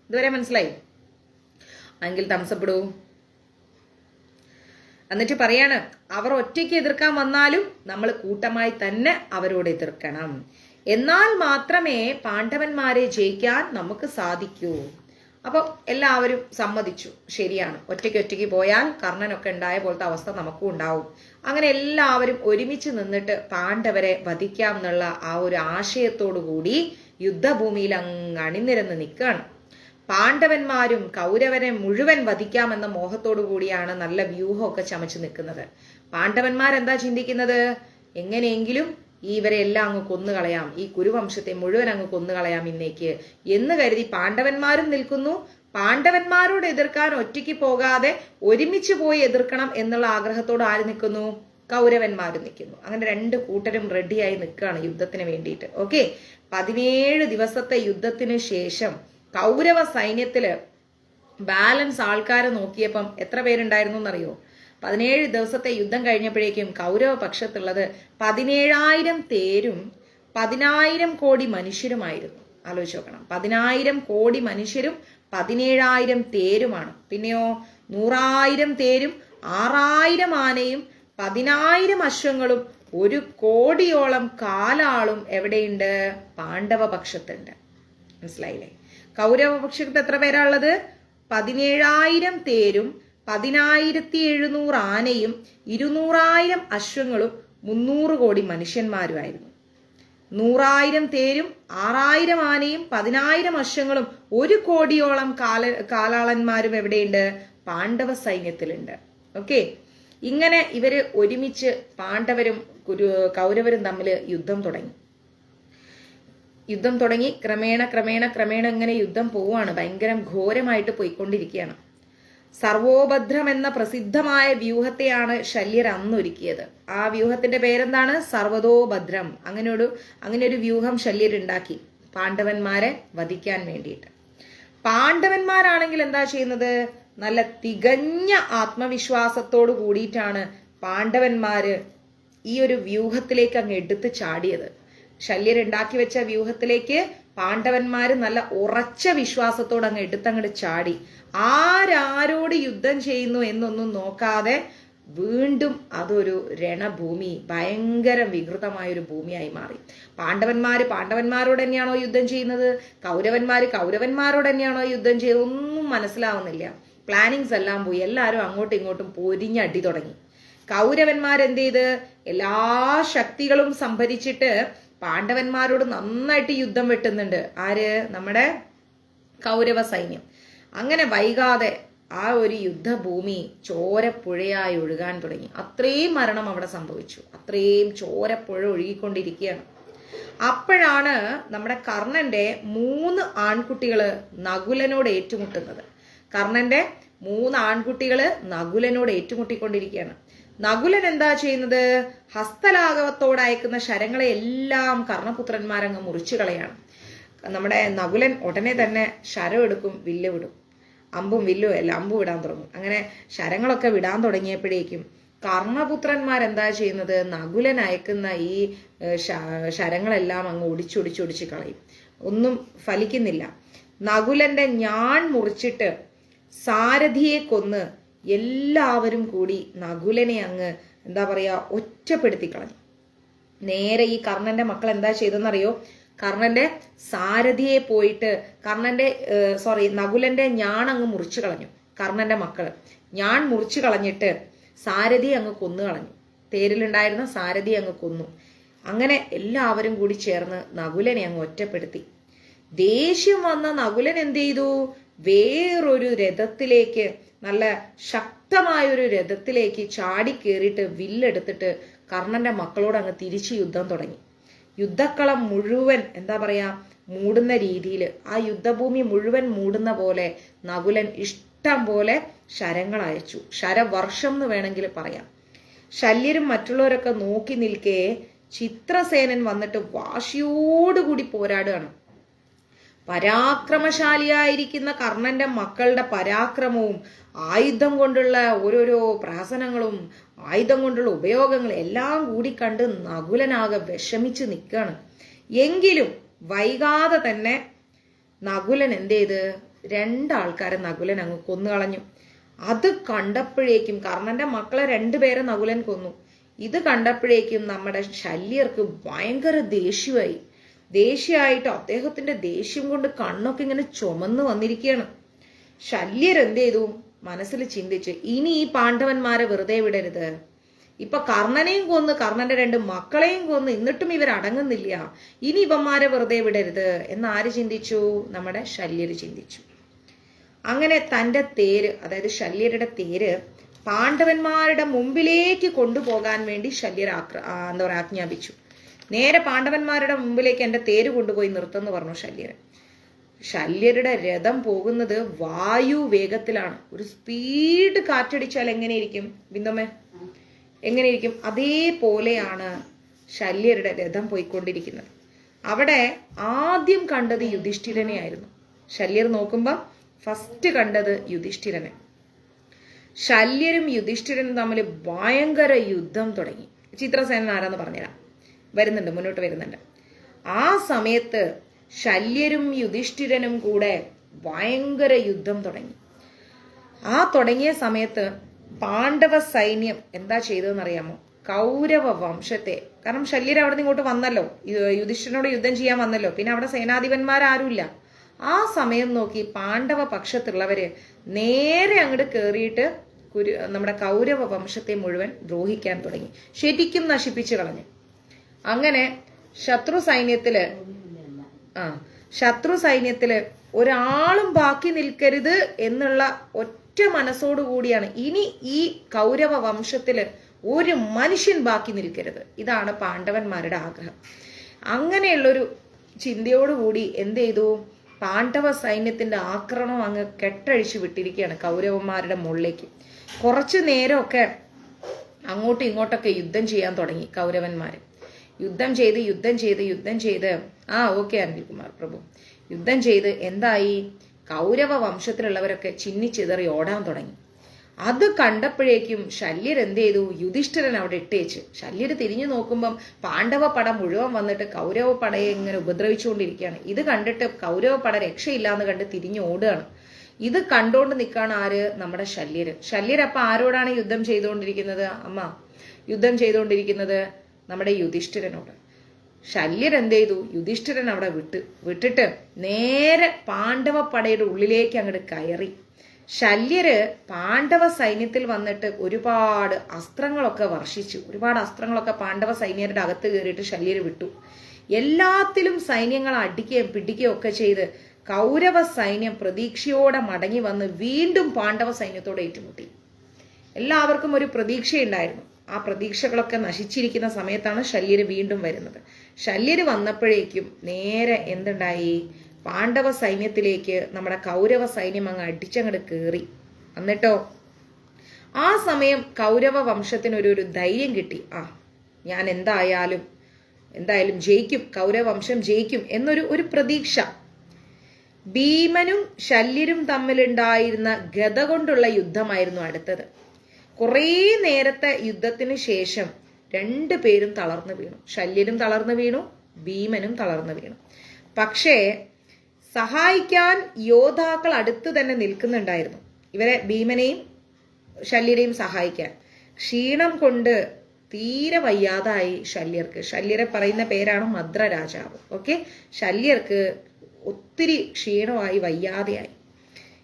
ഇതുവരെ മനസ്സിലായി? എങ്കിൽ തംസപ്പെടൂ. എന്നിട്ട് പറയാണ്, അവർ ഒറ്റയ്ക്ക് എതിർക്കാൻ വന്നാലും നമ്മൾ കൂട്ടമായി തന്നെ അവരോട് എതിർക്കണം. എന്നാൽ മാത്രമേ പാണ്ഡവന്മാരെ ജയിക്കാൻ നമുക്ക് സാധിക്കൂ. അപ്പൊ എല്ലാവരും സമ്മതിച്ചു. ശരിയാണ്, ഒറ്റയ്ക്ക് പോയാൽ കർണനൊക്കെ ഉണ്ടായ പോലത്തെ അവസ്ഥ നമുക്കും ഉണ്ടാവും. അങ്ങനെ എല്ലാവരും ഒരുമിച്ച് നിന്നിട്ട് പാണ്ഡവരെ വധിക്കാം എന്നുള്ള ആ ഒരു ആശയത്തോടു കൂടി യുദ്ധഭൂമിയിൽ അങ്ങ് അണിനിരന്ന് നിൽക്കുകയാണ്. പാണ്ഡവന്മാരും കൗരവരെ മുഴുവൻ വധിക്കാമെന്ന മോഹത്തോടു കൂടിയാണ് നല്ല വ്യൂഹമൊക്കെ ചമച്ചു നിൽക്കുന്നത്. പാണ്ഡവന്മാരെന്താ ചിന്തിക്കുന്നത്? എങ്ങനെയെങ്കിലും ഇവരെ എല്ലാം അങ്ങ് കൊന്നുകളയാം, ഈ കുരുവംശത്തെ മുഴുവൻ അങ്ങ് കൊന്നുകളയാം ഇന്നേക്ക് എന്ന് കരുതി പാണ്ഡവന്മാരും നിൽക്കുന്നു. പാണ്ഡവന്മാരോട് എതിർക്കാൻ ഒറ്റയ്ക്ക് പോകാതെ ഒരുമിച്ച് പോയി എതിർക്കണം എന്നുള്ള ആഗ്രഹത്തോട് ആര് നിൽക്കുന്നു? കൗരവന്മാരും നിൽക്കുന്നു. അങ്ങനെ രണ്ട് കൂട്ടരും റെഡിയായി നിൽക്കുകയാണ് യുദ്ധത്തിന് വേണ്ടിയിട്ട്. ഓക്കെ, 17 ദിവസത്തെ യുദ്ധത്തിന് ശേഷം കൗരവ സൈന്യത്തില് ബാലൻസ് ആൾക്കാരെ നോക്കിയപ്പം എത്ര പേരുണ്ടായിരുന്നു എന്നറിയോ? 17 ദിവസത്തെ യുദ്ധം കഴിഞ്ഞപ്പോഴേക്കും കൗരവ പക്ഷത്തുള്ളത് 17,000 തേരും 10,000 കോടി മനുഷ്യരുമായിരുന്നു. ആലോചിച്ച് നോക്കണം. 10,000 കോടി മനുഷ്യരും 17,000 തേരുമാണ്. പിന്നെയോ 100,000 തേരും 6,000 ആനയും 10,000 അശ്വങ്ങളും 1 കോടിയോളം കാലാളും എവിടെയുണ്ട്? പാണ്ഡവ പക്ഷത്തുണ്ട്. മനസ്സിലായില്ലേ? കൗരവ പക്ഷത്ത് എത്ര പേരാ ഉള്ളത്? 17,000 തേരും 10,700 ആനയും 200,000 അശ്വങ്ങളും 300 കോടി മനുഷ്യന്മാരുമായിരുന്നു. 100,000 തേരും 6,000 ആനയും 10,000 അശ്വങ്ങളും 1 കോടിയോളം കാലാളന്മാരും എവിടെയുണ്ട്? പാണ്ഡവ സൈന്യത്തിലുണ്ട്. ഓക്കെ, ഇങ്ങനെ ഇവര് ഒരുമിച്ച് പാണ്ഡവരും കൗരവരും തമ്മിൽ യുദ്ധം തുടങ്ങി. ക്രമേണ ഇങ്ങനെ യുദ്ധം പോവാണ്. ഭയങ്കര ഘോരമായിട്ട് പോയിക്കൊണ്ടിരിക്കുകയാണ്. സർവോഭദ്രം എന്ന പ്രസിദ്ധമായ വ്യൂഹത്തെയാണ് ശല്യർ അന്നൊരുക്കിയത്. ആ വ്യൂഹത്തിന്റെ പേരെന്താണ്? സർവതോഭദ്രം. അങ്ങനെ ഒരു വ്യൂഹം ശല്യർ ഉണ്ടാക്കി പാണ്ഡവന്മാരെ വധിക്കാൻ വേണ്ടിയിട്ട്. പാണ്ഡവന്മാരാണെങ്കിൽ എന്താ ചെയ്യുന്നത്? നല്ല തികഞ്ഞ ആത്മവിശ്വാസത്തോട് കൂടിയിട്ടാണ് പാണ്ഡവന്മാര് ഈ ഒരു വ്യൂഹത്തിലേക്ക് അങ്ങ് എടുത്ത് ചാടിയത്. ശല്യർ ഉണ്ടാക്കി വെച്ച വ്യൂഹത്തിലേക്ക് പാണ്ഡവന്മാര് നല്ല ഉറച്ച വിശ്വാസത്തോടെ അങ്ങ് എടുത്തങ്ങോട്ട് ചാടി. ആരോട് യുദ്ധം ചെയ്യുന്നു എന്നൊന്നും നോക്കാതെ വീണ്ടും അതൊരു രണഭൂമി, ഭയങ്കര വികൃതമായൊരു ഭൂമിയായി മാറി. പാണ്ഡവന്മാരോട് തന്നെയാണോ യുദ്ധം ചെയ്യുന്നത്? കൗരവന്മാരോട് തന്നെയാണോ യുദ്ധം ചെയ്യുന്നത്? ഒന്നും മനസ്സിലാവുന്നില്ല. പ്ലാനിങ്സ് എല്ലാം പോയി. എല്ലാവരും അങ്ങോട്ടും ഇങ്ങോട്ടും പൊരിഞ്ഞടി തുടങ്ങി. കൗരവന്മാരെന്ത് ചെയ്ത് എല്ലാ ശക്തികളും സംഭരിച്ചിട്ട് പാണ്ഡവന്മാരോട് നന്നായിട്ട് യുദ്ധം വെട്ടുന്നുണ്ട്. ആര്? നമ്മുടെ കൗരവ സൈന്യം. അങ്ങനെ വൈകാതെ ആ ഒരു യുദ്ധഭൂമി ചോരപ്പുഴയായി ഒഴുകാൻ തുടങ്ങി. അത്രയും മരണം അവിടെ സംഭവിച്ചു. അത്രയും ചോരപ്പുഴ ഒഴുകിക്കൊണ്ടിരിക്കുകയാണ്. അപ്പോഴാണ് നമ്മുടെ കർണന്റെ 3 ആൺകുട്ടികള് നകുലനോട് ഏറ്റുമുട്ടുന്നത്. കർണന്റെ 3 ആൺകുട്ടികള് നകുലനോട് ഏറ്റുമുട്ടിക്കൊണ്ടിരിക്കുകയാണ്. നകുലൻ എന്താ ചെയ്യുന്നത്? ഹസ്തലാഘവത്തോടെ അയക്കുന്ന ശരങ്ങളെ എല്ലാം കർണപുത്രന്മാരങ്ങ് മുറിച്ചു കളയാണ്. നമ്മുടെ നകുലൻ ഉടനെ തന്നെ ശരം എടുക്കും, വില്ല് വിടും. അമ്പും വില്ലും എല്ലാം അമ്പ് വിടാൻ തുടങ്ങും. അങ്ങനെ ശരങ്ങളൊക്കെ വിടാൻ തുടങ്ങിയപ്പോഴേക്കും കർണപുത്രന്മാരെന്താ ചെയ്യുന്നത്? നകുലൻ അയക്കുന്ന ഈ ശരങ്ങളെല്ലാം അങ്ങ് ഒടിച്ചൊടിച്ച് കളയും. ഒന്നും ഫലിക്കുന്നില്ല. നകുലന്റെ ഞാൺ മുറിച്ചിട്ട് സാരഥിയെ കൊന്ന് എല്ലാവരും കൂടി നകുലനെ അങ്ങ് എന്താ പറയുക, ഒറ്റപ്പെടുത്തി കളഞ്ഞു. നേരെ ഈ കർണന്റെ മക്കൾ എന്താ ചെയ്തെന്നറിയോ? കർണന്റെ സാരഥിയെ പോയിട്ട് നകുലന്റെ ഞാൺ അങ്ങ് മുറിച്ചു കളഞ്ഞു. കർണന്റെ മക്കള് ഞാൺ മുറിച്ചു കളഞ്ഞിട്ട് സാരഥി അങ്ങ് കൊന്നു കളഞ്ഞു. തേരിലുണ്ടായിരുന്ന സാരഥി അങ്ങ് കൊന്നു. അങ്ങനെ എല്ലാവരും കൂടി ചേർന്ന് നകുലനെ അങ്ങ് ഒറ്റപ്പെടുത്തി. ദേഷ്യം വന്ന നകുലൻ എന്ത് ചെയ്തു? വേറൊരു രഥത്തിലേക്ക്, നല്ല ശക്തമായൊരു രഥത്തിലേക്ക് ചാടി കയറിയിട്ട് വില്ലെടുത്തിട്ട് കർണന്റെ മക്കളോട് അങ്ങ് തിരിച്ച് യുദ്ധം തുടങ്ങി. യുദ്ധക്കളം മുഴുവൻ എന്താ പറയാ മൂടുന്ന രീതിയിൽ, ആ യുദ്ധഭൂമി മുഴുവൻ മൂടുന്ന പോലെ നകുലൻ ഇഷ്ടം പോലെ ശരങ്ങൾ അയച്ചു. ശരവർഷം എന്ന് വേണമെങ്കിൽ പറയാം. ശല്യരും മറ്റുള്ളവരൊക്കെ നോക്കി നിൽക്കെ ചിത്രസേനൻ വന്നിട്ട് വാശിയോടുകൂടി പോരാടുകയാണ്. പരാക്രമശാലിയായിരിക്കുന്ന കർണന്റെ മക്കളുടെ പരാക്രമവും ആയുധം കൊണ്ടുള്ള ഓരോരോ പ്രഹസനങ്ങളും ആയുധം കൊണ്ടുള്ള ഉപയോഗങ്ങളും എല്ലാം കൂടി കണ്ട് നകുലനാകെ വിഷമിച്ച് നിൽക്കുകയാണ്. എങ്കിലും വൈകാതെ തന്നെ നകുലൻ എന്ത് ചെയ്ത്? രണ്ടാൾക്കാരെ നകുലൻ അങ്ങ് കൊന്നുകളഞ്ഞു. അത് കണ്ടപ്പോഴേക്കും കർണന്റെ മക്കളെ രണ്ടുപേരെ നകുലൻ കൊന്നു. ഇത് കണ്ടപ്പോഴേക്കും നമ്മുടെ ശല്യർക്ക് ഭയങ്കര ദേഷ്യമായി. ദേഷ്യമായിട്ട് അദ്ദേഹത്തിന്റെ ദേഷ്യം കൊണ്ട് കണ്ണൊക്കെ ഇങ്ങനെ ചുമന്ന് വന്നിരിക്കുകയാണ്. ശല്യർ എന്ത് ചെയ്തു? മനസ്സിൽ ചിന്തിച്ച്, ഇനി ഈ പാണ്ഡവന്മാരെ വെറുതെ വിടരുത്. ഇപ്പൊ കർണനെയും കൊന്ന് കർണന്റെ രണ്ട് മക്കളെയും കൊന്ന് എന്നിട്ടും ഇവർ അടങ്ങുന്നില്ല. ഇനി ഇവന്മാരെ വെറുതെ വിടരുത് എന്ന് ആര് ചിന്തിച്ചു? നമ്മുടെ ശല്യര് ചിന്തിച്ചു. അങ്ങനെ തന്റെ തേര്, അതായത് ശല്യരുടെ തേര് പാണ്ഡവന്മാരുടെ മുമ്പിലേക്ക് കൊണ്ടുപോകാൻ വേണ്ടി ശല്യർ ആജ്ഞാപിച്ചു. നേരെ പാണ്ഡവന്മാരുടെ മുമ്പിലേക്ക് എന്റെ തേര് കൊണ്ടുപോയി നിർത്തുന്നു പറഞ്ഞു ശല്യര്. ശല്യരുടെ രഥം പോകുന്നത് വായു വേഗത്തിലാണ്. ഒരു സ്പീഡ് കാറ്റടിച്ചാൽ എങ്ങനെയിരിക്കും ബിന്ദുമ്മേ? എങ്ങനെയിരിക്കും? അതേപോലെയാണ് ശല്യരുടെ രഥം പോയിക്കൊണ്ടിരിക്കുന്നത്. അവിടെ ആദ്യം കണ്ടത് യുധിഷ്ഠിരനെ ആയിരുന്നു. ശല്യർ നോക്കുമ്പം ഫസ്റ്റ് കണ്ടത് യുധിഷ്ഠിരനെ. ശല്യരും യുധിഷ്ഠിരനും തമ്മിൽ ഭയങ്കര യുദ്ധം തുടങ്ങി. ചിത്രസേനൻ ആരാന്ന് പറഞ്ഞുതരാം. വരുന്നുണ്ട്, മുന്നോട്ട് വരുന്നുണ്ട്. ആ സമയത്ത് ശല്യരും യുധിഷ്ഠിരനും കൂടെ ഭയങ്കര യുദ്ധം തുടങ്ങി. ആ തുടങ്ങിയ സമയത്ത് പാണ്ഡവ സൈന്യം എന്താ ചെയ്തതെന്നറിയാമോ? കൗരവ വംശത്തെ, കാരണം ശല്യർ അവിടെ നിന്ന് ഇങ്ങോട്ട് വന്നല്ലോ, യുധിഷ്ഠിരനോട് യുദ്ധം ചെയ്യാൻ വന്നല്ലോ, പിന്നെ അവിടെ സേനാധിപന്മാരാരുമില്ല. ആ സമയം നോക്കി പാണ്ഡവ പക്ഷത്തുള്ളവര് നേരെ അങ്ങോട്ട് കയറിയിട്ട് നമ്മുടെ കൗരവ വംശത്തെ മുഴുവൻ ദ്രോഹിക്കാൻ തുടങ്ങി. ശരിക്കും നശിപ്പിച്ചു കളഞ്ഞു. അങ്ങനെ ശത്രു സൈന്യത്തില് ഒരാളും ബാക്കി നിൽക്കരുത് എന്നുള്ള ഒറ്റ മനസ്സോടുകൂടിയാണ് ഇനി ഈ കൗരവ വംശത്തില് ഒരു മനുഷ്യൻ ബാക്കി നിൽക്കരുത്. ഇതാണ് പാണ്ഡവന്മാരുടെ ആഗ്രഹം. അങ്ങനെയുള്ളൊരു ചിന്തയോടുകൂടി എന്ത് ചെയ്തു? പാണ്ഡവ സൈന്യത്തിന്റെ ആക്രമണം അങ്ങ് കെട്ടഴിച്ചു വിട്ടിരിക്കുകയാണ് കൗരവന്മാരുടെ മുകളിലേക്ക്. കുറച്ചു നേരമൊക്കെ അങ്ങോട്ടും ഇങ്ങോട്ടൊക്കെ യുദ്ധം ചെയ്യാൻ തുടങ്ങി കൗരവന്മാര്. യുദ്ധം ചെയ്ത് ഓക്കെ അനിൽകുമാർ പ്രഭു, യുദ്ധം ചെയ്ത് എന്തായി? കൗരവ വംശത്തിലുള്ളവരൊക്കെ ചിന്നിച്ചിതറി ഓടാൻ തുടങ്ങി. അത് കണ്ടപ്പോഴേക്കും ശല്യർ എന്ത് ചെയ്തു? യുധിഷ്ഠിരൻ അവിടെ ഇട്ടേച്ച്. ശല്യർ തിരിഞ്ഞു നോക്കുമ്പം പാണ്ഡവ പട മുഴുവൻ വന്നിട്ട് കൗരവ പടയെ ഇങ്ങനെ ഉപദ്രവിച്ചുകൊണ്ടിരിക്കുകയാണ്. ഇത് കണ്ടിട്ട് കൗരവ പട രക്ഷയില്ലാന്ന് കണ്ട് തിരിഞ്ഞു ഓടുകയാണ്. ഇത് കണ്ടോണ്ട് നിൽക്കുകയാണ് ആര്? നമ്മുടെ ശല്യർ അപ്പൊ ആരോടാണ് യുദ്ധം ചെയ്തുകൊണ്ടിരിക്കുന്നത്? യുദ്ധം ചെയ്തുകൊണ്ടിരിക്കുന്നത് നമ്മുടെ യുധിഷ്ഠിരനോട്. ശല്യർ എന്ത് ചെയ്തു? യുധിഷ്ഠിരൻ അവിടെ വിട്ടിട്ട് നേരെ പാണ്ഡവ പടയുടെ ഉള്ളിലേക്ക് അങ്ങോട്ട് കയറി. ശല്യര് പാണ്ഡവ സൈന്യത്തിൽ വന്നിട്ട് ഒരുപാട് അസ്ത്രങ്ങളൊക്കെ വർഷിച്ചു. ഒരുപാട് അസ്ത്രങ്ങളൊക്കെ പാണ്ഡവ സൈന്യരുടെ അകത്ത് കയറിയിട്ട് ശല്യര് വിട്ടു. എല്ലാത്തിലും സൈന്യങ്ങൾ അടിക്കുകയും പിടിക്കുകയും ഒക്കെ ചെയ്ത് കൗരവ സൈന്യം പ്രതീക്ഷയോടെ മടങ്ങി വന്ന് വീണ്ടും പാണ്ഡവ സൈന്യത്തോട് ഏറ്റുമുട്ടി. എല്ലാവർക്കും ഒരു പ്രതീക്ഷയുണ്ടായിരുന്നു. ആ പ്രതീക്ഷകളൊക്കെ നശിച്ചിരിക്കുന്ന സമയത്താണ് ശല്യര് വീണ്ടും വരുന്നത്. ശല്യര് വന്നപ്പോഴേക്കും നേരെ എന്തുണ്ടായി? പാണ്ഡവ സൈന്യത്തിലേക്ക് നമ്മുടെ കൗരവ സൈന്യം അങ്ങ് അടിച്ചങ്ങോട്ട് കയറി. എന്നിട്ടോ ആ സമയം കൗരവ വംശത്തിന് ഒരു ധൈര്യം കിട്ടി. ഞാൻ എന്തായാലും ജയിക്കും, കൗരവ വംശം ജയിക്കും എന്നൊരു പ്രതീക്ഷ. ഭീമനും ശല്യരും തമ്മിലുണ്ടായിരുന്ന ഗദ കൊണ്ടുള്ള യുദ്ധമായിരുന്നു അടുത്തത്. കുറേ നേരത്തെ യുദ്ധത്തിന് ശേഷം രണ്ടുപേരും തളർന്നു വീണു. ശല്യരും തളർന്നു വീണു, ഭീമനും തളർന്നു വീണു. പക്ഷേ സഹായിക്കാൻ യോദ്ധാക്കൾ അടുത്ത് തന്നെ നിൽക്കുന്നുണ്ടായിരുന്നു, ഇവരെ ഭീമനെയും ശല്യരെയും സഹായിക്കാൻ. ക്ഷീണം കൊണ്ട് തീരെ വയ്യാതായി ശല്യർക്ക്. ശല്യരെ പറയുന്ന പേരാണ് മദ്ര രാജാവ്. ഓക്കെ, ശല്യർക്ക് ഒത്തിരി ക്ഷീണമായി, വയ്യാതെയായി.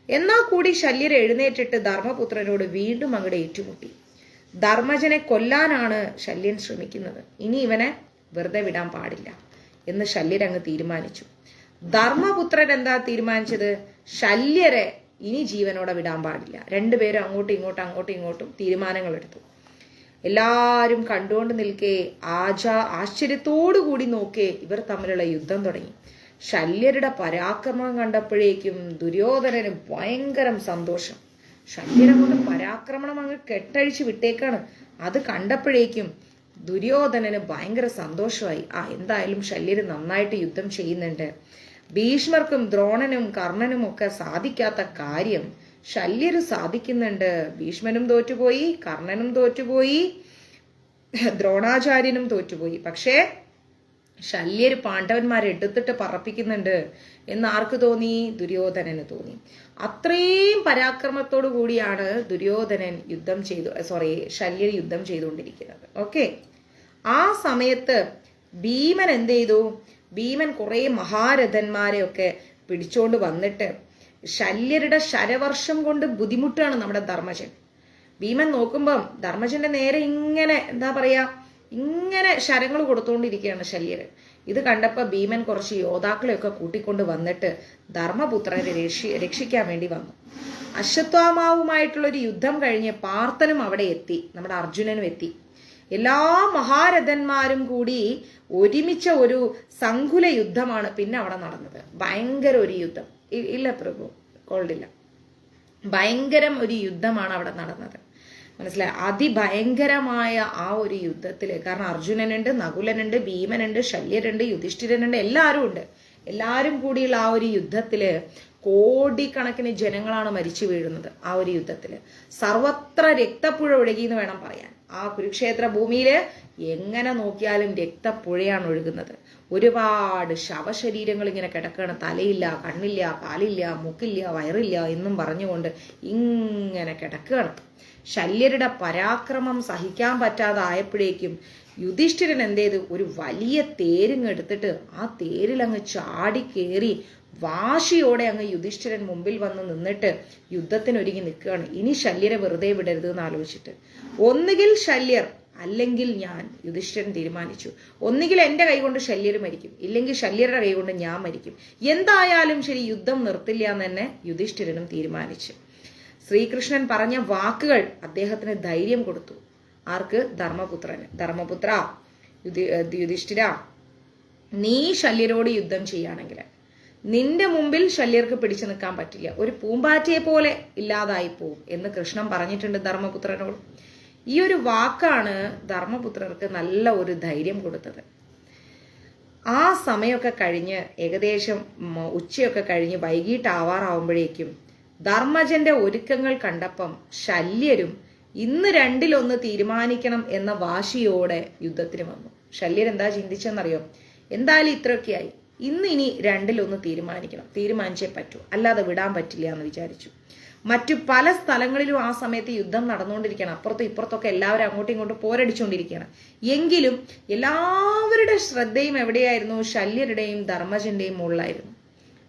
എന്നാൽ കൂടി ശല്യർ എഴുന്നേറ്റിട്ട് ധർമ്മപുത്രനോട് വീണ്ടും അങ്ങോട്ട് ഏറ്റുമുട്ടി. ധർമ്മജനെ കൊല്ലാനാണ് ശല്യൻ ശ്രമിക്കുന്നത്. ഇനി ഇവനെ വെറുതെ വിടാൻ പാടില്ല എന്ന് ശല്യർ അങ്ങ് തീരുമാനിച്ചു. ധർമ്മപുത്രൻ എന്താ തീരുമാനിച്ചത്? ശല്യരെ ഇനി ജീവനോടെ വിടാൻ പാടില്ല. രണ്ടുപേരും അങ്ങോട്ടും ഇങ്ങോട്ടും തീരുമാനങ്ങൾ എടുത്തു. എല്ലാവരും കണ്ടുകൊണ്ട് നിൽക്കേ, ആശ്ചര്യത്തോടു കൂടി നോക്കേ ഇവർ തമ്മിലുള്ള യുദ്ധം തുടങ്ങി. ശല്യരുടെ പരാക്രമം കണ്ടപ്പോഴേക്കും ദുര്യോധനന് ഭയങ്കരം സന്തോഷം. ശല്യരെ കൊണ്ട് പരാക്രമണം അങ്ങ് കെട്ടഴിച്ച് വിട്ടേക്കാണ്. അത് കണ്ടപ്പോഴേക്കും ദുര്യോധനന് ഭയങ്കര സന്തോഷമായി. എന്തായാലും ശല്യര് നന്നായിട്ട് യുദ്ധം ചെയ്യുന്നുണ്ട്. ഭീഷ്മർക്കും ദ്രോണനും കർണനും ഒക്കെ സാധിക്കാത്ത കാര്യം ശല്യര് സാധിക്കുന്നുണ്ട്. ഭീഷ്മനും തോറ്റുപോയി, കർണനും തോറ്റുപോയി, ദ്രോണാചാര്യനും തോറ്റുപോയി. പക്ഷേ ശല്യര് പാണ്ഡവന്മാരെ എടുത്തിട്ട് പറപ്പിക്കുന്നുണ്ട് എന്ന് ആർക്ക് തോന്നി? ദുര്യോധനന് തോന്നി. അത്രയും പരാക്രമത്തോടു കൂടിയാണ് ദുര്യോധനൻ ശല്യർ യുദ്ധം ചെയ്തുകൊണ്ടിരിക്കുന്നത്. ഓക്കെ, ആ സമയത്ത് ഭീമൻ എന്ത് ചെയ്തു? ഭീമൻ കുറെ മഹാരഥന്മാരെ ഒക്കെ പിടിച്ചോണ്ട് വന്നിട്ട് ശല്യരുടെ ശരവർഷം കൊണ്ട് ബുദ്ധിമുട്ടാണ് നമ്മുടെ ധർമ്മജൻ. ഭീമൻ നോക്കുമ്പം ധർമ്മജന്റെ നേരെ ഇങ്ങനെ ഇങ്ങനെ ശരങ്ങൾ കൊടുത്തുകൊണ്ടിരിക്കുകയാണ് ശല്യര്. ഇത് കണ്ടപ്പോ ഭീമൻ കുറച്ച് യോദ്ധാക്കളെയൊക്കെ കൂട്ടിക്കൊണ്ട് വന്നിട്ട് ധർമ്മപുത്രനെ രക്ഷിക്കാൻ വേണ്ടി വന്നു. അശ്വത്ഥാമാവുമായിട്ടുള്ളൊരു യുദ്ധം കഴിഞ്ഞ് പാർത്ഥനും അവിടെ എത്തി, നമ്മുടെ അർജുനനും എത്തി. എല്ലാ മഹാരഥന്മാരും കൂടി ഒരുമിച്ച ഒരു സങ്കുല യുദ്ധമാണ് പിന്നെ അവിടെ നടന്നത്. ഭയങ്കര ഒരു യുദ്ധം. ഇല്ല പ്രഭു, കോൾഡില്ല. ഭയങ്കരം ഒരു യുദ്ധമാണ് അവിടെ നടന്നത്. മനസ്സിലായി? അതിഭയങ്കരമായ ആ ഒരു യുദ്ധത്തില്, കാരണം അർജുനനുണ്ട്, നകുലനുണ്ട്, ഭീമനുണ്ട്, ശല്യരുണ്ട്, യുധിഷ്ഠിരനുണ്ട്, എല്ലാവരും ഉണ്ട്. എല്ലാവരും കൂടിയുള്ള ആ ഒരു യുദ്ധത്തില് കോടിക്കണക്കിന് ജനങ്ങളാണ് മരിച്ചു വീഴുന്നത്. ആ ഒരു യുദ്ധത്തില് സർവത്ര രക്തപ്പുഴ ഒഴുകി എന്ന് വേണം പറയാൻ. ആ കുരുക്ഷേത്ര ഭൂമിയില് എങ്ങനെ നോക്കിയാലും രക്തപ്പുഴയാണ് ഒഴുകുന്നത്. ഒരുപാട് ശവശരീരങ്ങൾ ഇങ്ങനെ കിടക്കുകയാണ്. തലയില്ല, കണ്ണില്ല, കാലില്ല, മൂക്കില്ല, വയറില്ല എന്നും പറഞ്ഞുകൊണ്ട് ഇങ്ങനെ കിടക്കുകയാണ്. ശല്യരുടെ പരാക്രമം സഹിക്കാൻ പറ്റാതായപ്പോഴേക്കും യുധിഷ്ഠിരൻ എന്ത് ചെയ്തു? ഒരു വലിയ തേരിങ്ങെടുത്തിട്ട് ആ തേരിൽ അങ്ങ് ചാടി കയറി വാശിയോടെ അങ്ങ് യുധിഷ്ഠിരൻ മുമ്പിൽ വന്ന് നിന്നിട്ട് യുദ്ധത്തിനൊരുങ്ങി നിൽക്കുകയാണ്. ഇനി ശല്യരെ വെറുതെ വിടരുത് എന്ന് ആലോചിച്ചിട്ട്, ഒന്നുകിൽ ശല്യർ അല്ലെങ്കിൽ ഞാൻ. യുധിഷ്ഠിരൻ തീരുമാനിച്ചു, ഒന്നുകിൽ എന്റെ കൈകൊണ്ട് ശല്യർ മരിക്കും, ഇല്ലെങ്കിൽ ശല്യരുടെ കൈകൊണ്ട് ഞാൻ മരിക്കും. എന്തായാലും ശരി, യുദ്ധം നിർത്തില്ല എന്ന് തന്നെ യുധിഷ്ഠിരനും തീരുമാനിച്ചു. ശ്രീകൃഷ്ണൻ പറഞ്ഞ വാക്കുകൾ അദ്ദേഹത്തിന് ധൈര്യം കൊടുത്തു. ആർക്ക്? ധർമ്മപുത്രന്. ധർമ്മപുത്ര, യുധിഷ്ഠിര, നീ ശല്യരോട് യുദ്ധം ചെയ്യുകയാണെങ്കിൽ നിന്റെ മുമ്പിൽ ശല്യർക്ക് പിടിച്ചു നിൽക്കാൻ പറ്റില്ല. ഒരു പൂമ്പാറ്റയെ പോലെ ഇല്ലാതായി പോവും എന്ന് കൃഷ്ണൻ പറഞ്ഞിട്ടുണ്ട് ധർമ്മപുത്രനോട്. ഈ ഒരു വാക്കാണ് ധർമ്മപുത്രർക്ക് നല്ല ഒരു ധൈര്യം കൊടുത്തത്. ആ സമയമൊക്കെ കഴിഞ്ഞ് ഏകദേശം ഉച്ചയൊക്കെ കഴിഞ്ഞ് വൈകിട്ടാവാറാവുമ്പോഴേക്കും ധർമ്മജന്റെ ഒരുക്കങ്ങൾ കണ്ടപ്പം ശല്യരും ഇന്ന് രണ്ടിലൊന്ന് തീരുമാനിക്കണം എന്ന വാശിയോടെ യുദ്ധത്തിന് വന്നു. ശല്യർ എന്താ ചിന്തിച്ചെന്നറിയോ? എന്തായാലും ഇത്രയൊക്കെയായി, ഇനി രണ്ടിലൊന്ന് തീരുമാനിച്ചേ പറ്റൂ, അല്ലാതെ വിടാൻ പറ്റില്ല എന്ന് വിചാരിച്ചു. മറ്റു പല സ്ഥലങ്ങളിലും ആ സമയത്ത് യുദ്ധം നടന്നുകൊണ്ടിരിക്കുകയാണ്. അപ്പുറത്തും ഇപ്പുറത്തൊക്കെ എല്ലാവരും അങ്ങോട്ടും ഇങ്ങോട്ടും പോരടിച്ചുകൊണ്ടിരിക്കുകയാണ്. എങ്കിലും എല്ലാവരുടെ ശ്രദ്ധയും എവിടെയായിരുന്നു? ശല്യരുടെയും ധർമ്മജന്റെയും മുകളിലായിരുന്നു.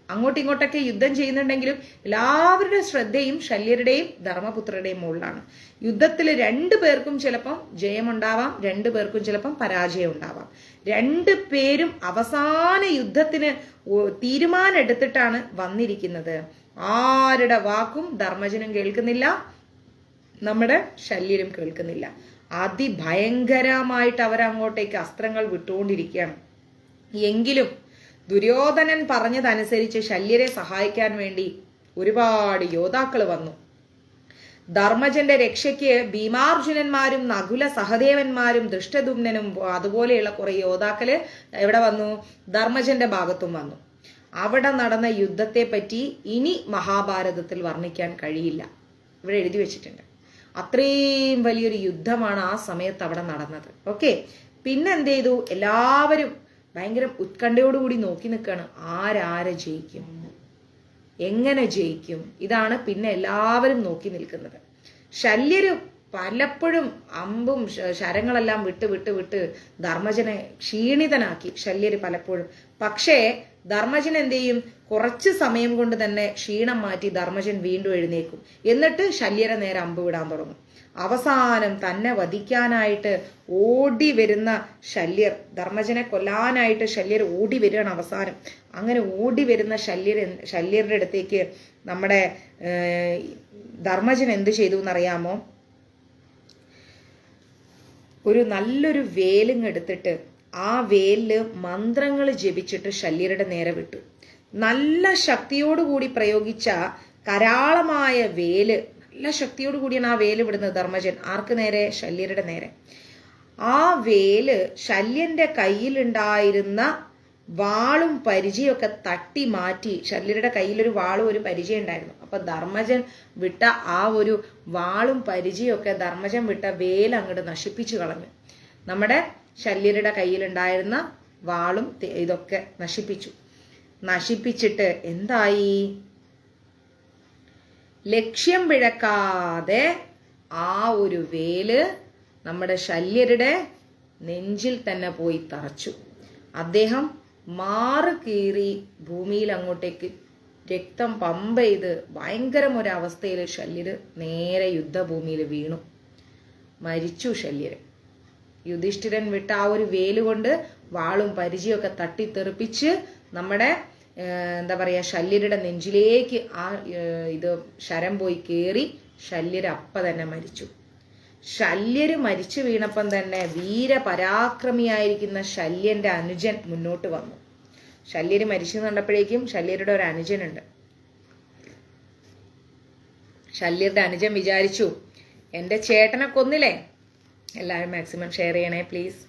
അങ്ങോട്ടും ഇങ്ങോട്ടൊക്കെ യുദ്ധം ചെയ്യുന്നുണ്ടെങ്കിലും എല്ലാവരുടെ ശ്രദ്ധയും ശല്യരുടെയും ധർമ്മപുത്രരുടെയും മുകളിലാണ്. യുദ്ധത്തിൽ രണ്ടു പേർക്കും ചിലപ്പം ജയമുണ്ടാവാം, രണ്ടു പേർക്കും ചിലപ്പം പരാജയം ഉണ്ടാവാം. രണ്ടു പേരും അവസാന യുദ്ധത്തിന് തീരുമാനം എടുത്തിട്ടാണ് വന്നിരിക്കുന്നത്. ആരുടെ വാക്കും ധർമ്മജനും കേൾക്കുന്നില്ല, നമ്മുടെ ശല്യരും കേൾക്കുന്നില്ല. അതിഭയങ്കരമായിട്ട് അവരങ്ങോട്ടേക്ക് അസ്ത്രങ്ങൾ വിട്ടുകൊണ്ടിരിക്കുകയാണ്. എങ്കിലും ദുര്യോധനൻ പറഞ്ഞതനുസരിച്ച് ശല്യരെ സഹായിക്കാൻ വേണ്ടി ഒരുപാട് യോദ്ധാക്കൾ വന്നു. ധർമ്മജന്റെ രക്ഷയ്ക്ക് ഭീമാർജുനന്മാരും നകുല സഹദേവന്മാരും ദൃഷ്ടദുമ്നനും അതുപോലെയുള്ള കുറെ യോദ്ധാക്കള് എവിടെ വന്നു? ധർമ്മജന്റെ ഭാഗത്തും വന്നു. അവിടെ നടന്ന യുദ്ധത്തെ പറ്റി ഇനി മഹാഭാരതത്തിൽ വർണ്ണിക്കാൻ കഴിയില്ല, ഇവിടെ എഴുതി വെച്ചിട്ടുണ്ട്. അത്രയും വലിയൊരു യുദ്ധമാണ് ആ സമയത്ത് അവിടെ നടന്നത്. ഓക്കെ, പിന്നെ എന്ത് ചെയ്തു? എല്ലാവരും ഭയങ്കര ഉത്കണ്ഠയോടുകൂടി നോക്കി നിൽക്കുകയാണ്. ആരാരെ ജയിക്കും, എങ്ങനെ ജയിക്കും? ഇതാണ് പിന്നെ എല്ലാവരും നോക്കി നിൽക്കുന്നത്. ശല്യര് പലപ്പോഴും അമ്പും ശരങ്ങളെല്ലാം വിട്ട് വിട്ട് വിട്ട് ധർമ്മജനെ ക്ഷീണിതനാക്കി ശല്യര് പലപ്പോഴും. പക്ഷേ ധർമ്മജൻ എന്ത് ചെയ്യും? കുറച്ച് സമയം കൊണ്ട് തന്നെ ക്ഷീണം മാറ്റി ധർമ്മജൻ വീണ്ടും എഴുന്നേക്കും. എന്നിട്ട് ശല്യരെ നേരെ അമ്പ് വിടാൻ തുടങ്ങും. അവസാനം തന്നെ വധിക്കാനായിട്ട് ഓടി വരുന്ന ശല്യർ, ധർമ്മജനെ കൊല്ലാനായിട്ട് ശല്യർ ഓടി വരികയാണ് അവസാനം. അങ്ങനെ ഓടി വരുന്ന ശല്യരുടെ അടുത്തേക്ക് നമ്മുടെ ധർമ്മജൻ എന്ത് ചെയ്തു എന്നറിയാമോ? ഒരു നല്ലൊരു വേലിങ്ങെടുത്തിട്ട് ആ വേലില് മന്ത്രങ്ങൾ ജപിച്ചിട്ട് ശല്യരുടെ നേരെ വിട്ടു. നല്ല ശക്തിയോടുകൂടി പ്രയോഗിച്ച കരാളമായ വേല്, നല്ല ശക്തിയോടുകൂടിയാണ് ആ വേല് വിടുന്നത് ധർമ്മജൻ. ആർക്ക് നേരെ? ശല്യരുടെ നേരെ. ആ വേല് ശല്യന്റെ കയ്യിലുണ്ടായിരുന്ന വാളും പരിചയൊക്കെ തട്ടി മാറ്റി. ശല്യരുടെ കയ്യിലൊരു വാളും ഒരു പരിചയം ഉണ്ടായിരുന്നു. അപ്പൊ ധർമ്മജൻ വിട്ട ആ ഒരു വാളും പരിചയൊക്കെ ധർമ്മജൻ വിട്ട വേല അങ്ങോട്ട് നശിപ്പിച്ചു കളഞ്ഞു. നമ്മുടെ ശല്യരുടെ കയ്യിലുണ്ടായിരുന്ന വാളും ഇതൊക്കെ നശിപ്പിച്ചിട്ട് എന്തായി? ലക്ഷ്യം പിഴക്കാതെ ആ ഒരു വേല് നമ്മുടെ ശല്യരുടെ നെഞ്ചിൽ തന്നെ പോയി തറച്ചു. അദ്ദേഹം മാറ് കീറി ഭൂമിയിൽ അങ്ങോട്ടേക്ക് രക്തം പമ്പ ചെയ്ത് ഭയങ്കരമൊരവസ്ഥയിൽ ശല്യര് നേരെ യുദ്ധഭൂമിയിൽ വീണു. മരിച്ചു ശല്യര്. യുധിഷ്ഠിരൻ വിട്ട ആ ഒരു വേലുകൊണ്ട് വാളും പരിചയൊക്കെ തട്ടിത്തെറിപ്പിച്ച് നമ്മുടെ എന്താ പറയാ ശല്യരുടെ നെഞ്ചിലേക്ക് ആ ശരം പോയി കേറി ശല്യര് അപ്പ തന്നെ മരിച്ചു. ശല്യര് മരിച്ചു വീണപ്പം തന്നെ വീരപരാക്രമിയായിരിക്കുന്ന ശല്യന്റെ അനുജൻ മുന്നോട്ട് വന്നു. ശല്യര് മരിച്ചു കണ്ടപ്പോഴേക്കും ശല്യരുടെ ഒരു അനുജനുണ്ട്. ശല്യരുടെ അനുജൻ വിചാരിച്ചു, എന്റെ ചേട്ടനെ കൊന്നില്ലേ? എല്ലാവരും മാക്സിമം ഷെയർ ചെയ്യണേ പ്ലീസ്.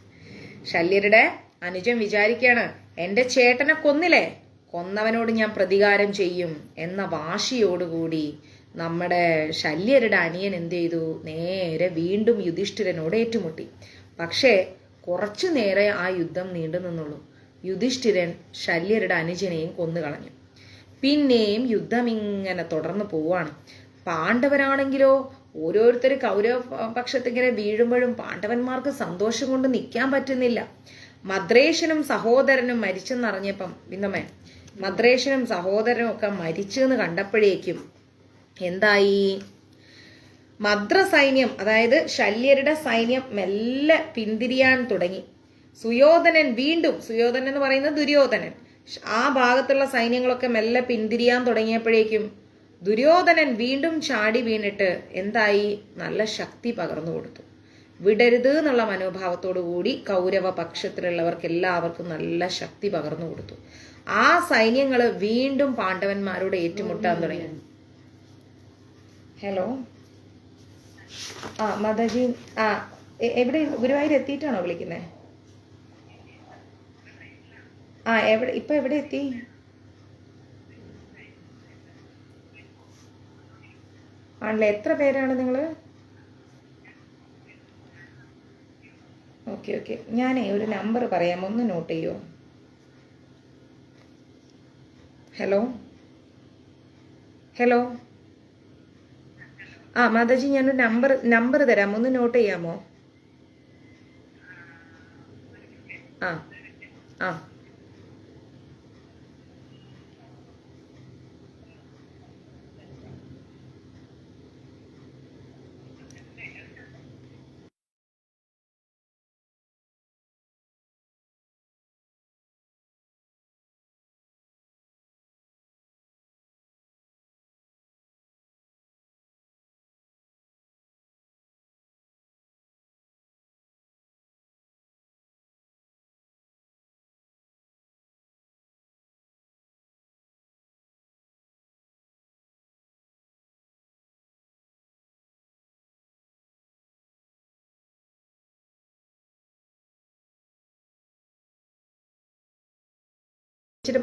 ശല്യരുടെ അനുജൻ വിചാരിക്കുകയാണ്, എന്റെ ചേട്ടനെ കൊന്നില്ലേ, കൊന്നവനോട് ഞാൻ പ്രതികാരം ചെയ്യും എന്ന വാശിയോടുകൂടി നമ്മുടെ ശല്യരുടെ അനിയൻ എന്ത് ചെയ്തു? നേരെ വീണ്ടും യുധിഷ്ഠിരനോട് ഏറ്റുമുട്ടി. പക്ഷേ കുറച്ചു നേരെ ആ യുദ്ധം നീണ്ടു നിന്നുള്ളൂ. യുധിഷ്ഠിരൻ ശല്യരുടെ അനുജനെയും കൊന്നുകളഞ്ഞു. പിന്നെയും യുദ്ധം ഇങ്ങനെ തുടർന്ന് പോവാണ്. പാണ്ഡവരാണെങ്കിലോ ഓരോരുത്തർ കൗരവ പക്ഷത്തിങ്ങനെ വീഴുമ്പോഴും പാണ്ഡവന്മാർക്ക് സന്തോഷം കൊണ്ട് നിൽക്കാൻ പറ്റുന്നില്ല. മദ്രേശനും സഹോദരനും മരിച്ചെന്നറിഞ്ഞപ്പം പിന്നമേ മദ്രേശനും സഹോദരനും ഒക്കെ മരിച്ചെന്ന് കണ്ടപ്പോഴേക്കും എന്തായി? മദ്ര സൈന്യം, അതായത് ശല്യരുടെ സൈന്യം മെല്ലെ പിന്തിരിയാൻ തുടങ്ങി. സുയോധനൻ എന്ന് പറയുന്നത് ദുര്യോധനൻ, ആ ഭാഗത്തുള്ള സൈന്യങ്ങളൊക്കെ മെല്ലെ പിന്തിരിയാൻ തുടങ്ങിയപ്പോഴേക്കും ദുര്യോധനൻ വീണ്ടും ചാടി വീണിട്ട് എന്തായി? നല്ല ശക്തി പകർന്നു കൊടുത്തു. വിടരുത് എന്നുള്ള മനോഭാവത്തോടു കൂടി കൗരവ പക്ഷത്തിലുള്ളവർക്ക് എല്ലാവർക്കും നല്ല ശക്തി പകർന്നു കൊടുത്തു. ആ സൈന്യങ്ങള് വീണ്ടും പാണ്ഡവന്മാരോട് ഏറ്റുമുട്ടാൻ തുടങ്ങി. ഹലോ, മാതാജി, എവിടെ? ഗുരുവായൂർ എത്തിയിട്ടാണോ വിളിക്കുന്നത്? ഇപ്പൊ എവിടെ എത്തി? ആണല്ലേ? എത്ര പേരാണ് നിങ്ങള്? ഓക്കെ. ഞാനേ ഒരു നമ്പർ പറയാം, ഒന്ന് നോട്ട് ചെയ്യോ? ഹലോ മാതാജി, ഞാനൊരു നമ്പർ തരാം, ഒന്ന് നോട്ട് ചെയ്യാമോ? ആ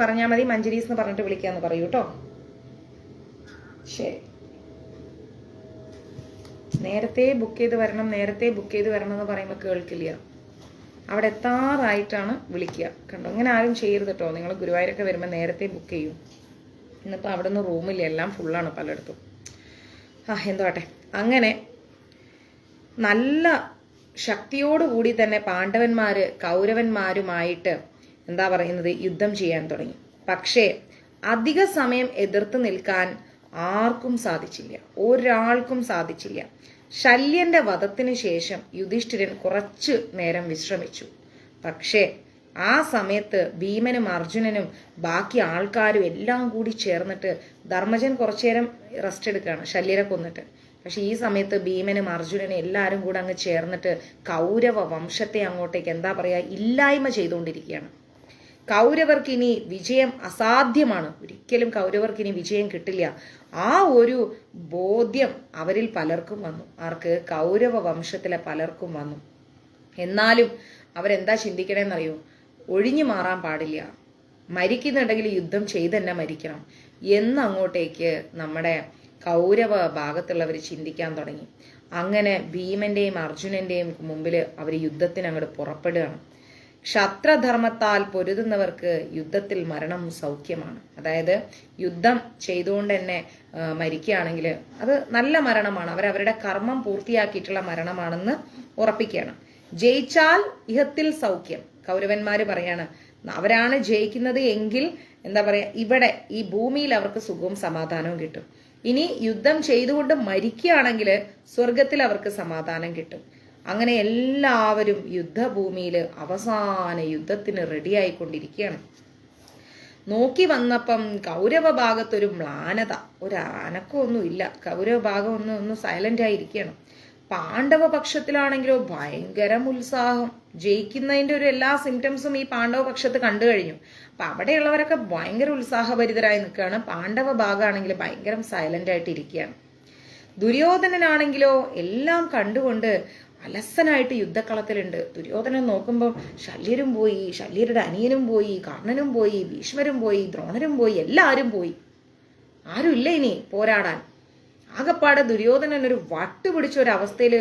പറഞ്ഞാൽ മതി. മഞ്ജരീസ് എന്ന് പറഞ്ഞിട്ട് വിളിക്കാന്ന് പറയൂ കേട്ടോ. ശരി. നേരത്തെ ബുക്ക് ചെയ്ത് വരണം എന്ന് പറയുമ്പോൾ കേൾക്കില്ല. അവിടെ എത്താറായിട്ടാണ് വിളിക്കുക. കണ്ടോ? അങ്ങനെ ആരും ചെയ്യരുത് കേട്ടോ. നിങ്ങൾ ഗുരുവായൂരൊക്കെ വരുമ്പോൾ നേരത്തെ ബുക്ക് ചെയ്യും. ഇന്നിപ്പോൾ അവിടെ നിന്ന് റൂമില്ല, എല്ലാം ഫുള്ളാണ് പലയിടത്തും. എന്തോട്ടെ. അങ്ങനെ നല്ല ശക്തിയോടുകൂടി തന്നെ പാണ്ഡവന്മാര് കൗരവന്മാരുമായിട്ട് എന്താ പറയുന്നത് യുദ്ധം ചെയ്യാൻ തുടങ്ങി. പക്ഷേ അധിക സമയം എതിർത്ത് നിൽക്കാൻ ആർക്കും സാധിച്ചില്ല, ഒരാൾക്കും സാധിച്ചില്ല. ശല്യന്റെ വധത്തിന് ശേഷം യുധിഷ്ഠിരൻ കുറച്ചു നേരം വിശ്രമിച്ചു. പക്ഷേ ആ സമയത്ത് ഭീമനും അർജുനനും ബാക്കി ആൾക്കാരും എല്ലാം കൂടി ചേർന്നിട്ട് ധർമ്മജൻ കുറച്ചു നേരം റെസ്റ്റ് എടുക്കുകയാണ് ശല്യരെ കൊന്നിട്ട്. പക്ഷെ ഈ സമയത്ത് ഭീമനും അർജുനനും എല്ലാവരും കൂടെ അങ്ങ് ചേർന്നിട്ട് കൗരവ വംശത്തെ അങ്ങോട്ടേക്ക് എന്താ പറയാ ഇല്ലായ്മ ചെയ്തുകൊണ്ടിരിക്കുകയാണ്. കൗരവർക്ക് ഇനി വിജയം അസാധ്യമാണ്, ഒരിക്കലും കൗരവർക്ക് ഇനി വിജയം കിട്ടില്ല. ആ ഒരു ബോധ്യം അവരിൽ പലർക്കും വന്നു. ആർക്ക്? കൗരവ വംശത്തിലെ പലർക്കും വന്നു. എന്നാലും അവരെന്താ ചിന്തിക്കണേന്നറിയോ? ഒഴിഞ്ഞു മാറാൻ പാടില്ല, മരിക്കുന്നുണ്ടെങ്കിൽ യുദ്ധം ചെയ്ത് തന്നെ മരിക്കണം എന്നങ്ങോട്ടേക്ക് നമ്മുടെ കൗരവ ഭാഗത്തുള്ളവർ ചിന്തിക്കാൻ തുടങ്ങി. അങ്ങനെ ഭീമന്റെയും അർജുനന്റെയും മുമ്പിൽ അവർ യുദ്ധത്തിന് അങ്ങോട്ട് പുറപ്പെടുകയാണ്. ക്ഷത്രധർമ്മത്താൽ പൊരുതുന്നവർക്ക് യുദ്ധത്തിൽ മരണം സൗഖ്യമാണ്. അതായത് യുദ്ധം ചെയ്തുകൊണ്ട് തന്നെ മരിക്കുകയാണെങ്കിൽ അത് നല്ല മരണമാണ്, അവരവരുടെ കർമ്മം പൂർത്തിയാക്കിയിട്ടുള്ള മരണമാണെന്ന് ഉറപ്പിക്കുകയാണ്. ജയിച്ചാൽ ഇഹത്തിൽ സൗഖ്യം. കൗരവന്മാര് പറയാണ് അവരാണ് ജയിക്കുന്നത് എങ്കിൽ എന്താ പറയാ ഇവിടെ ഈ ഭൂമിയിൽ അവർക്ക് സുഖവും സമാധാനവും കിട്ടും. ഇനി യുദ്ധം ചെയ്തുകൊണ്ട് മരിക്കുകയാണെങ്കിൽ സ്വർഗത്തിൽ അവർക്ക് സമാധാനം കിട്ടും. അങ്ങനെ എല്ലാവരും യുദ്ധഭൂമിയിൽ അവസാന യുദ്ധത്തിന് റെഡിയായിക്കൊണ്ടിരിക്കുകയാണ്. നോക്കി വന്നപ്പം കൗരവ ഭാഗത്തൊരു മ്ലാനത, ഒരു അനക്കമൊന്നുമില്ല. കൗരവ ഭാഗം ഒന്ന് സൈലന്റ് ആയിരിക്കുകയാണ്. പാണ്ഡവ പക്ഷത്തിലാണെങ്കിലോ ഭയങ്കര ഉത്സാഹം, ജയിക്കുന്നതിന്റെ ഒരു എല്ലാ സിംറ്റംസും ഈ പാണ്ഡവ പക്ഷത്ത് കണ്ടു കഴിഞ്ഞു. അപ്പൊ അവിടെയുള്ളവരൊക്കെ ഭയങ്കര ഉത്സാഹഭരിതരായി നിൽക്കുകയാണ്. പാണ്ഡവ ഭാഗമാണെങ്കിൽ ഭയങ്കര സൈലന്റ് ആയിട്ട് ഇരിക്കുകയാണ്. ദുര്യോധനനാണെങ്കിലോ എല്ലാം കണ്ടുകൊണ്ട് അലസനായിട്ട് യുദ്ധക്കളത്തിലുണ്ട്. ദുര്യോധനൻ നോക്കുമ്പോൾ ശല്യരും പോയി, ശല്യരുടെ അനിയനും പോയി, കർണനും പോയി, ഭീഷ്മരും പോയി, ദ്രോണരും പോയി, എല്ലാവരും പോയി. ആരുമില്ല ഇനി പോരാടാൻ. ആകപ്പാടെ ദുര്യോധനൻ ഒരു വട്ടുപിടിച്ച ഒരു അവസ്ഥയിൽ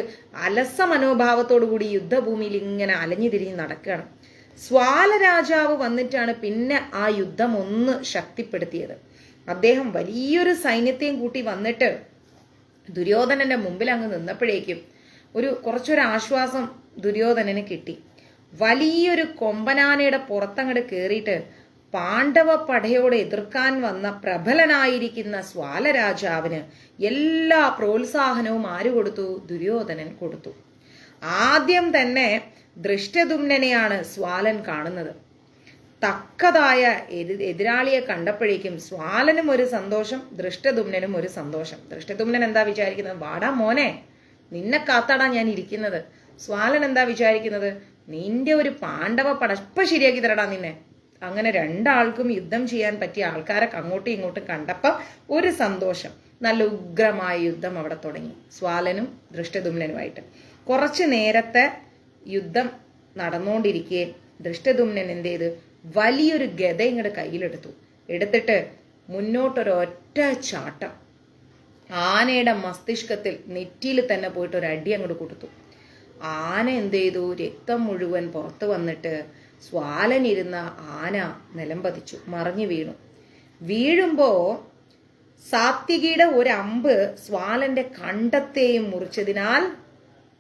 അലസ മനോഭാവത്തോടു കൂടി യുദ്ധഭൂമിയിൽ ഇങ്ങനെ അലഞ്ഞു തിരിഞ്ഞ് നടക്കുകയാണ്. സ്വാല രാജാവ് വന്നിട്ടാണ് പിന്നെ ആ യുദ്ധം ഒന്ന് ശക്തിപ്പെടുത്തിയത്. അദ്ദേഹം വലിയൊരു സൈന്യത്തെയും കൂട്ടി വന്നിട്ട് ദുര്യോധനന്റെ മുമ്പിൽ അങ്ങ് നിന്നപ്പോഴേക്കും കുറച്ചൊരു ആശ്വാസം ദുര്യോധനന് കിട്ടി. വലിയൊരു കൊമ്പനാനയുടെ പുറത്തങ്ങട് കയറിയിട്ട് പാണ്ഡവ പടയോട് എതിർക്കാൻ വന്ന പ്രബലനായിരിക്കുന്ന സ്വാലരാജാവിന് എല്ലാ പ്രോത്സാഹനവും ആര് കൊടുത്തു? ദുര്യോധനൻ കൊടുത്തു. ആദ്യം തന്നെ ദൃഷ്ടദുമ്നനെയാണ് സ്വാലൻ കാണുന്നത്. തക്കതായ എതിരാളിയെ കണ്ടപ്പോഴേക്കും സ്വാലനും ഒരു സന്തോഷം, ദൃഷ്ടദുമ്നനും ഒരു സന്തോഷം. ദൃഷ്ടദുമ്നൻ എന്താ വിചാരിക്കുന്നത്? വാടാ മോനെ, നിന്നെ കാത്താടാ ഞാൻ ഇരിക്കുന്നത്. സ്വാലൻ എന്താ വിചാരിക്കുന്നത്? നിന്റെ ഒരു പാണ്ഡവ പട ഇപ്പൊ ശരിയാക്കി തരടാ നിന്നെ. അങ്ങനെ രണ്ടാൾക്കും യുദ്ധം ചെയ്യാൻ പറ്റിയ ആൾക്കാരെ അങ്ങോട്ടും ഇങ്ങോട്ടും കണ്ടപ്പം ഒരു സന്തോഷം. നല്ല ഉഗ്രമായ യുദ്ധം അവിടെ തുടങ്ങി, സ്വാലനും ദൃഷ്ടദുമ്നനുമായിട്ട്. കുറച്ചു നേരത്തെ യുദ്ധം നടന്നുകൊണ്ടിരിക്കെ ദൃഷ്ടദുമ്നൻ എന്ത് ചെയ്ത് വലിയൊരു ഗദ ഇങ്ങോട്ട് കയ്യിലെടുത്തു. എടുത്തിട്ട് മുന്നോട്ടൊരൊറ്റ ചാട്ടം ആനയുടെ മസ്തിഷ്കത്തിൽ നെറ്റിയിൽ തന്നെ പോയിട്ട് ഒരു അടി അങ്ങോട്ട് കൊടുത്തു. ആന എന്ത് ചെയ്തു? രക്തം മുഴുവൻ പുറത്തു വന്നിട്ട് സ്വാലനിരുന്ന ആന നിലം പതിച്ചു, മറിഞ്ഞു വീണു. വീഴുമ്പോ സാത്വികിയുടെ ഒരു അമ്പ് സ്വാലന്റെ കണ്ടത്തെയും മുറിച്ചതിനാൽ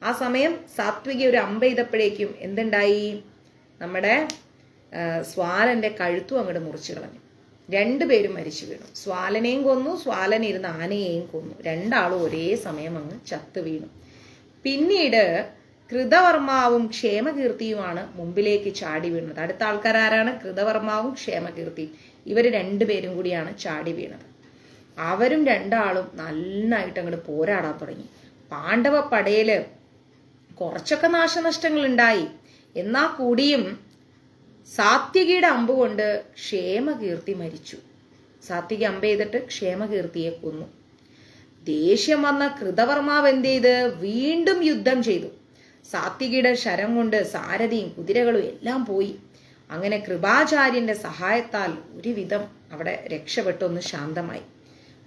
ആ സമയം സാത്വികി ഒരു അമ്പ് ചെയ്തപ്പോഴേക്കും എന്തുണ്ടായി? നമ്മുടെ സ്വാലന്റെ കഴുത്തും അങ്ങോട്ട് മുറിച്ചു കളഞ്ഞു. രണ്ടുപേരും മരിച്ചു വീണു. സ്വാലനെയും കൊന്നു, സ്വാലനിരുന്ന ആനയെയും കൊന്നു. രണ്ടാളും ഒരേ സമയം അങ്ങ് ചത്തു വീണു. പിന്നീട് കൃതവർമാവും ക്ഷേമകീർത്തിയുമാണ് മുമ്പിലേക്ക് ചാടി വീണത്. അടുത്ത ആൾക്കാരാരാണ്? കൃതവർമാവും ക്ഷേമകീർത്തിയും. ഇവര് രണ്ടുപേരും കൂടിയാണ് ചാടി വീണത്. അവരും രണ്ടാളും നന്നായിട്ട് അങ്ങോട്ട് പോരാടാൻ തുടങ്ങി. പാണ്ഡവ പടയില് കുറച്ചൊക്കെ നാശനഷ്ടങ്ങൾ ഉണ്ടായി. എന്നാ കൂടിയും സാത്വികിയുടെ അമ്പ് കൊണ്ട് ക്ഷേമകീർത്തി മരിച്ചു. സാത്വിക അമ്പ് ചെയ്തിട്ട് ക്ഷേമകീർത്തിയെ കൊന്നു. ദേഷ്യം വന്ന കൃതവർമാവ് എന്ത് ചെയ്ത് വീണ്ടും യുദ്ധം ചെയ്തു. സാത്വികിയുടെ ശരം കൊണ്ട് സാരഥിയും കുതിരകളും എല്ലാം പോയി. അങ്ങനെ കൃപാചാര്യന്റെ സഹായത്താൽ ഒരുവിധം അവിടെ രക്ഷപ്പെട്ടൊന്ന് ശാന്തമായി.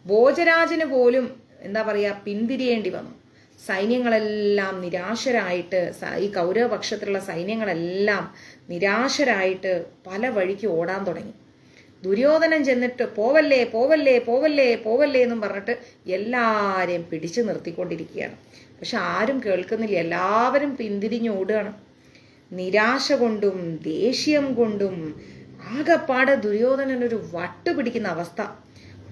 ഭോജരാജന് പോലും എന്താ പറയാ പിന്തിരിയേണ്ടി വന്നു. സൈന്യങ്ങളെല്ലാം നിരാശരായിട്ട്, ഈ കൗരവപക്ഷത്തിലുള്ള സൈന്യങ്ങളെല്ലാം നിരാശരായിട്ട് പല വഴിക്ക് ഓടാൻ തുടങ്ങി. ദുര്യോധനൻ ചെന്നിട്ട് പോവല്ലേ പോവല്ലേ പോവല്ലേ പോവല്ലേ എന്നും പറഞ്ഞിട്ട് എല്ലാരെയും പിടിച്ചു നിർത്തിക്കൊണ്ടിരിക്കുകയാണ്. പക്ഷെ ആരും കേൾക്കുന്നില്ല. എല്ലാവരും പിന്തിരിഞ്ഞോടുകയാണ്. നിരാശ കൊണ്ടും ദേഷ്യം കൊണ്ടും ആകെപ്പാടെ ദുര്യോധനനൊരു വട്ട് പിടിക്കുന്ന അവസ്ഥ.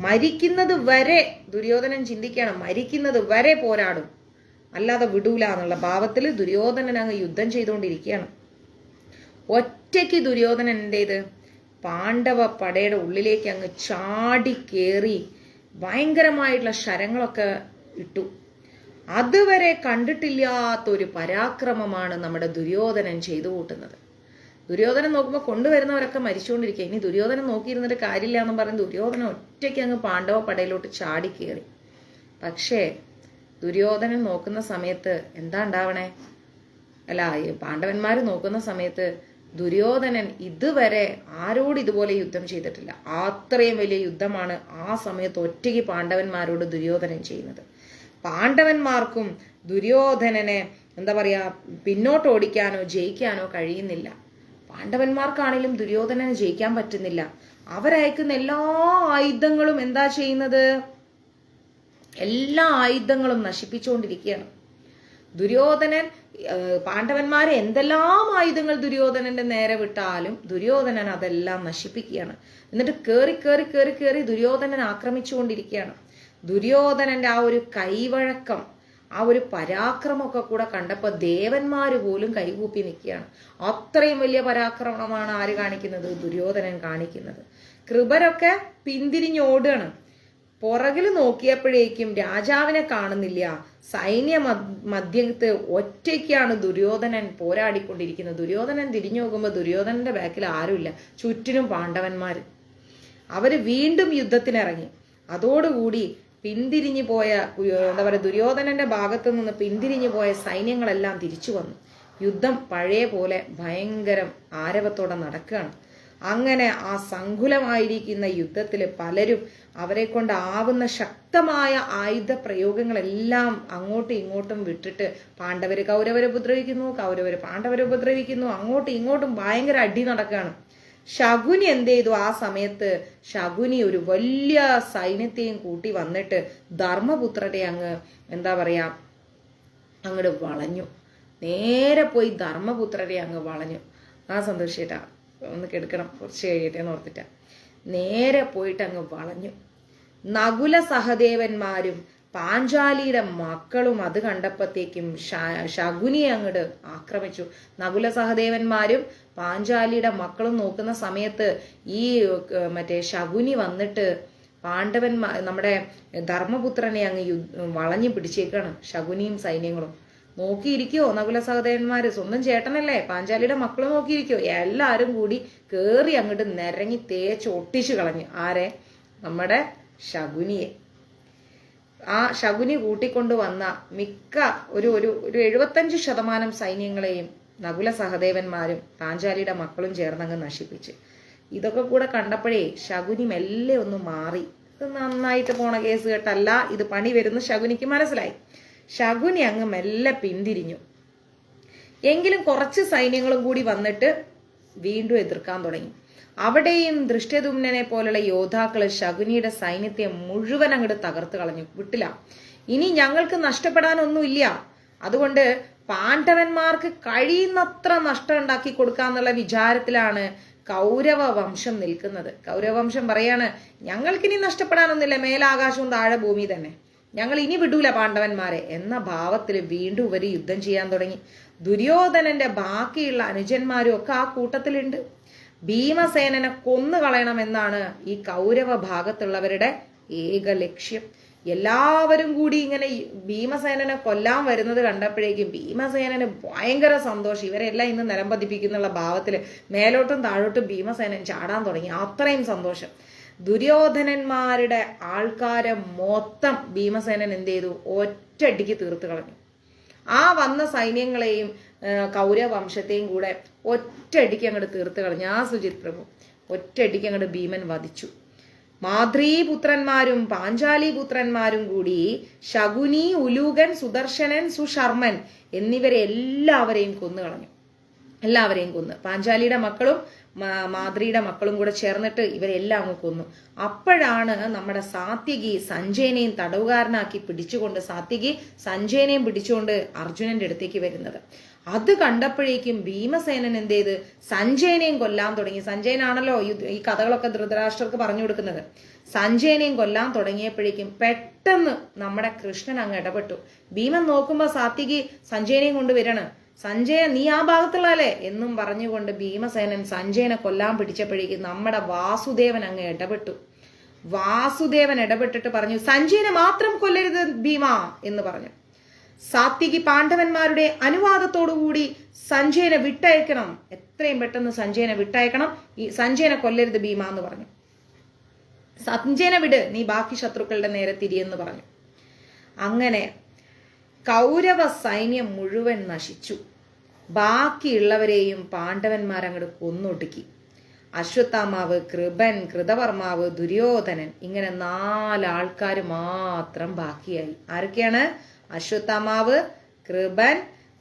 മരിക്കുന്നത് വരെ ദുര്യോധനൻ ചിന്തിക്കുകയാണ്, മരിക്കുന്നത് വരെ പോരാടും, അല്ലാതെ വിടൂല എന്നുള്ള ഭാവത്തിൽ ദുര്യോധനൻ അങ്ങ് യുദ്ധം ചെയ്തുകൊണ്ടിരിക്കുകയാണ്. ഒറ്റയ്ക്ക് ദുര്യോധനൻ എന്തേത്, പാണ്ഡവ പടയുടെ ഉള്ളിലേക്ക് അങ്ങ് ചാടി കയറി ഭയങ്കരമായിട്ടുള്ള ശരങ്ങളൊക്കെ ഇട്ടു. അതുവരെ കണ്ടിട്ടില്ലാത്തൊരു പരാക്രമമാണ് നമ്മുടെ ദുര്യോധനൻ ചെയ്തു കൂട്ടുന്നത്. ദുര്യോധനൻ നോക്കുമ്പോൾ കൊണ്ടുവരുന്നവരൊക്കെ മരിച്ചുകൊണ്ടിരിക്കുക. ഇനി ദുര്യോധനൻ നോക്കിയിരുന്നിട്ട് കാര്യമില്ല എന്ന് പറഞ്ഞ് ദുര്യോധനൻ ഒറ്റയ്ക്ക് അങ്ങ് പാണ്ഡവ പടയിലോട്ട് ചാടി കയറി. പക്ഷേ ദുര്യോധനൻ നോക്കുന്ന സമയത്ത് എന്താ ഉണ്ടാവണേ, അല്ല പാണ്ഡവന്മാർ നോക്കുന്ന സമയത്ത് ദുര്യോധനൻ ഇതുവരെ ആരോട് ഇതുപോലെ യുദ്ധം ചെയ്തിട്ടില്ല. അത്രയും വലിയ യുദ്ധമാണ് ആ സമയത്ത് ഒറ്റയ്ക്ക് പാണ്ഡവന്മാരോട് ദുര്യോധനൻ ചെയ്യുന്നത്. പാണ്ഡവന്മാർക്കും ദുര്യോധനനെ എന്താ പറയാ പിന്നോട്ട് ഓടിക്കാനോ ജയിക്കാനോ കഴിയുന്നില്ല. പാണ്ഡവന്മാർക്കാണെങ്കിലും ദുര്യോധനനെ ജയിക്കാൻ പറ്റുന്നില്ല. അവരയക്കുന്ന എല്ലാ ആയുധങ്ങളും എന്താ ചെയ്യുന്നത്, എല്ലാ ആയുധങ്ങളും നശിപ്പിച്ചുകൊണ്ടിരിക്കുകയാണ്. ദുര്യോധനൻ പാണ്ഡവന്മാരെ എന്തെല്ലാം ആയുധങ്ങൾ ദുര്യോധനന്റെ നേരെ വിട്ടാലും ദുര്യോധനൻ അതെല്ലാം നശിപ്പിക്കുകയാണ്. എന്നിട്ട് കേറി കേറി കേറി കേറി ദുര്യോധനൻ ആക്രമിച്ചുകൊണ്ടിരിക്കുകയാണ്. ദുര്യോധനന്റെ ആ ഒരു കൈവഴക്കം, ആ ഒരു പരാക്രമമൊക്കെ കൂടെ കണ്ടപ്പോൾ ദേവന്മാര് പോലും കൈകൂപ്പി നിൽക്കുകയാണ്. അത്രയും വലിയ പരാക്രമമാണ് ആര് കാണിക്കുന്നത്, ദുര്യോധനൻ കാണിക്കുന്നത്. കൃപരൊക്കെ പിന്തിരിഞ്ഞോടുകയാണ്. പുറകിൽ നോക്കിയപ്പോഴേക്കും രാജാവിനെ കാണുന്നില്ല. സൈന്യ മധ്യത്ത് ഒറ്റയ്ക്കാണ് ദുര്യോധനൻ പോരാടിക്കൊണ്ടിരിക്കുന്നത്. ദുര്യോധനൻ തിരിഞ്ഞു നോക്കുമ്പോൾ ദുര്യോധനന്റെ ബാക്കിൽ ആരുമില്ല, ചുറ്റിനും പാണ്ഡവന്മാര്. അവര് വീണ്ടും യുദ്ധത്തിനിറങ്ങി. അതോടുകൂടി പിന്തിരിഞ്ഞു പോയ എന്താ പറയുക, ദുര്യോധനന്റെ ഭാഗത്തു നിന്ന് പിന്തിരിഞ്ഞു പോയ സൈന്യങ്ങളെല്ലാം തിരിച്ചു വന്നു. യുദ്ധം പഴയ പോലെ ഭയങ്കരം ആരവത്തോടെ നടക്കുകയാണ്. അങ്ങനെ ആ സങ്കുലമായിരിക്കുന്ന യുദ്ധത്തിൽ പലരും അവരെ കൊണ്ടാവുന്ന ശക്തമായ ആയുധ പ്രയോഗങ്ങളെല്ലാം അങ്ങോട്ടും ഇങ്ങോട്ടും വിട്ടിട്ട് പാണ്ഡവര് കൗരവരെ ഉപദ്രവിക്കുന്നു, കൗരവര് പാണ്ഡവരെ ഉപദ്രവിക്കുന്നു. അങ്ങോട്ടും ഇങ്ങോട്ടും ഭയങ്കര അടി നടക്കുകയാണ്. ശകുനി എന്ത് ചെയ്തു, ആ സമയത്ത് ശകുനി ഒരു വലിയ സൈന്യത്തെയും കൂട്ടി വന്നിട്ട് ധർമ്മപുത്രരെ അങ്ങ് എന്താ പറയാ അങ്ങോട്ട് വളഞ്ഞു. നേരെ പോയി ധർമ്മപുത്രരെ അങ്ങ് വളഞ്ഞു. ആ സന്തോഷിട്ടാ ഒന്ന് കെടുക്കണം, കുറച്ച് കഴിയട്ടെ എന്ന് ഓർത്തിട്ടാ. നേരെ പോയിട്ട് അങ്ങ് വളഞ്ഞു. നകുല സഹദേവന്മാരും പാഞ്ചാലിയുടെ മക്കളും അത് കണ്ടപ്പോഴത്തേക്കും ശകുനിയെ അങ്ങോട്ട് ആക്രമിച്ചു. നകുല സഹദേവന്മാരും പാഞ്ചാലിയുടെ മക്കളും നോക്കുന്ന സമയത്ത് ഈ മറ്റേ ശകുനി വന്നിട്ട് നമ്മുടെ ധർമ്മപുത്രനെ അങ്ങ് വളഞ്ഞു പിടിച്ചേക്കാണ്. ശകുനിയും സൈന്യങ്ങളും നോക്കിയിരിക്കോ, നകുല സഹദേവന്മാര് സ്വന്തം ചേട്ടനല്ലേ, പാഞ്ചാലിയുടെ മക്കൾ നോക്കിയിരിക്കോ. എല്ലാരും കൂടി കേറി അങ്ങോട്ട് നിരങ്ങി തേച്ച് ഒട്ടിച്ചു കളഞ്ഞു. ആരെ, നമ്മുടെ ശകുനിയെ. ആ ശകുനി കൂട്ടിക്കൊണ്ടു വന്ന മിക്ക ഒരു 75% സൈന്യങ്ങളെയും നകുല സഹദേവന്മാരും പാഞ്ചാലിയുടെ മക്കളും ചേർന്നങ്ങ് നശിപ്പിച്ച്. ഇതൊക്കെ കൂടെ കണ്ടപ്പോഴേ ശകുനി മെല്ലെ ഒന്ന് മാറി. ഇത് നന്നായിട്ട് പോണ കേസ് കേട്ടല്ല, ഇത് പണി വരുന്ന ശകുനിക്ക് മനസ്സിലായി. ശകുനി അങ്ങ് മെല്ലെ പിന്തിരിഞ്ഞു. എങ്കിലും കുറച്ച് സൈന്യങ്ങളും കൂടി വന്നിട്ട് വീണ്ടും എതിർക്കാൻ തുടങ്ങി. അവിടെയും ദൃഷ്ടദ്യുമ്നനെ പോലുള്ള യോദ്ധാക്കള് ശകുനിയുടെ സൈന്യത്തെ മുഴുവൻ അങ്ങോട്ട് തകർത്ത് കളഞ്ഞു. വിട്ടില്ല, ഇനി ഞങ്ങൾക്ക് നഷ്ടപ്പെടാനൊന്നുമില്ല, അതുകൊണ്ട് പാണ്ഡവന്മാർക്ക് കഴിയുന്നത്ര നഷ്ടം ഉണ്ടാക്കി കൊടുക്കാന്നുള്ള വിചാരത്തിലാണ് കൗരവ വംശം നിൽക്കുന്നത്. കൗരവംശം പറയാണ്, ഞങ്ങൾക്കിനി നഷ്ടപ്പെടാനൊന്നുമില്ല, മേലാകാശവും താഴെ ഭൂമി തന്നെ, ഞങ്ങൾ ഇനി വിടൂല പാണ്ഡവന്മാരെ എന്ന ഭാവത്തിൽ വീണ്ടും ഇവര് യുദ്ധം ചെയ്യാൻ തുടങ്ങി. ദുര്യോധനന്റെ ബാക്കിയുള്ള അനുജന്മാരും ഒക്കെ ആ കൂട്ടത്തിലുണ്ട്. ഭീമസേനനെ കൊന്നുകളയണമെന്നാണ് ഈ കൗരവ ഭാഗത്തുള്ളവരുടെ ഏക ലക്ഷ്യം. എല്ലാവരും കൂടി ഇങ്ങനെ ഭീമസേനനെ കൊല്ലാൻ വരുന്നത് കണ്ടപ്പോഴേക്കും ഭീമസേനന് ഭയങ്കര സന്തോഷം. ഇവരെല്ലാം ഇന്ന് നിലം പതിപ്പിക്കുന്നുള്ള ഭാവത്തില് മേലോട്ടും താഴോട്ടും ഭീമസേനൻ ചാടാൻ തുടങ്ങി. അത്രയും സന്തോഷം. ദുര്യോധനന്മാരുടെ ആൾക്കാരെ മൊത്തം ഭീമസേനൻ എന്ത് ചെയ്തു, ഒറ്റയടിക്ക് തീർത്ത് കളഞ്ഞു. ആ വന്ന സൈന്യങ്ങളെയും കൗരവംശത്തെയും കൂടെ ഒറ്റയടിക്ക് അങ്ങോട്ട് തീർത്ത് കളഞ്ഞു. ആ സുജിത് പ്രഭു ഒറ്റയടിക്ക് അങ്ങോട്ട് ഭീമൻ വധിച്ചു. മാദ്രീപുത്രന്മാരും പാഞ്ചാലി പുത്രന്മാരും കൂടി ശകുനി, ഉലൂകൻ, സുദർശനൻ, സുശർമ്മൻ എന്നിവരെ എല്ലാവരെയും കൊന്നുകളഞ്ഞു. എല്ലാവരെയും കൊന്നു. പാഞ്ചാലിയുടെ മക്കളും മാദ്രിയുടെ മക്കളും കൂടെ ചേർന്നിട്ട് ഇവരെല്ലാം അങ്ങ് കൊന്നു. അപ്പോഴാണ് നമ്മുടെ സാത്യകി സഞ്ജയനെയും തടവുകാരനാക്കി പിടിച്ചുകൊണ്ട് സഞ്ജയനെയും പിടിച്ചുകൊണ്ട് അർജുനന്റെ അടുത്തേക്ക് വരുന്നത്. അത് കണ്ടപ്പോഴേക്കും ഭീമസേനൻ എന്ത് ചെയ്ത് സഞ്ജയനെയും കൊല്ലാൻ തുടങ്ങി. സഞ്ജയനാണല്ലോ ഈ കഥകളൊക്കെ ധൃതരാഷ്ട്രർക്ക് പറഞ്ഞു കൊടുക്കുന്നത്. സഞ്ജയനെയും കൊല്ലാൻ തുടങ്ങിയപ്പോഴേക്കും പെട്ടെന്ന് നമ്മുടെ കൃഷ്ണൻ അങ്ങ് ഇടപെട്ടു. ഭീമൻ നോക്കുമ്പോ സാത്യകി സഞ്ജയനെയും കൊണ്ട് വരാണ്. സഞ്ജയ നീ ആ ഭാഗത്തുള്ളല്ലേ എന്നും പറഞ്ഞുകൊണ്ട് ഭീമസേനൻ സഞ്ജയനെ കൊല്ലാൻ പിടിച്ചപ്പോഴേക്കും നമ്മുടെ വാസുദേവൻ അങ്ങ് ഇടപെട്ടു. വാസുദേവൻ ഇടപെട്ടിട്ട് പറഞ്ഞു, സഞ്ജയനെ മാത്രം കൊല്ലരുത് ഭീമ എന്ന് പറഞ്ഞു. സാത്യകി പാണ്ഡവന്മാരുടെ അനുവാദത്തോടുകൂടി സഞ്ജയനെ വിട്ടയക്കണം, എത്രയും പെട്ടെന്ന് സഞ്ജയനെ വിട്ടയക്കണം, ഈ സഞ്ജയനെ കൊല്ലരുത് ഭീമ എന്ന് പറഞ്ഞു. സഞ്ജയനെ വിട്, നീ ബാക്കി ശത്രുക്കളുടെ നേരെ തിരിയെന്ന് പറഞ്ഞു. അങ്ങനെ കൗരവ സൈന്യം മുഴുവൻ നശിച്ചു. ബാക്കിയുള്ളവരെയും പാണ്ഡവന്മാരങ്ങോട്ട് കൊന്നൊടുക്കി. അശ്വത്ഥാമാവ്, കൃപൻ, കൃതവർമാവ്, ദുര്യോധനൻ, ഇങ്ങനെ 4 ആൾക്കാർ മാത്രം ബാക്കിയായി. ആരൊക്കെയാണ്? അശ്വത്ഥാമാവ്, കൃപൻ,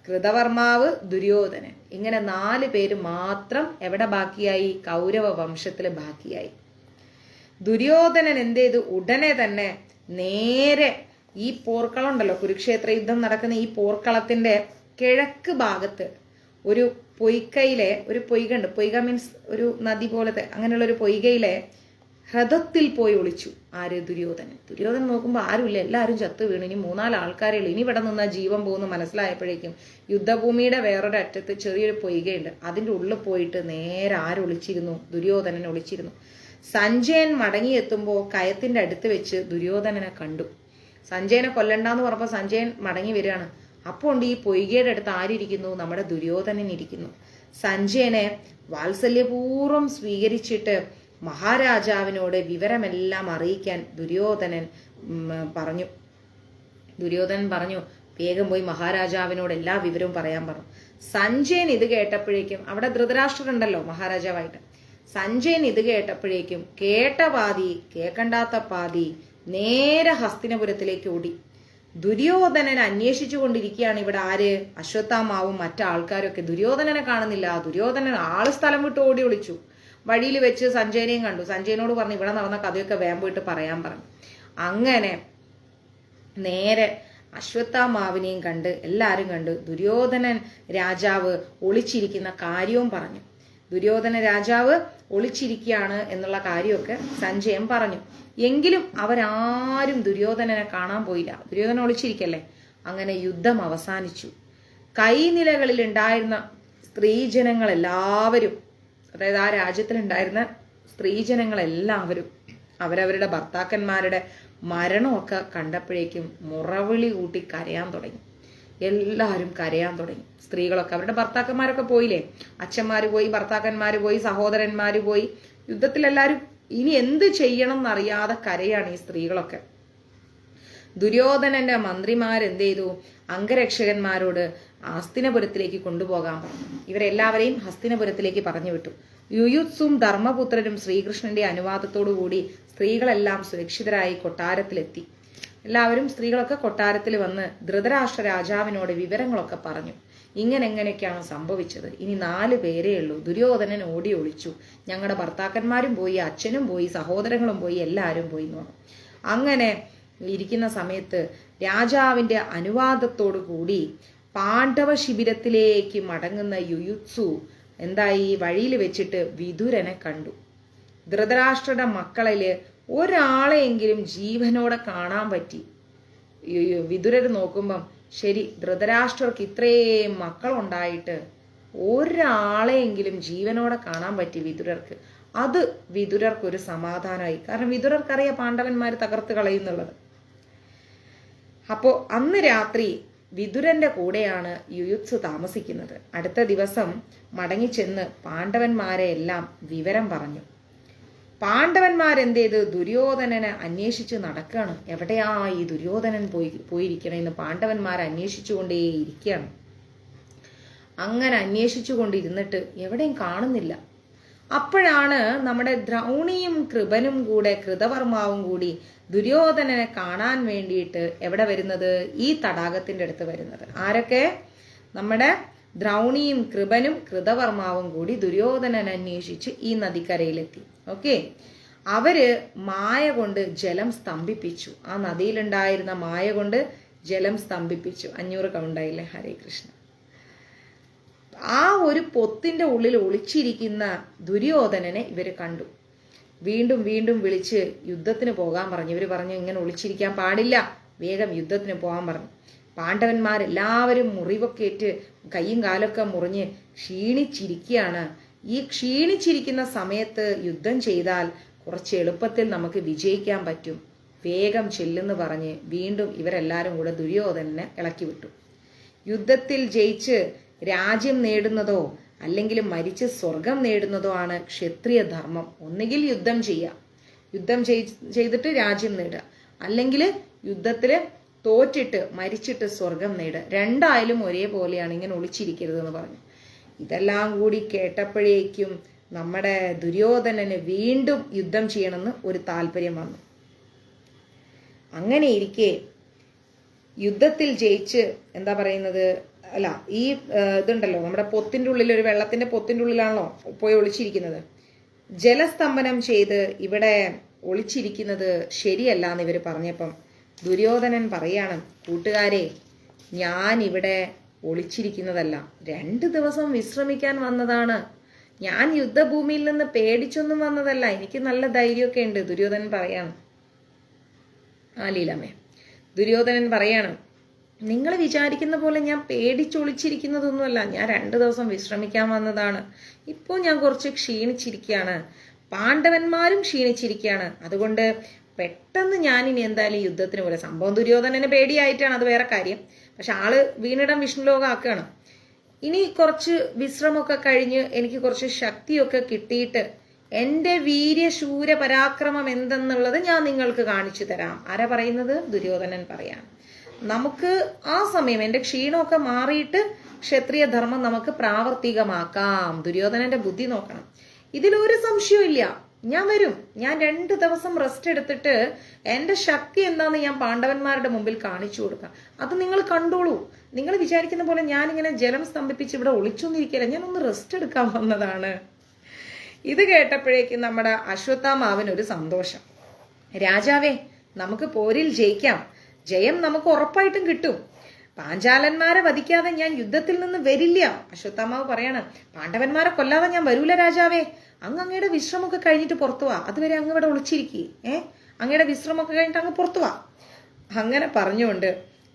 കൃതവർമാവ്, ദുര്യോധനൻ, ഇങ്ങനെ 4 പേര് മാത്രം എവിടെ ബാക്കിയായി? കൗരവ വംശത്തില് ബാക്കിയായി. ദുര്യോധനൻ എന്ത് ചെയ്തു? ഉടനെ തന്നെ നേരെ ഈ പോർക്കളം ഉണ്ടല്ലോ, കുരുക്ഷേത്ര യുദ്ധം നടക്കുന്ന ഈ പോർക്കളത്തിന്റെ കിഴക്ക് ഭാഗത്ത് ഒരു പൊയ്കയിലെ ഒരു പൊയ്ക ഉണ്ട്. പൊയ്ക മീൻസ് ഒരു നദി പോലത്തെ അങ്ങനെയുള്ള ഒരു പൊയ്കയിലെ ഹ്രദത്തിൽ പോയി ഒളിച്ചു. ആര്? ദുര്യോധനൻ. ദുര്യോധനൻ നോക്കുമ്പോൾ ആരുമില്ല, എല്ലാവരും ചത്തു വീണു. ഇനി 4 ആൾക്കാരേ ഉള്ളൂ. ഇനി ഇവിടെ നിന്നാ ജീവൻ പോകുന്നു മനസ്സിലായപ്പോഴേക്കും യുദ്ധഭൂമിയുടെ വേറൊരു അറ്റത്ത് ചെറിയൊരു പൊയ്കയുണ്ട്. അതിൻ്റെ ഉള്ളിൽ പോയിട്ട് നേരെ ആരൊളിച്ചിരുന്നു? ദുര്യോധനൻ ഒളിച്ചിരുന്നു. സഞ്ജയൻ മടങ്ങിയെത്തുമ്പോൾ കയത്തിന്റെ അടുത്ത് വെച്ച് ദുര്യോധനനെ കണ്ടു. സഞ്ജയനെ കൊല്ലണ്ടെന്ന് പറഞ്ഞപ്പോൾ സഞ്ജയൻ മടങ്ങി വരികയാണ്. അപ്പോൾ ഉണ്ട് ഈ പൊയ്കയുടെ അടുത്ത് ആരിയ്ക്കുന്നു? നമ്മുടെ ദുര്യോധനൻ ഇരിക്കുന്നു. സഞ്ജയനെ വാത്സല്യപൂർവ്വം സ്വീകരിച്ചിട്ട് മഹാരാജാവിനോട് വിവരമെല്ലാം അറിയിക്കാൻ ദുര്യോധനൻ പറഞ്ഞു, വേഗം പോയി മഹാരാജാവിനോട് എല്ലാ വിവരവും പറയാൻ പറഞ്ഞു. സഞ്ജയൻ ഇത് കേട്ടപ്പോഴേക്കും, അവിടെ ധൃതരാഷ്ട്രരുണ്ടല്ലോ മഹാരാജാവായിട്ട്, സഞ്ജയൻ ഇത് കേട്ടപ്പോഴേക്കും കേട്ട പാതി കേൾക്കണ്ടാത്ത പാതി നേരെ ഹസ്തിനപുരത്തിലേക്ക് ഓടി. ദുര്യോധനനെ അന്വേഷിച്ചു കൊണ്ടിരിക്കുകയാണ് ഇവിടെ ആര്? അശ്വത്ഥാമാവും മറ്റാൾക്കാരൊക്കെ. ദുര്യോധനനെ കാണുന്നില്ല. ദുര്യോധനൻ ആള് സ്ഥലം വിട്ട് ഓടി ഒളിച്ചു. വഴിയിൽ വെച്ച് സഞ്ജയനെയും കണ്ടു. സഞ്ജയനോട് പറഞ്ഞു ഇവിടെ നടന്ന കഥയൊക്കെ വേഗം പോയിട്ട് പറയാൻ പറഞ്ഞു. അങ്ങനെ നേരെ അശ്വത്ഥാമാവിനെയും കണ്ട് എല്ലാവരും കണ്ട് ദുര്യോധനൻ രാജാവ് ഒളിച്ചിരിക്കുന്ന കാര്യവും പറഞ്ഞു. ദുര്യോധന രാജാവ് ഒളിച്ചിരിക്കുകയാണ് എന്നുള്ള കാര്യമൊക്കെ സഞ്ജയൻ പറഞ്ഞു. എങ്കിലും അവരാരും ദുര്യോധനനെ കാണാൻ പോയില്ല. ദുര്യോധനൻ ഒളിച്ചിരിക്കല്ലേ. അങ്ങനെ യുദ്ധം അവസാനിച്ചു. കൈനിലകളിൽ ഉണ്ടായിരുന്ന സ്ത്രീജനങ്ങളെല്ലാവരും, അതായത് ആ രാജ്യത്തിലുണ്ടായിരുന്ന സ്ത്രീജനങ്ങളെല്ലാവരും അവരവരുടെ ഭർത്താക്കന്മാരുടെ മരണമൊക്കെ കണ്ടപ്പോഴേക്കും മുറവിളി കൂട്ടി കരയാൻ തുടങ്ങി. എല്ലാവരും കരയാൻ തുടങ്ങി. സ്ത്രീകളൊക്കെ, അവരുടെ ഭർത്താക്കന്മാരൊക്കെ പോയില്ലേ, അച്ഛന്മാര് പോയി, ഭർത്താക്കന്മാര് പോയി, സഹോദരന്മാര് പോയി. യുദ്ധത്തിലെല്ലാവരും ഇനി എന്ത് ചെയ്യണം എന്നറിയാതെ കരയാണ് ഈ സ്ത്രീകളൊക്കെ. ദുര്യോധനന്റെ മന്ത്രിമാരെന്ത് ചെയ്തു? അംഗരക്ഷകന്മാരോട് ഹസ്തിനപുരത്തിലേക്ക് കൊണ്ടുപോകാൻ പറഞ്ഞു. ഇവരെല്ലാവരെയും ഹസ്തിനപുരത്തിലേക്ക് പറഞ്ഞു വിട്ടു. യുയുത്സും ധർമ്മപുത്രരും ശ്രീകൃഷ്ണന്റെ അനുവാദത്തോടുകൂടി സ്ത്രീകളെല്ലാം സുരക്ഷിതരായി കൊട്ടാരത്തിലെത്തി. എല്ലാവരും സ്ത്രീകളൊക്കെ കൊട്ടാരത്തിൽ വന്ന് ധൃതരാഷ്ട്ര രാജാവിനോട് വിവരങ്ങളൊക്കെ പറഞ്ഞു. എങ്ങനെയൊക്കെയാണ് സംഭവിച്ചത്. ഇനി 4 പേരേ ഉള്ളൂ. ദുര്യോധനൻ ഓടി ഒളിച്ചു. ഞങ്ങളുടെ ഭർത്താക്കന്മാരും പോയി, അച്ഛനും പോയി, സഹോദരങ്ങളും പോയി, എല്ലാവരും പോയി എന്ന് പറഞ്ഞു. അങ്ങനെ ഇരിക്കുന്ന സമയത്ത് രാജാവിന്റെ അനുവാദത്തോടു കൂടി പാണ്ഡവ ശിബിരത്തിലേക്ക് മടങ്ങുന്ന യുയുത്സു എന്തായി? വഴിയിൽ വെച്ചിട്ട് വിതുരനെ കണ്ടു. ധൃതരാഷ്ട്രയുടെ മക്കളില് ഒരാളെയെങ്കിലും ജീവനോടെ കാണാൻ പറ്റി. വിതുരര് നോക്കുമ്പം ശരി, ധൃതരാഷ്ട്രർക്ക് ഇത്രയും മക്കളുണ്ടായിട്ട് ഒരാളെയെങ്കിലും ജീവനോടെ കാണാൻ പറ്റി വിതുരർക്ക്. അത് വിതുരർക്കൊരു സമാധാനമായി. കാരണം വിതുരർക്കറിയാം പാണ്ഡവന്മാര് തകർത്ത് കളയുന്നുള്ളത്. അപ്പോ അന്ന് രാത്രി വിതുരന്റെ കൂടെയാണ് യുയുത്സു താമസിക്കുന്നത്. അടുത്ത ദിവസം മടങ്ങിച്ചെന്ന് പാണ്ഡവന്മാരെ എല്ലാം വിവരം പറഞ്ഞു. പാണ്ഡവന്മാരെന്ത് ചെയ്ത്? ദുര്യോധനനെ അന്വേഷിച്ച് നടക്കുകയാണ്. എവിടെയാ ഈ ദുര്യോധനൻ പോയിരിക്കണേന്ന് പാണ്ഡവന്മാരെ അന്വേഷിച്ചുകൊണ്ടേയിരിക്കുകയാണ്. അങ്ങനെ അന്വേഷിച്ചു കൊണ്ടിരുന്നിട്ട് എവിടെയും കാണുന്നില്ല. അപ്പോഴാണ് നമ്മുടെ ദ്രൗണിയും കൃപനും കൂടെ, കൃതവർമാവും കൂടി ദുര്യോധനനെ കാണാൻ വേണ്ടിയിട്ട് എവിടെ വരുന്നത്? ഈ തടാകത്തിന്റെ അടുത്ത് വരുന്നത്. ആരൊക്കെ? നമ്മുടെ ദ്രൗണിയും കൃപനും കൃതവർമാവും കൂടി ദുര്യോധനൻ അന്വേഷിച്ച് ഈ നദിക്കരയിലെത്തി. ഓക്കെ, അവര് മായ കൊണ്ട് ജലം സ്തംഭിപ്പിച്ചു. ആ നദിയിലുണ്ടായിരുന്ന മായ കൊണ്ട് ജലം സ്തംഭിപ്പിച്ചു. 500 കൗണ്ടായില്ലേ? ഹരേ കൃഷ്ണ. ആ ഒരു പൊത്തിന്റെ ഉള്ളിൽ ഒളിച്ചിരിക്കുന്ന ദുര്യോധനനെ ഇവര് കണ്ടു. വീണ്ടും വീണ്ടും വിളിച്ച് യുദ്ധത്തിന് പോകാൻ പറഞ്ഞു. ഇവര് പറഞ്ഞു, ഇങ്ങനെ ഒളിച്ചിരിക്കാൻ പാടില്ല, വേഗം യുദ്ധത്തിന് പോകാൻ പറഞ്ഞു. പാണ്ഡവന്മാരെല്ലാവരും മുറിവൊക്കെ ഏറ്റ് കൈയും കാലൊക്കെ മുറിഞ്ഞ് ക്ഷീണിച്ചിരിക്കുകയാണ്. ഈ ക്ഷീണിച്ചിരിക്കുന്ന സമയത്ത് യുദ്ധം ചെയ്താൽ കുറച്ച് എളുപ്പത്തിൽ നമുക്ക് വിജയിക്കാൻ പറ്റും, വേഗം ചെല്ലെന്ന് പറഞ്ഞ് വീണ്ടും ഇവരെല്ലാവരും കൂടെ ദുര്യോധനനെ ഇളക്കി വിട്ടു. യുദ്ധത്തിൽ ജയിച്ച് രാജ്യം നേടുന്നതോ അല്ലെങ്കിൽ മരിച്ച് സ്വർഗം നേടുന്നതോ ആണ് ക്ഷത്രിയ ധർമ്മം. ഒന്നുകിൽ യുദ്ധം ചെയ്യുക, യുദ്ധം ചെയ്തിട്ട് രാജ്യം നേടുക, അല്ലെങ്കിൽ യുദ്ധത്തില് തോറ്റിട്ട് മരിച്ചിട്ട് സ്വർഗം നേടുക. രണ്ടായാലും ഒരേപോലെയാണ്, ഇങ്ങനെ ഒളിച്ചിരിക്കരുതെന്ന് പറഞ്ഞു. ഇതെല്ലാം കൂടി കേട്ടപ്പോഴേക്കും നമ്മുടെ ദുര്യോധനന് വീണ്ടും യുദ്ധം ചെയ്യണമെന്ന് ഒരു താല്പര്യം വന്നു. അങ്ങനെ ഇരിക്കെ യുദ്ധത്തിൽ ജയിച്ച് എന്താ പറയുന്നത്, അല്ല ഈ ഇതുണ്ടല്ലോ നമ്മുടെ പൊത്തിൻ്റെ ഉള്ളിൽ, ഒരു വെള്ളത്തിന്റെ പൊത്തിൻ്റെ ഉള്ളിലാണല്ലോ പോയി ഒളിച്ചിരിക്കുന്നത്. ജലസ്തംഭനം ചെയ്ത് ഇവിടെ ഒളിച്ചിരിക്കുന്നത് ശരിയല്ല എന്ന് ഇവർ പറഞ്ഞപ്പം ദുര്യോധനൻ പറയാണ്, കൂട്ടുകാരെ, ഞാൻ ഇവിടെ ഒളിച്ചിരിക്കുന്നതല്ല, 2 ദിവസം വിശ്രമിക്കാൻ വന്നതാണ്. ഞാൻ യുദ്ധഭൂമിയിൽ നിന്ന് പേടിച്ചൊന്നും വന്നതല്ല, എനിക്ക് നല്ല ധൈര്യമൊക്കെ ഉണ്ട്. ദുര്യോധനൻ പറയാണ്. ലീലാമ്മേ, ദുര്യോധനൻ പറയാണ്, നിങ്ങൾ വിചാരിക്കുന്ന പോലെ ഞാൻ പേടിച്ചൊളിച്ചിരിക്കുന്നതൊന്നുമല്ല, ഞാൻ 2 ദിവസം വിശ്രമിക്കാൻ വന്നതാണ്. ഇപ്പോൾ ഞാൻ കുറച്ച് ക്ഷീണിച്ചിരിക്കുകയാണ്, പാണ്ഡവന്മാരും ക്ഷീണിച്ചിരിക്കുകയാണ്. അതുകൊണ്ട് പെട്ടെന്ന് ഞാനിനി എന്തായാലും യുദ്ധത്തിന് പോലെ. സംഭവം ദുര്യോധനന് പേടിയായിട്ടാണ്, അത് വേറെ കാര്യം. പക്ഷെ ആള് വീണിടം വിഷ്ണുലോകാക്കാണ്. ഇനി കുറച്ച് വിശ്രമമൊക്കെ കഴിഞ്ഞ് എനിക്ക് കുറച്ച് ശക്തിയൊക്കെ കിട്ടിയിട്ട് എൻ്റെ വീര്യശൂര പരാക്രമം എന്തെന്നുള്ളത് ഞാൻ നിങ്ങൾക്ക് കാണിച്ചു തരാം. ആരാ പറയുന്നത്? ദുര്യോധനൻ പറയാണ്. നമുക്ക് ആ സമയം എൻ്റെ ക്ഷീണമൊക്കെ മാറിയിട്ട് ക്ഷത്രിയ ധർമ്മം നമുക്ക് പ്രാവർത്തികമാക്കാം. ദുര്യോധനന്റെ ബുദ്ധി നോക്കണം. ഇതിലൊരു സംശയമില്ല, ഞാൻ വരും. ഞാൻ 2 ദിവസം റെസ്റ്റ് എടുത്തിട്ട് എൻ്റെ ശക്തി എന്താന്ന് ഞാൻ പാണ്ഡവന്മാരുടെ മുമ്പിൽ കാണിച്ചു കൊടുക്കാം. അത് നിങ്ങൾ കണ്ടോളൂ. നിങ്ങൾ വിചാരിക്കുന്ന പോലെ ഞാനിങ്ങനെ ജലം സ്തംഭിപ്പിച്ച് ഇവിടെ ഒളിച്ചൊന്നിരിക്കില്ല, ഞാനൊന്ന് റെസ്റ്റ് എടുക്കാൻ വന്നതാണ്. ഇത് കേട്ടപ്പോഴേക്കും നമ്മുടെ അശ്വത്ഥാമാവന് ഒരു സന്തോഷം. രാജാവേ, നമുക്ക് പോരിൽ ജയിക്കാം, ജയം നമുക്ക് ഉറപ്പായിട്ടും കിട്ടും. പാഞ്ചാലന്മാരെ വധിക്കാതെ ഞാൻ യുദ്ധത്തിൽ നിന്ന് വരില്ല. അശ്വത്ഥാമാവ് പറയാണ്, പാണ്ഡവന്മാരെ കൊല്ലാതെ ഞാൻ വരൂല രാജാവേ. അങ്ങയുടെ വിശ്രമമൊക്കെ കഴിഞ്ഞിട്ട് പുറത്തു വാ, അതുവരെ അങ്ങ് ഇവിടെ ഒളിച്ചിരിക്കേ. അങ്ങയുടെ വിശ്രമമൊക്കെ കഴിഞ്ഞിട്ട് അങ്ങ് പുറത്തു വാ. അങ്ങനെ പറഞ്ഞുകൊണ്ട്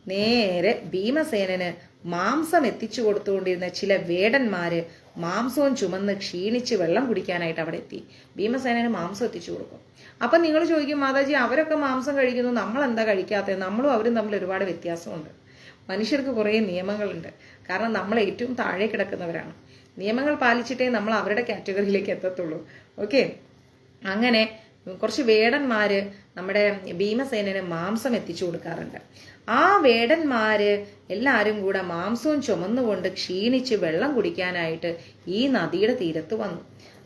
നേരെ ഭീമസേനന് മാംസം എത്തിച്ചു കൊടുത്തുകൊണ്ടിരുന്ന ചില വേടന്മാര് മാംസവും ചുമന്ന് ക്ഷീണിച്ച് വെള്ളം കുടിക്കാനായിട്ട് അവിടെ എത്തി. ഭീമസേനന് മാംസം എത്തിച്ചു കൊടുക്കും. അപ്പൊ നിങ്ങൾ ചോദിക്കും, മാതാജി അവരൊക്കെ മാംസം കഴിക്കുന്നു, നമ്മൾ എന്താ കഴിക്കാത്തത്? നമ്മളും അവരും തമ്മിൽ ഒരുപാട് വ്യത്യാസമുണ്ട്. മനുഷ്യർക്ക് കുറേ നിയമങ്ങളുണ്ട്. കാരണം നമ്മൾ ഏറ്റവും താഴെ കിടക്കുന്നവരാണ്. നിയമങ്ങൾ പാലിച്ചിട്ടേ നമ്മൾ അവരുടെ കാറ്റഗറിയിലേക്ക് എത്തത്തുള്ളൂ. ഓക്കെ, അങ്ങനെ കുറച്ച് വേടന്മാര് നമ്മുടെ ഭീമസേനന് മാംസം എത്തിച്ചു കൊടുക്കാറുണ്ട്. ആ വേടന്മാര് എല്ലാവരും കൂടെ മാംസവും ചുമന്നുകൊണ്ട് ക്ഷീണിച്ച് വെള്ളം കുടിക്കാനായിട്ട് ഈ നദിയുടെ തീരത്ത് വന്നു.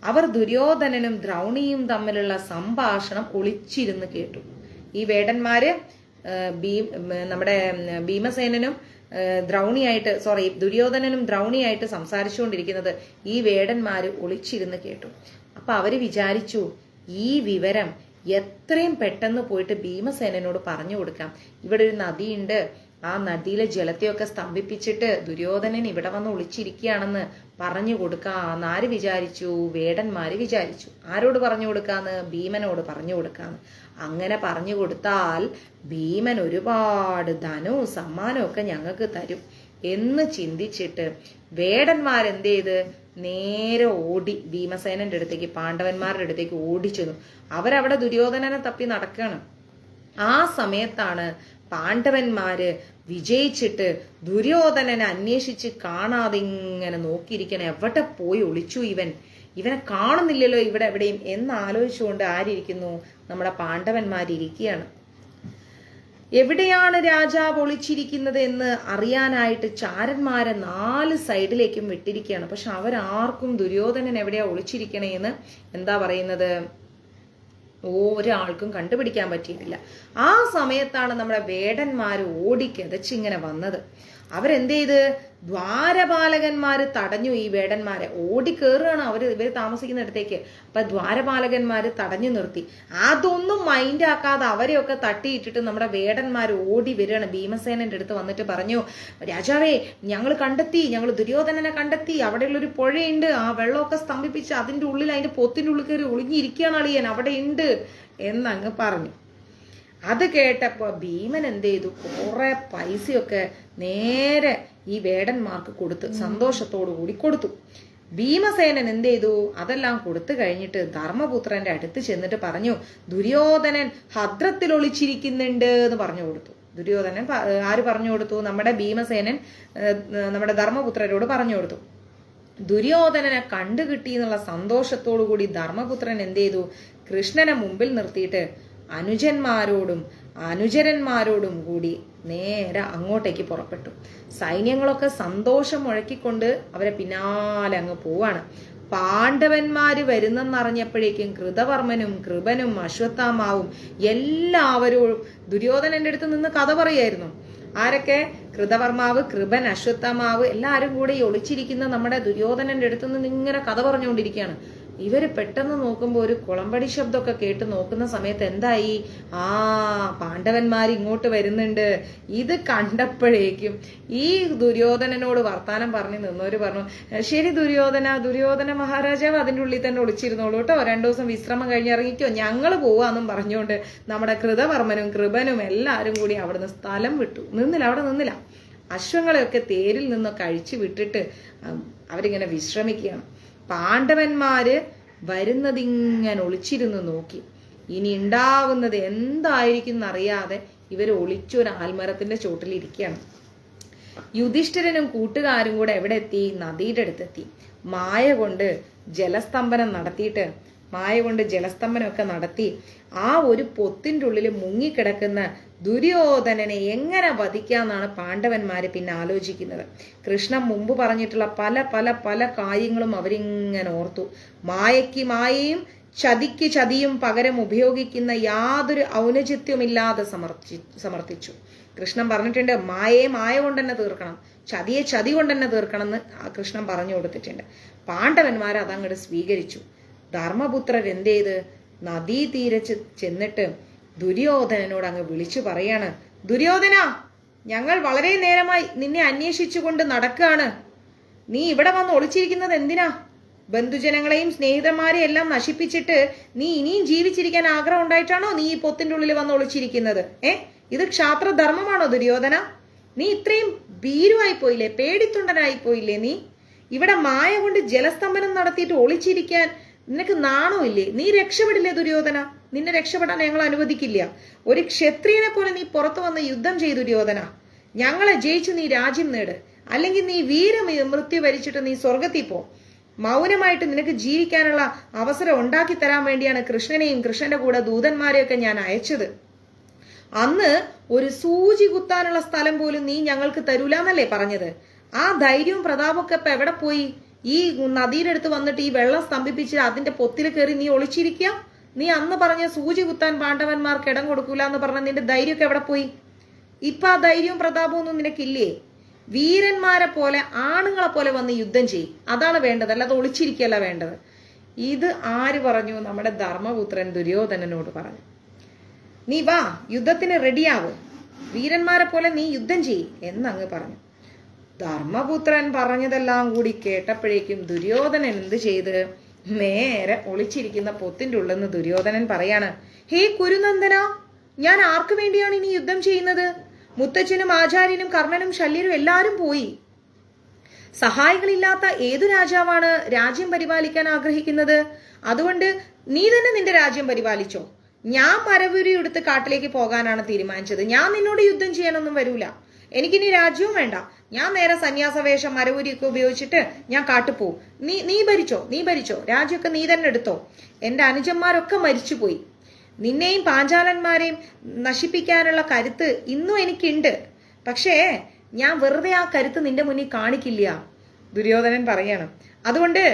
അവർ ദുര്യോധനനും ദ്രൗണിയും തമ്മിലുള്ള സംഭാഷണം ഒളിച്ചിരുന്ന് കേട്ടു. ഈ വേടന്മാര് നമ്മുടെ ഭീമസേനനും ദുര്യോധനനും ദ്രൗണിയായിട്ട് സംസാരിച്ചുകൊണ്ടിരിക്കുന്നത് ഈ വേടന്മാര് ഒളിച്ചിരുന്ന് കേട്ടു. അപ്പൊ അവര് വിചാരിച്ചു, ഈ വിവരം എത്രയും പെട്ടെന്ന് പോയിട്ട് ഭീമസേനനോട് പറഞ്ഞു കൊടുക്കാം. ഇവിടെ ഒരു നദിയുണ്ട്, ആ നദിയിലെ ജലത്തെയൊക്കെ സ്തംഭിപ്പിച്ചിട്ട് ദുര്യോധനൻ ഇവിടെ വന്ന് ഒളിച്ചിരിക്കുകയാണെന്ന് പറഞ്ഞു കൊടുക്കാന്ന് ആര് വിചാരിച്ചു? വേടന്മാര് വിചാരിച്ചു. ആരോട് പറഞ്ഞു കൊടുക്കാന്ന്? ഭീമനോട് പറഞ്ഞു കൊടുക്കാന്ന്. അങ്ങനെ പറഞ്ഞു കൊടുത്താൽ ഭീമൻ ഒരുപാട് ധനവും സമ്മാനവും ഒക്കെ ഞങ്ങൾക്ക് തരും എന്ന് ചിന്തിച്ചിട്ട് വേടന്മാരെന്ത് ചെയ്ത് നേരെ ഓടി ഭീമസേനന്റെ അടുത്തേക്ക്, പാണ്ഡവന്മാരുടെ അടുത്തേക്ക് ഓടിച്ചെന്നു. അവരവിടെ ദുര്യോധനനെ തപ്പി നടക്കുകയാണ്. ആ സമയത്താണ് പാണ്ഡവന്മാര് വിജയിച്ചിട്ട് ദുര്യോധനനെ അന്വേഷിച്ച് കാണാതെ ഇങ്ങനെ നോക്കിയിരിക്കണം. എവിടെ പോയി ഒളിച്ചു ഇവനെ കാണുന്നില്ലല്ലോ ഇവിടെ എവിടെയും എന്നാലോചിച്ചുകൊണ്ട് ആരിയ്ക്കുന്നു? നമ്മുടെ പാണ്ഡവന്മാരിയ്ക്കുകയാണ്. എവിടെയാണ് രാജാവ് ഒളിച്ചിരിക്കുന്നത് എന്ന് അറിയാനായിട്ട് ചാരന്മാരെ 4 സൈഡിലേക്കും വിട്ടിരിക്കുകയാണ്. പക്ഷെ അവരാർക്കും ദുര്യോധനൻ എവിടെയാ ഒളിച്ചിരിക്കണേന്ന് എന്താ പറയുന്നത്, ഒരാൾക്കും കണ്ടുപിടിക്കാൻ പറ്റിയിട്ടില്ല. ആ സമയത്താണ് നമ്മുടെ വേടന്മാർ ഓടിക്കെതച്ചിങ്ങനെ വന്നത്. അവരെന്ത് ചെയ്ത് ദ്വാരപാലകന്മാര് തടഞ്ഞു ഈ വേടന്മാരെ. ഓടിക്കേറുകയാണ് ഇവർ താമസിക്കുന്നിടത്തേക്ക്. അപ്പൊ ദ്വാരപാലകന്മാര് തടഞ്ഞു നിർത്തി. അതൊന്നും മൈൻഡാക്കാതെ അവരെയൊക്കെ തട്ടിയിട്ടിട്ട് നമ്മുടെ വേടന്മാർ ഓടി വരികയാണ്. ഭീമസേനന്റെ അടുത്ത് വന്നിട്ട് പറഞ്ഞു, രാജാവേ, ഞങ്ങൾ ദുര്യോധനനെ കണ്ടെത്തി. അവിടെയുള്ളൊരു പുഴയുണ്ട്, ആ വെള്ളമൊക്കെ സ്തംഭിപ്പിച്ച് അതിന്റെ ഉള്ളിൽ, അതിന്റെ പൊത്തിന്റെ ഉള്ളിൽ കയറി ഒളിഞ്ഞിരിക്കുകയാണ് അളിയൻ, അവിടെ ഉണ്ട് എന്നങ്ങ് പറഞ്ഞു. അത് കേട്ടപ്പോ ഭീമൻ എന്ത് ചെയ്തു, കുറെ പൈസയൊക്കെ നേരെ ഈ വേടന്മാർക്ക് കൊടുത്ത് സന്തോഷത്തോടു കൂടി കൊടുത്തു. ഭീമസേനൻ എന്ത് ചെയ്തു, അതെല്ലാം കൊടുത്തു കഴിഞ്ഞിട്ട് ധർമ്മപുത്രന്റെ അടുത്ത് ചെന്നിട്ട് പറഞ്ഞു, ദുര്യോധനൻ ഹദ്രത്തിൽ ഒളിച്ചിരിക്കുന്നുണ്ട് എന്ന് പറഞ്ഞു കൊടുത്തു. ദുര്യോധനൻ ആര് പറഞ്ഞു കൊടുത്തു? നമ്മുടെ ഭീമസേനൻ നമ്മുടെ ധർമ്മപുത്രരോട് പറഞ്ഞു കൊടുത്തു. ദുര്യോധനനെ കണ്ടുകിട്ടി എന്നുള്ള സന്തോഷത്തോടു കൂടി ധർമ്മപുത്രൻ എന്ത് ചെയ്തു, കൃഷ്ണനെ മുമ്പിൽ നിർത്തിയിട്ട് അനുചരന്മാരോടും കൂടി നേരെ അങ്ങോട്ടേക്ക് പുറപ്പെട്ടു. സൈന്യങ്ങളൊക്കെ സന്തോഷം മുഴക്കിക്കൊണ്ട് അവരെ പിന്നാലെ അങ്ങ് പോവാണ്. പാണ്ഡവന്മാര് വരുന്നെന്നറിഞ്ഞപ്പോഴേക്കും കൃതവർമ്മനും കൃപനും അശ്വത്ഥാമാവും എല്ലാവരും ദുര്യോധനന്റെ അടുത്ത് നിന്ന് കഥ പറയായിരുന്നു. ആരൊക്കെ? കൃതവർമാവ്, കൃപൻ, അശ്വത്ഥാമാവ് എല്ലാരും കൂടെ ഈ ഒളിച്ചിരിക്കുന്ന നമ്മുടെ ദുര്യോധനന്റെ അടുത്ത് നിന്ന് ഇങ്ങനെ കഥ പറഞ്ഞുകൊണ്ടിരിക്കുകയാണ്. ഇവര് പെട്ടെന്ന് നോക്കുമ്പോൾ ഒരു കുളമ്പടി ശബ്ദമൊക്കെ കേട്ട് നോക്കുന്ന സമയത്ത് എന്തായി, പാണ്ഡവന്മാർ ഇങ്ങോട്ട് വരുന്നുണ്ട്. ഇത് കണ്ടപ്പോഴേക്കും ഈ ദുര്യോധനനോട് വർത്താനം പറഞ്ഞു നിന്നവര് പറഞ്ഞു, ശരി ദുര്യോധന മഹാരാജാവ് അതിൻ്റെ ഉള്ളിൽ തന്നെ ഒളിച്ചിരുന്നോളൂ കേട്ടോ, 2 ദിവസം വിശ്രമം കഴിഞ്ഞ് ഇറങ്ങിക്കോ, ഞങ്ങൾ പോവാന്നും പറഞ്ഞുകൊണ്ട് നമ്മുടെ കൃതവർമ്മനും കൃപനും എല്ലാരും കൂടി അവിടുന്ന് സ്ഥലം വിട്ടു. അവിടെ നിന്നില്ല. അശ്വങ്ങളെയൊക്കെ തേരിൽ നിന്നൊക്കെ അഴിച്ചു വിട്ടിട്ട് അവരിങ്ങനെ വിശ്രമിക്കുകയാണ്. പാണ്ഡവന്മാര് വരുന്നതിങ്ങനെ ഒളിച്ചിരുന്ന് നോക്കി. ഇനി ഉണ്ടാവുന്നത് എന്തായിരിക്കും എന്നറിയാതെ ഇവർ ഒളിച്ചൊരു ആൽമരത്തിന്റെ ചോട്ടിലിരിക്കുകയാണ്. യുധിഷ്ഠിരനും കൂട്ടുകാരും കൂടെ എവിടെ എത്തി? നദിയുടെ അടുത്തെത്തി. മായ കൊണ്ട് ജലസ്തംഭനമൊക്കെ നടത്തി ആ ഒരു പൊത്തിന്റെ ഉള്ളിൽ മുങ്ങിക്കിടക്കുന്ന ദുര്യോധനനെ എങ്ങനെ വധിക്കാന്നാണ് പാണ്ഡവന്മാര് പിന്നെ ആലോചിക്കുന്നത്. കൃഷ്ണൻ മുമ്പ് പറഞ്ഞിട്ടുള്ള പല പല പല കാര്യങ്ങളും അവരിങ്ങനെ ഓർത്തു. മായയ്ക്ക് മായയും ചതിക്ക് ചതിയും പകരം ഉപയോഗിക്കുന്ന യാതൊരു ഔന്നത്യമില്ലാതെ സമർത്ഥിച്ചു. കൃഷ്ണൻ പറഞ്ഞിട്ടുണ്ട്, മായയെ മായ കൊണ്ട് തന്നെ തീർക്കണം, ചതിയെ ചതി കൊണ്ട് തന്നെ തീർക്കണം എന്ന് കൃഷ്ണൻ പറഞ്ഞു കൊടുത്തിട്ടുണ്ട്. പാണ്ഡവന്മാർ അതങ്ങോട്ട് സ്വീകരിച്ചു. ധർമ്മപുത്രർ എന്ത് ചെയ്ത് നദീതീരെ ചെന്നിട്ട് ദുര്യോധനനോട് അങ്ങ് വിളിച്ചു പറയാണ്, ദുര്യോധന, ഞങ്ങൾ വളരെ നേരമായി നിന്നെ അന്വേഷിച്ചുകൊണ്ട് നടക്കുകയാണ്. നീ ഇവിടെ വന്ന് ഒളിച്ചിരിക്കുന്നത് എന്തിനാ? ബന്ധുജനങ്ങളെയും സ്നേഹിതന്മാരെയും എല്ലാം നശിപ്പിച്ചിട്ട് നീ ഇനിയും ജീവിച്ചിരിക്കാൻ ആഗ്രഹം ഉണ്ടായിട്ടാണോ നീ ഈ പൊത്തിന്റെ ഉള്ളിൽ വന്ന് ഒളിച്ചിരിക്കുന്നത്? ഇത് ക്ഷാത്രധർമ്മമാണോ ദുര്യോധന? നീ ഇത്രയും ഭീരുവായി പോയില്ലേ, പേടിത്തൊണ്ടനായി പോയില്ലേ? നീ ഇവിടെ മായ കൊണ്ട് ജലസ്തംഭനം നടത്തിയിട്ട് ഒളിച്ചിരിക്കാൻ നിനക്ക് നാണമില്ലേ? നീ രക്ഷപ്പെടില്ലേ ദുര്യോധന? നിന്നെ രക്ഷപ്പെടാൻ ഞങ്ങൾ അനുവദിക്കില്ല. ഒരു ക്ഷത്രിയനെ പോലെ നീ പുറത്തു വന്ന് യുദ്ധം ചെയ്തു ദുര്യോധന. ഞങ്ങളെ ജയിച്ച് നീ രാജ്യം നേട്, അല്ലെങ്കിൽ നീ മൃത്യു വരിച്ചിട്ട് നീ സ്വർഗത്തിൽ പോ. മൗനമായിട്ട് നിനക്ക് ജീവിക്കാനുള്ള അവസരം ഉണ്ടാക്കി തരാൻ വേണ്ടിയാണ് കൃഷ്ണനെയും കൃഷ്ണന്റെ കൂടെ ദൂതന്മാരെയൊക്കെ ഞാൻ അയച്ചത്. അന്ന് ഒരു സൂചി കുത്താനുള്ള സ്ഥലം പോലും നീ ഞങ്ങൾക്ക് തരൂലെന്നല്ലേ പറഞ്ഞത്? ആ ധൈര്യവും പ്രതാപമൊക്കെ ഇപ്പൊ എവിടെ പോയി? ഈ നദിയുടെ അടുത്ത് വന്നിട്ട് ഈ വെള്ളം സ്തംഭിപ്പിച്ച് അതിന്റെ പൊത്തിൽ കയറി നീ ഒളിച്ചിരിക്കുക. നീ അന്ന് പറഞ്ഞ സൂചി കുത്താൻ പാണ്ഡവന്മാർക്ക് ഇടം കൊടുക്കൂല എന്ന് പറഞ്ഞ നിന്റെ ധൈര്യമൊക്കെ എവിടെ പോയി? ഇപ്പൊ ആ ധൈര്യവും പ്രതാപവും ഒന്നും നിനക്കില്ലേ? വീരന്മാരെ പോലെ ആണുങ്ങളെ പോലെ വന്ന് യുദ്ധം ചെയ്യും, അതാണ് വേണ്ടത്, അല്ലാതെ ഒളിച്ചിരിക്കല്ല വേണ്ടത്. ഇത് ആര് പറഞ്ഞു? നമ്മുടെ ധർമ്മപുത്രൻ ദുര്യോധനനോട് പറഞ്ഞു. നീ വാ, യുദ്ധത്തിന് റെഡിയാവും, വീരന്മാരെ പോലെ നീ യുദ്ധം ചെയ്യ് എന്നങ്ങ് പറഞ്ഞു. ധർമ്മപുത്രൻ പറഞ്ഞതെല്ലാം കൂടി കേട്ടപ്പോഴേക്കും ദുര്യോധനൻ എന്ത് ചെയ്ത്, നേരെ ഒളിച്ചിരിക്കുന്ന പൊത്തിന്റെ ഉള്ളെന്ന് ദുര്യോധനൻ പറയാണ്, ഹേ കുരുനന്ദന, ഞാൻ ആർക്കു വേണ്ടിയാണ് ഇനി യുദ്ധം ചെയ്യുന്നത്? മുത്തച്ഛനും ആചാര്യനും കർണനും ശല്യരും എല്ലാരും പോയി. സഹായികളില്ലാത്ത ഏതു രാജാവാണ് രാജ്യം പരിപാലിക്കാൻ ആഗ്രഹിക്കുന്നത്? അതുകൊണ്ട് നീ തന്നെ നിന്റെ രാജ്യം പരിപാലിച്ചോ. ഞാൻ മരവുരി എടുത്ത് കാട്ടിലേക്ക് പോകാനാണ് തീരുമാനിച്ചത്. ഞാൻ നിന്നോട് യുദ്ധം ചെയ്യാനൊന്നും വരൂല. എനിക്കിനി രാജ്യവും വേണ്ട. ഞാൻ നേരെ സന്യാസവേഷം മരവുരിയൊക്കെ ഉപയോഗിച്ചിട്ട് ഞാൻ കാട്ടുപോകും. നീ ഭരിച്ചോ, രാജ്യമൊക്കെ നീ തന്നെ എടുത്തോ. എന്റെ അനുജന്മാരൊക്കെ മരിച്ചുപോയി. നിന്നെയും പാഞ്ചാലന്മാരെയും നശിപ്പിക്കാനുള്ള കരുത്ത് ഇന്നും എനിക്കുണ്ട്. പക്ഷേ ഞാൻ വെറുതെ ആ കരുത്ത് നിന്റെ മുന്നിൽ കാണിക്കില്ല, ദുര്യോധനൻ പറയണം. അതുകൊണ്ട്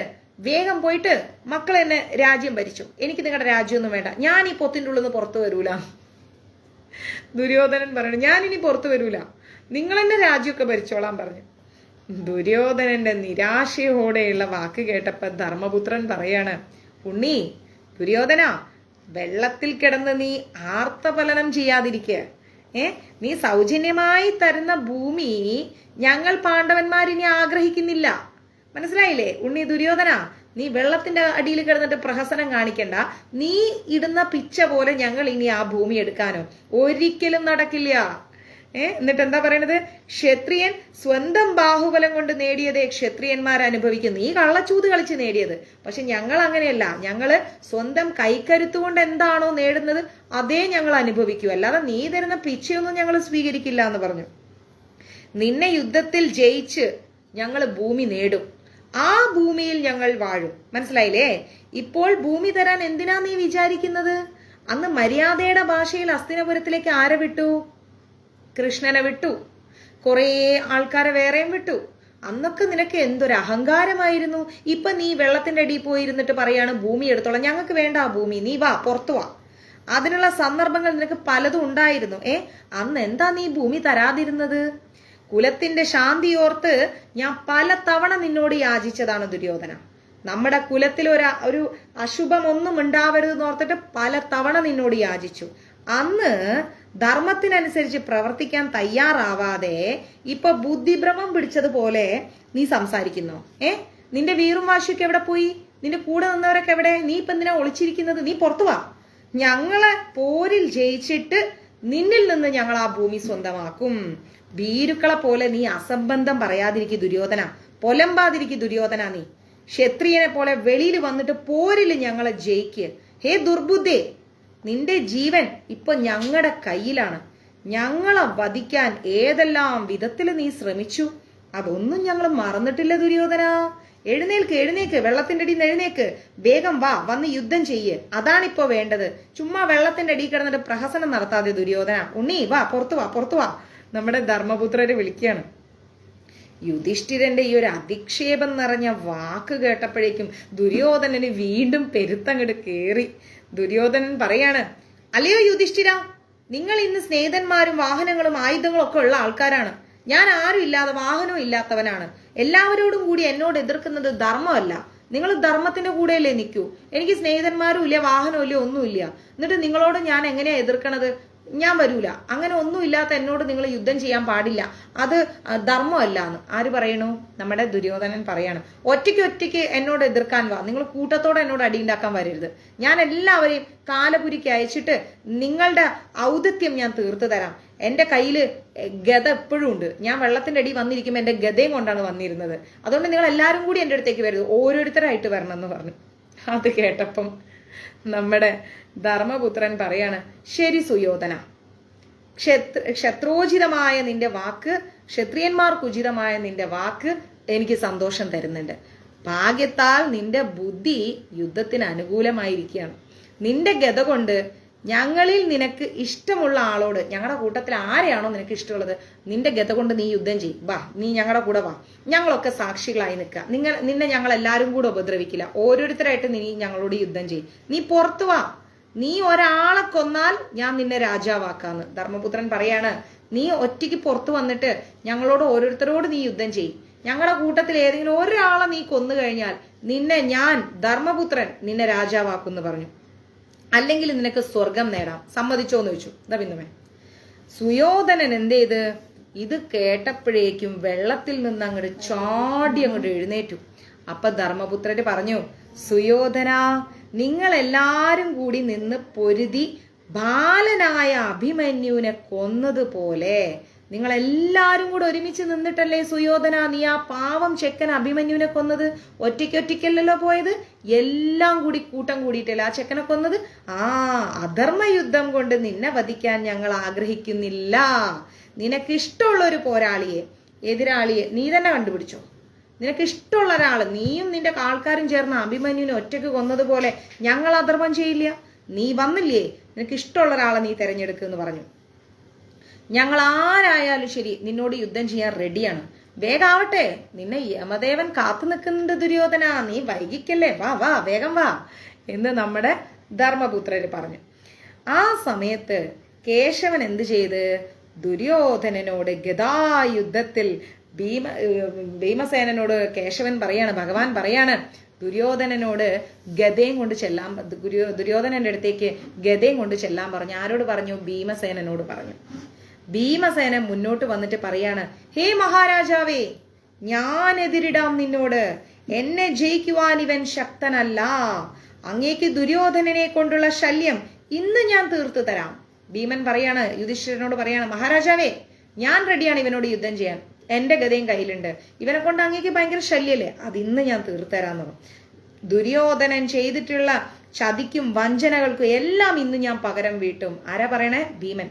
വേഗം പോയിട്ട് മക്കൾ എന്നെ രാജ്യം ഭരിച്ചു. എനിക്ക് നിങ്ങളുടെ രാജ്യമൊന്നും വേണ്ട. ഞാൻ ഈ പൊത്തിന്റെ ഉള്ളിൽ നിന്ന് പുറത്തു വരൂല. ദുര്യോധനൻ പറയണം, ഞാൻ ഇനി പുറത്തു വരൂല, നിങ്ങൾ എന്നെ രാജ്യമൊക്കെ ഭരിച്ചോളാൻ പറഞ്ഞു. ദുര്യോധനന്റെ നിരാശയോടെയുള്ള വാക്ക് കേട്ടപ്പോ ധർമ്മപുത്രൻ പറയാണ്, ഉണ്ണി ദുര്യോധന, വെള്ളത്തിൽ കിടന്ന് നീ ആർത്തപലനം ചെയ്യാതിരിക്കുക. നീ സൗജന്യമായി തരുന്ന ഭൂമി ഞങ്ങൾ പാണ്ഡവന്മാരിനി ആഗ്രഹിക്കുന്നില്ല. മനസ്സിലായില്ലേ ഉണ്ണി ദുര്യോധന? നീ വെള്ളത്തിന്റെ അടിയിൽ കിടന്നിട്ട് പ്രഹസനം കാണിക്കണ്ട. നീ ഇടുന്ന പിച്ച പോലെ ഞങ്ങൾ ഇനി ആ ഭൂമി എടുക്കാനോ ഒരിക്കലും നടക്കില്ല. എന്നിട്ട് എന്താ പറയണത്? ക്ഷത്രിയൻ സ്വന്തം ബാഹുബലം കൊണ്ട് നേടിയതേ ക്ഷത്രിയന്മാർ അനുഭവിക്കും. നീ കള്ളച്ചൂത് കളിച്ച് നേടിയത്. പക്ഷെ ഞങ്ങൾ അങ്ങനെയല്ല. ഞങ്ങള് സ്വന്തം കൈക്കരുത്ത് കൊണ്ട് എന്താണോ നേടുന്നത് അതേ ഞങ്ങൾ അനുഭവിക്കൂ. അല്ലാതെ നീ തരുന്ന പിച്ചയൊന്നും ഞങ്ങൾ സ്വീകരിക്കില്ല എന്ന് പറഞ്ഞു. നിന്നെ യുദ്ധത്തിൽ ജയിച്ച് ഞങ്ങൾ ഭൂമി നേടും. ആ ഭൂമിയിൽ ഞങ്ങൾ വാഴും. മനസ്സിലായില്ലേ? ഇപ്പോൾ ഭൂമി തരാൻ എന്തിനാ നീ വിചാരിക്കുന്നത്? അന്ന് മര്യാദയുടെ ഭാഷയിൽ ഹസ്തിനപുരത്തിലേക്ക് ആരെ വിട്ടു? കൃഷ്ണനെ വിട്ടു. കുറേ ആൾക്കാരെ വേറെയും വിട്ടു. അന്നൊക്കെ നിനക്ക് എന്തൊരു അഹങ്കാരമായിരുന്നു. ഇപ്പൊ നീ വെള്ളത്തിന്റെ അടിയിൽ പോയിരുന്നിട്ട് പറയാണ് ഭൂമി എടുത്തോളാം, ഞങ്ങൾക്ക് വേണ്ട ആ ഭൂമി, നീ വാ പുറത്തു വാ. അതിനുള്ള സന്ദർഭങ്ങൾ നിനക്ക് പലതും ഉണ്ടായിരുന്നു. അന്ന് എന്താ നീ ഭൂമി തരാതിരുന്നത്? കുലത്തിന്റെ ശാന്തി ഓർത്ത് ഞാൻ പല തവണ നിന്നോട് യാചിച്ചതാണ് ദുര്യോധന. നമ്മുടെ കുലത്തിൽ ഒരു അശുഭം ഒന്നും ഉണ്ടാവരുതെന്ന് ഓർത്തിട്ട് പല തവണ നിന്നോട് യാചിച്ചു. അന്ന് ധർമ്മത്തിനനുസരിച്ച് പ്രവർത്തിക്കാൻ തയ്യാറാവാതെ ഇപ്പൊ ബുദ്ധിഭ്രമം പിടിച്ചതുപോലെ നീ സംസാരിക്കുന്നു. നിന്റെ വീറും വാശിയൊക്കെ എവിടെ പോയി? നിന്റെ കൂടെ നിന്നവരൊക്കെ എവിടെ? നീ ഇപ്പൊ എന്തിനാ ഒളിച്ചിരിക്കുന്നത്? നീ പുറത്തു വാ. ഞങ്ങളെ പോരിൽ ജയിച്ചിട്ട് നിന്നിൽ നിന്ന് ഞങ്ങൾ ആ ഭൂമി സ്വന്തമാക്കും. ഭീരുക്കളെ പോലെ നീ അസംബന്ധം പറയാതിരിക്കും ദുര്യോധന, പൊലമ്പാതിരിക്കും ദുര്യോധന. നീ ക്ഷത്രിയനെ പോലെ വെളിയിൽ വന്നിട്ട് പോരിൽ ഞങ്ങളെ ജയിക്ക്. ഹേ ദുർബുദ്ധേ, നിന്റെ ജീവൻ ഇപ്പൊ ഞങ്ങളുടെ കയ്യിലാണ്. ഞങ്ങളെ വധിക്കാൻ ഏതെല്ലാം വിധത്തിൽ നീ ശ്രമിച്ചു, അതൊന്നും ഞങ്ങൾ മറന്നിട്ടില്ല ദുര്യോധന. എഴുന്നേൽക്ക്, വെള്ളത്തിന്റെ അടിയിൽ നിന്ന് എഴുന്നേക്ക്, വേഗം വാ, വന്ന് യുദ്ധം ചെയ്യ്. അതാണിപ്പോ വേണ്ടത്. ചുമ്മാ വെള്ളത്തിന്റെ അടിയിൽ കിടന്നിട്ട് പ്രഹസനം നടത്താതെ ദുര്യോധന. ഉണ്ണി വാ, പുറത്തു വാ. നമ്മുടെ ധർമ്മപുത്രരെ വിളിക്കുകയാണ്. യുധിഷ്ഠിരന്റെ ഈ ഒരു അധിക്ഷേപം നിറഞ്ഞ വാക്ക് കേട്ടപ്പോഴേക്കും ദുര്യോധനന് വീണ്ടും പെരുത്തങ്ങട് കേറി. ദുര്യോധനൻ പറയാണ്, അല്ലയോ യുധിഷ്ഠിര, നിങ്ങൾ ഇന്ന് സ്നേഹിതന്മാരും വാഹനങ്ങളും ആയുധങ്ങളും ഒക്കെ ഉള്ള ആൾക്കാരാണ്. ഞാൻ ആരും ഇല്ലാതെ വാഹനവും ഇല്ലാത്തവനാണ്. എല്ലാവരോടും കൂടി എന്നോട് എതിർക്കുന്നത് ധർമ്മമല്ല. നിങ്ങൾ ധർമ്മത്തിന്റെ കൂടെയല്ലേ നിൽക്കൂ. എനിക്ക് സ്നേഹിതന്മാരും ഇല്ല, വാഹനവും ഇല്ല, ഒന്നുമില്ല. എന്നിട്ട് നിങ്ങളോട് ഞാൻ എങ്ങനെയാ എതിർക്കണത്? ഞാൻ വരൂല. അങ്ങനെ ഒന്നും ഇല്ലാത്ത എന്നോട് നിങ്ങൾ യുദ്ധം ചെയ്യാൻ പാടില്ല, അത് ധർമ്മമല്ല എന്ന് ആര് പറയണു? നമ്മുടെ ദുര്യോധനൻ പറയാണ്, ഒറ്റയ്ക്ക് എന്നോട് എതിർക്കാൻ വാ. നിങ്ങൾ കൂട്ടത്തോടെ എന്നോട് അടിയുണ്ടാക്കാൻ വരരുത്. ഞാൻ എല്ലാവരെയും കാലപുരിക്ക് അയച്ചിട്ട് നിങ്ങളുടെ ഔദത്യം ഞാൻ തീർത്തു തരാം. എന്റെ കയ്യില് ഗത എപ്പോഴും ഉണ്ട്. ഞാൻ വെള്ളത്തിന്റെ അടി വന്നിരിക്കുമ്പോൾ എന്റെ ഗതയും കൊണ്ടാണ് വന്നിരുന്നത്. അതുകൊണ്ട് നിങ്ങൾ എല്ലാവരും കൂടി എൻ്റെ അടുത്തേക്ക് വരരുത്, ഓരോരുത്തരായിട്ട് വരണം എന്ന് പറഞ്ഞു. അത് കേട്ടപ്പം നമ്മുടെ ധർമ്മപുത്രൻ പറയാണ്, ശരി സുയോധന, ക്ഷത്രോചിതമായ നിന്റെ വാക്ക്, ക്ഷത്രിയന്മാർക്ക് ഉചിതമായ നിന്റെ വാക്ക് എനിക്ക് സന്തോഷം തരുന്നുണ്ട്. ഭാഗ്യത്താൽ നിന്റെ ബുദ്ധി യുദ്ധത്തിന് അനുകൂലമായിരിക്കുകയാണ്. നിന്റെ ഗത കൊണ്ട് ഞങ്ങളിൽ നിനക്ക് ഇഷ്ടമുള്ള ആളോട്, ഞങ്ങളുടെ കൂട്ടത്തിൽ ആരെയാണോ നിനക്ക് ഇഷ്ടമുള്ളത്, നിന്റെ ഗത കൊണ്ട് നീ യുദ്ധം ചെയ്യും. വാ, നീ ഞങ്ങളുടെ കൂടെ വാ. ഞങ്ങളൊക്കെ സാക്ഷികളായി നിൽക്കുക. നിന്നെ ഞങ്ങൾ എല്ലാവരും കൂടെ ഉപദ്രവിക്കില്ല. ഓരോരുത്തരായിട്ട് നീ ഞങ്ങളോട് യുദ്ധം ചെയ്യും. നീ പുറത്തു വാ. നീ ഒരാളെ കൊന്നാൽ ഞാൻ നിന്നെ രാജാവാക്കാന്ന് ധർമ്മപുത്രൻ പറയാണ്. നീ ഒറ്റയ്ക്ക് പുറത്തു വന്നിട്ട് ഞങ്ങളോട് ഓരോരുത്തരോട് നീ യുദ്ധം ചെയ്യും. ഞങ്ങളുടെ കൂട്ടത്തിൽ ഏതെങ്കിലും ഒരാളെ നീ കൊന്നു കഴിഞ്ഞാൽ നിന്നെ ഞാൻ ധർമ്മപുത്രൻ നിന്നെ രാജാവാക്കുമെന്ന് പറഞ്ഞു. അല്ലെങ്കിൽ നിനക്ക് സ്വർഗം നേടാം. സമ്മതിച്ചോന്ന് ചോദിച്ചു. ഇതാ പിന്നുമേ സുയോധനൻ എന്ത് ചെയ്ത്? ഇത് കേട്ടപ്പോഴേക്കും വെള്ളത്തിൽ നിന്ന് അങ്ങോട്ട് ചാടി അങ്ങോട്ട് എഴുന്നേറ്റു. അപ്പൊ ധർമ്മപുത്രര് പറഞ്ഞു, സുയോധന, നിങ്ങൾ എല്ലാരും കൂടി നിന്ന് പൊരുതി ബാലനായ അഭിമന്യുവിനെ കൊന്നതുപോലെ നിങ്ങൾ എല്ലാരും കൂടെ ഒരുമിച്ച് നിന്നിട്ടല്ലേ സുയോധന നീ ആ പാവം ചെക്കൻ അഭിമന്യുവിനെ കൊന്നത്? ഒറ്റയ്ക്കല്ലല്ലോ പോയത്, എല്ലാം കൂടി കൂട്ടം കൂടിയിട്ടല്ലേ ആ ചെക്കനെ കൊന്നത്. അധർമ്മ യുദ്ധം കൊണ്ട് നിന്നെ വധിക്കാൻ ഞങ്ങൾ ആഗ്രഹിക്കുന്നില്ല. നിനക്ക് ഇഷ്ടമുള്ള ഒരു പോരാളിയെ, എതിരാളിയെ നീ തന്നെ കണ്ടുപിടിച്ചോ. നിനക്ക് ഇഷ്ടമുള്ള ഒരാള്, നീയും നിന്റെ ആൾക്കാരും ചേർന്ന് അഭിമന്യുവിനെ ഒറ്റയ്ക്ക് കൊന്നതുപോലെ ഞങ്ങൾ അധർമ്മം ചെയ്യില്ല. നീ വന്നില്ലേ, നിനക്ക് ഇഷ്ടമുള്ള ഒരാളെ നീ തെരഞ്ഞെടുക്കുമെന്ന് പറഞ്ഞു. ഞങ്ങൾ ആരായാലും ശരി നിന്നോട് യുദ്ധം ചെയ്യാൻ റെഡിയാണ്. വേഗാവട്ടെ, നിന്നെ യമദേവൻ കാത്തു നിൽക്കുന്നുണ്ട് ദുര്യോധന, നീ വൈകിക്കല്ലേ, വാ വേഗം വാ എന്ന് നമ്മുടെ ധർമ്മപുത്രര് പറഞ്ഞു. ആ സമയത്ത് കേശവൻ എന്ത് ചെയ്ത്? ദുര്യോധനനോട് ഗദായുദ്ധത്തിൽ ഭീമസേനനോട് കേശവൻ പറയാണ്, ഭഗവാൻ പറയാണ് ദുര്യോധനനോട് ഗദയും കൊണ്ട് ചെല്ലാൻ, ദുര്യോധനന്റെ അടുത്തേക്ക് ഗദയും കൊണ്ട് ചെല്ലാൻ പറഞ്ഞു. ആരോട് പറഞ്ഞു? ഭീമസേനനോട് പറഞ്ഞു. ഭീമസേന മുന്നോട്ട് വന്നിട്ട് പറയാണ്, ഹേ മഹാരാജാവേ, ഞാൻ എതിരിടാം നിന്നോട്. എന്നെ ജയിക്കുവാൻ ഇവൻ ശക്തനല്ല. അങ്ങേക്ക് ദുര്യോധനനെ കൊണ്ടുള്ള ശല്യം ഇന്ന് ഞാൻ തീർത്തു തരാം. ഭീമൻ പറയാണ്, യുധിഷ്ഠിരനോട് പറയാണ്, മഹാരാജാവേ, ഞാൻ റെഡിയാണ് ഇവനോട് യുദ്ധം ചെയ്യാൻ. എന്റെ ഗദയും കയ്യിലുണ്ട്. ഇവനെ കൊണ്ട് അങ്ങേക്ക് ഭയങ്കര ശല്യല്ലേ, അത് ഇന്ന് ഞാൻ തീർത്തരാന്ന് പറഞ്ഞു. ദുര്യോധനൻ ചെയ്തിട്ടുള്ള ചതിക്കും വഞ്ചനകൾക്കും എല്ലാം ഇന്ന് ഞാൻ പകരം വീട്ടും. ആരാ പറയണേ? ഭീമൻ.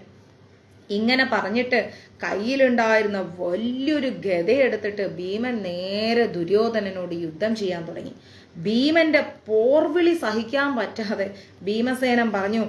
ഇങ്ങനെ പറഞ്ഞിട്ട് കയ്യിലുണ്ടായിരുന്ന വലിയൊരു ഗദയെടുത്തിട്ട് ഭീമൻ നേരെ ദുര്യോധനനോട് യുദ്ധം ചെയ്യാൻ തുടങ്ങി. ഭീമന്റെ പോർവിളി സഹിക്കാൻ പറ്റാതെ ഭീമസേനൻ പറഞ്ഞു,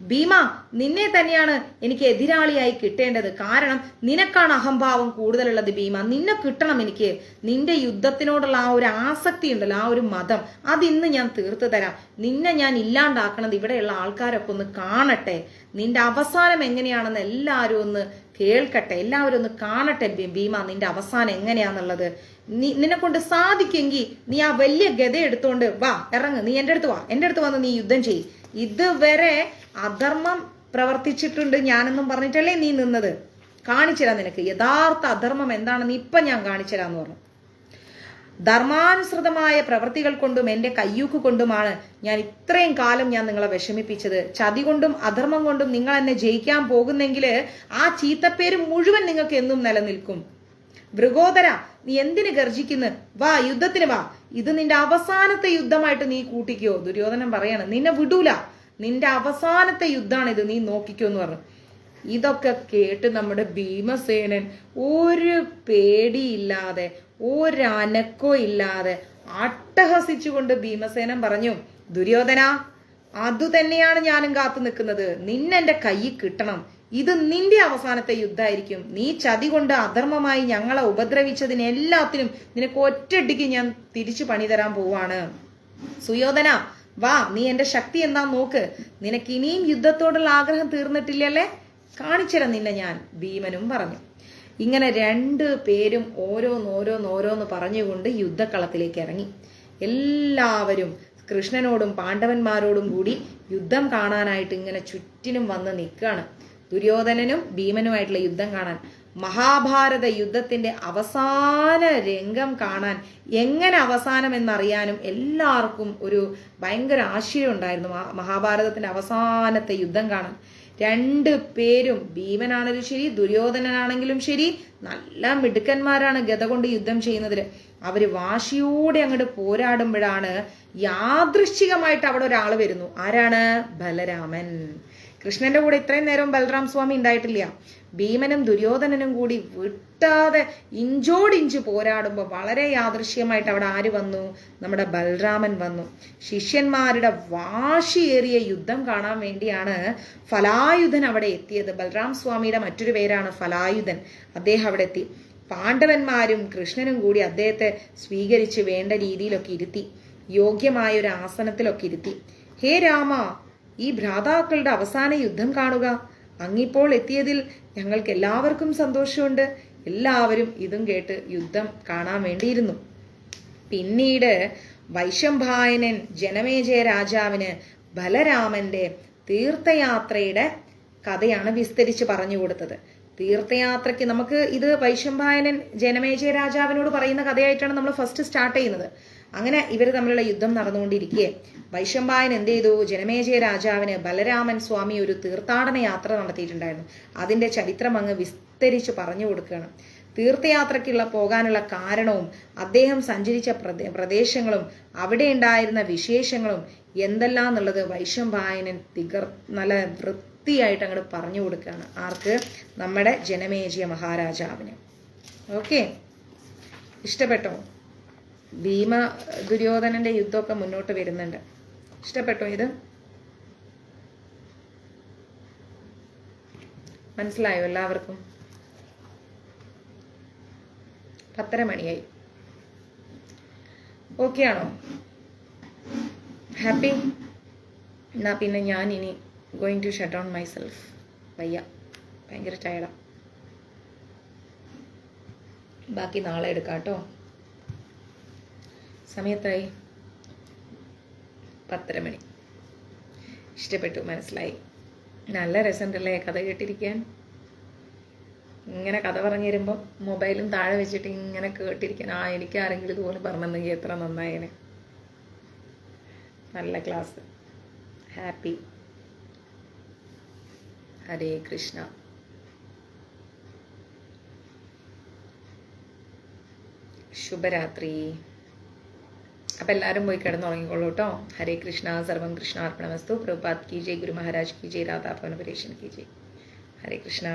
ഭീമ, നിന്നെ തന്നെയാണ് എനിക്ക് എതിരാളിയായി കിട്ടേണ്ടത്. കാരണം നിനക്കാണ് അഹംഭാവം കൂടുതലുള്ളത് ഭീമ. നിന്നെ കിട്ടണം എനിക്ക്. നിന്റെ യുദ്ധത്തിനോടുള്ള ആ ഒരു ആസക്തി ഉണ്ടല്ലോ, ആ ഒരു മതം, അതിന്ന് ഞാൻ തീർത്തു തരാം. നിന്നെ ഞാൻ ഇല്ലാണ്ടാക്കണത് ഇവിടെയുള്ള ആൾക്കാരൊക്കെ ഒന്ന് കാണട്ടെ. നിന്റെ അവസാനം എങ്ങനെയാണെന്ന് എല്ലാവരും ഒന്ന് കേൾക്കട്ടെ, എല്ലാവരും ഒന്ന് കാണട്ടെ ഭീമ, നിന്റെ അവസാനം എങ്ങനെയാന്നുള്ളത്. നിന്നെ കൊണ്ട് സാധിക്കെങ്കിൽ നീ ആ വലിയ ഗദ എടുത്തോണ്ട് വാ, ഇറങ്ങ്, നീ എൻ്റെ അടുത്ത് വാ, എൻ്റെ അടുത്ത് വന്ന് നീ യുദ്ധം ചെയ്യ്. ഇതുവരെ അധർമ്മം പ്രവർത്തിച്ചിട്ടുണ്ട് ഞാനെന്നും പറഞ്ഞിട്ടല്ലേ നീ നിന്നത്. കാണിച്ചുതരാം നിനക്ക് യഥാർത്ഥ അധർമ്മം എന്താണെന്ന് ഇപ്പൊ ഞാൻ കാണിച്ചുതരാന്ന് പറഞ്ഞു. ധർമാനുസൃതമായ പ്രവൃത്തികൾ കൊണ്ടും എന്റെ കയ്യൂക്ക് കൊണ്ടുമാണ് ഞാൻ ഇത്രയും കാലം ഞാൻ നിങ്ങളെ വിഷമിപ്പിച്ചത്. ചതി കൊണ്ടും അധർമ്മം കൊണ്ടും നിങ്ങൾ എന്നെ ജയിക്കാൻ പോകുന്നെങ്കിൽ ആ ചീത്തപ്പേര് മുഴുവൻ നിങ്ങൾക്ക് എന്നും നിലനിൽക്കും. വൃഗോദര, നീ എന്തിന് ഗർജിക്കുന്നു? വാ, യുദ്ധത്തിന് വാ. ഇത് നിന്റെ അവസാനത്തെ യുദ്ധമായിട്ട് നീ കൂട്ടിക്കോ. ദുര്യോധനൻ പറയാണ്, നിന്നെ വിടൂല, നിന്റെ അവസാനത്തെ യുദ്ധമാണിത്, നീ നോക്കിക്കോ എന്ന് പറഞ്ഞു. ഇതൊക്കെ കേട്ട് നമ്മുടെ ഭീമസേനൻ ഒരു പേടിയില്ലാതെ, ഒരനക്കോ ഇല്ലാതെ അട്ടഹസിച്ചുകൊണ്ട് ഭീമസേനൻ പറഞ്ഞു, ദുര്യോധന, അതുതന്നെയാണ് ഞാനും കാത്തു നിൽക്കുന്നത്. നിന്നെന്റെ കയ്യിൽ കിട്ടണം. ഇത് നിന്റെ അവസാനത്തെ യുദ്ധമായിരിക്കും. നീ ചതി കൊണ്ട് അധർമ്മമായി ഞങ്ങളെ ഉപദ്രവിച്ചതിന് എല്ലാത്തിനും നിനക്ക് ഒറ്റയടിക്ക് ഞാൻ തിരിച്ചു പണി തരാൻ പോവാണ്. സുയോധന, വാ, നീ എന്റെ ശക്തി എന്താ നോക്ക്. നിനക്ക് ഇനിയും യുദ്ധത്തോടുള്ള ആഗ്രഹം തീർന്നിട്ടില്ലല്ലേ, കാണിച്ചുതരാം നിന്നെ ഞാൻ. ഭീമനും പറഞ്ഞു. ഇങ്ങനെ രണ്ടു പേരും ഓരോന്നോരോന്ന് പറഞ്ഞുകൊണ്ട് യുദ്ധക്കളത്തിലേക്ക് ഇറങ്ങി. എല്ലാവരും കൃഷ്ണനോടും പാണ്ഡവന്മാരോടും കൂടി യുദ്ധം കാണാനായിട്ട് ഇങ്ങനെ ചുറ്റിനും വന്ന് നിൽക്കുകയാണ്. ദുര്യോധനനും ഭീമനുമായിട്ടുള്ള യുദ്ധം കാണാൻ, മഹാഭാരത യുദ്ധത്തിന്റെ അവസാന രംഗം കാണാൻ, എങ്ങനെ അവസാനം എന്നറിയാനും എല്ലാവർക്കും ഒരു ഭയങ്കര ആശയം ഉണ്ടായിരുന്നു. മഹാഭാരതത്തിന്റെ അവസാനത്തെ യുദ്ധം കാണാൻ രണ്ടു പേരും, ഭീമനാണെങ്കിലും ശരി ദുര്യോധനനാണെങ്കിലും ശരി, നല്ല മിടുക്കന്മാരാണ് ഗദ കൊണ്ട് യുദ്ധം ചെയ്യുന്നതിൽ. അവര് വാശിയോടെ അങ്ങോട്ട് പോരാടുമ്പോഴാണ് യാദൃശ്ചികമായിട്ട് അവിടെ ഒരാൾ വരുന്നു. ആരാണ്? ബലരാമൻ. കൃഷ്ണന്റെ കൂടെ ഇത്രയും നേരം ബലറാം സ്വാമി ഉണ്ടായിട്ടില്ല. ഭീമനും ദുര്യോധനനും കൂടി വിട്ടാതെ ഇഞ്ചോടിഞ്ച് പോരാടുമ്പോൾ വളരെ യാദൃശ്യമായിട്ട് അവിടെ ആര് വന്നു? നമ്മുടെ ബലരാമൻ വന്നു. ശിഷ്യന്മാരുടെ വാശിയേറിയ യുദ്ധം കാണാൻ വേണ്ടിയാണ് ഫലായുധൻ അവിടെ എത്തിയത്. ബലറാം സ്വാമിയുടെ മറ്റൊരു പേരാണ് ഫലായുധൻ. അദ്ദേഹം അവിടെ എത്തി. പാണ്ഡവന്മാരും കൃഷ്ണനും കൂടി അദ്ദേഹത്തെ സ്വീകരിച്ച് വേണ്ട രീതിയിലൊക്കെ ഇരുത്തി, യോഗ്യമായ ഒരു ആസനത്തിലൊക്കെ ഇരുത്തി. ഹേ രാമ, ഈ ഭ്രാതാക്കളുടെ അവസാന യുദ്ധം കാണുക. അങ്ങിപ്പോൾ എത്തിയതിൽ ഞങ്ങൾക്ക് എല്ലാവർക്കും സന്തോഷമുണ്ട്. എല്ലാവരും ഇതും കേട്ട് യുദ്ധം കാണാൻ വേണ്ടിയിരുന്നു. പിന്നീട് വൈശംപായനൻ ജനമേജയ രാജാവിന് ബലരാമന്റെ തീർത്ഥയാത്രയുടെ കഥയാണ് വിസ്തരിച്ച് പറഞ്ഞു കൊടുത്തത്. തീർത്ഥയാത്രയ്ക്ക് നമുക്ക് ഇത് വൈശംപായനൻ ജനമേജയ രാജാവിനോട് പറയുന്ന കഥയായിട്ടാണ് നമ്മൾ ഫസ്റ്റ് സ്റ്റാർട്ട് ചെയ്യുന്നത്. അങ്ങനെ ഇവർ തമ്മിലുള്ള യുദ്ധം നടന്നുകൊണ്ടിരിക്കെ വൈശംപായൻ എന്ത് ചെയ്തു? ജനമേജയ രാജാവിന് ബലരാമൻ സ്വാമി ഒരു തീർത്ഥാടന യാത്ര നടത്തിയിട്ടുണ്ടായിരുന്നു. അതിന്റെ ചരിത്രം അങ്ങ് വിസ്തരിച്ച് പറഞ്ഞു കൊടുക്കുകയാണ്. തീർത്ഥയാത്രയ്ക്കുള്ള പോകാനുള്ള കാരണവും അദ്ദേഹം സഞ്ചരിച്ച പ്രദേശങ്ങളും അവിടെ ഉണ്ടായിരുന്ന വിശേഷങ്ങളും എന്തെല്ലാം എന്നുള്ളത് വൈശംപായനൻ നല്ല വൃത്തിയായിട്ട് അങ്ങോട്ട് പറഞ്ഞു കൊടുക്കുകയാണ്. ആർക്ക്? നമ്മുടെ ജനമേജയ മഹാരാജാവിന്. ഓക്കെ, ഇഷ്ടപ്പെട്ടോ? ഭീമ ദുര്യോധനന്റെ യുദ്ധമൊക്കെ മുന്നോട്ട് വരുന്നുണ്ട്. ഇഷ്ടപ്പെട്ടോ? ഇത് മനസ്സിലായോ എല്ലാവർക്കും? 10:30 മണിയായി. ഓക്കെ ആണോ? ഹാപ്പി? എന്നാ പിന്നെ ഞാൻ ഇനി going to shut down myself. വയ്യ, ഭയങ്കര ടയർഡാ. ബാക്കി നാളെ എടുക്കാം കേട്ടോ. സമയത്തായി 10:30 മണി. ഇഷ്ടപ്പെട്ടു, മനസ്സിലായി. നല്ല രസമുണ്ടല്ലേ കഥ കേട്ടിരിക്കാൻ. ഇങ്ങനെ കഥ പറഞ്ഞു തരുമ്പോൾ മൊബൈലും താഴെ വെച്ചിട്ട് ഇങ്ങനെ കേട്ടിരിക്കാൻ. എനിക്ക് ആരെങ്കിലും ഇതുപോലെ പറഞ്ഞെന്നെങ്കിൽ എത്ര നന്നായേനെ. നല്ല ക്ലാസ്. ഹാപ്പി. ഹരേ കൃഷ്ണ. ശുഭരാത്രി. അപ്പം എല്ലാവരും പോയി കിടന്നുറങ്ങിക്കോളൂ കേട്ടോ. ഹരേ കൃഷ്ണ. സർവം കൃഷ്ണ അർപ്പണമസ്തു. പ്രഭുപാദ് കി ജയ്, ഗുരു മഹാരാജ് കി ജയ്, രാധാ ഭവന പരേഷൻ കി ജയ്. ഹരേ കൃഷ്ണ.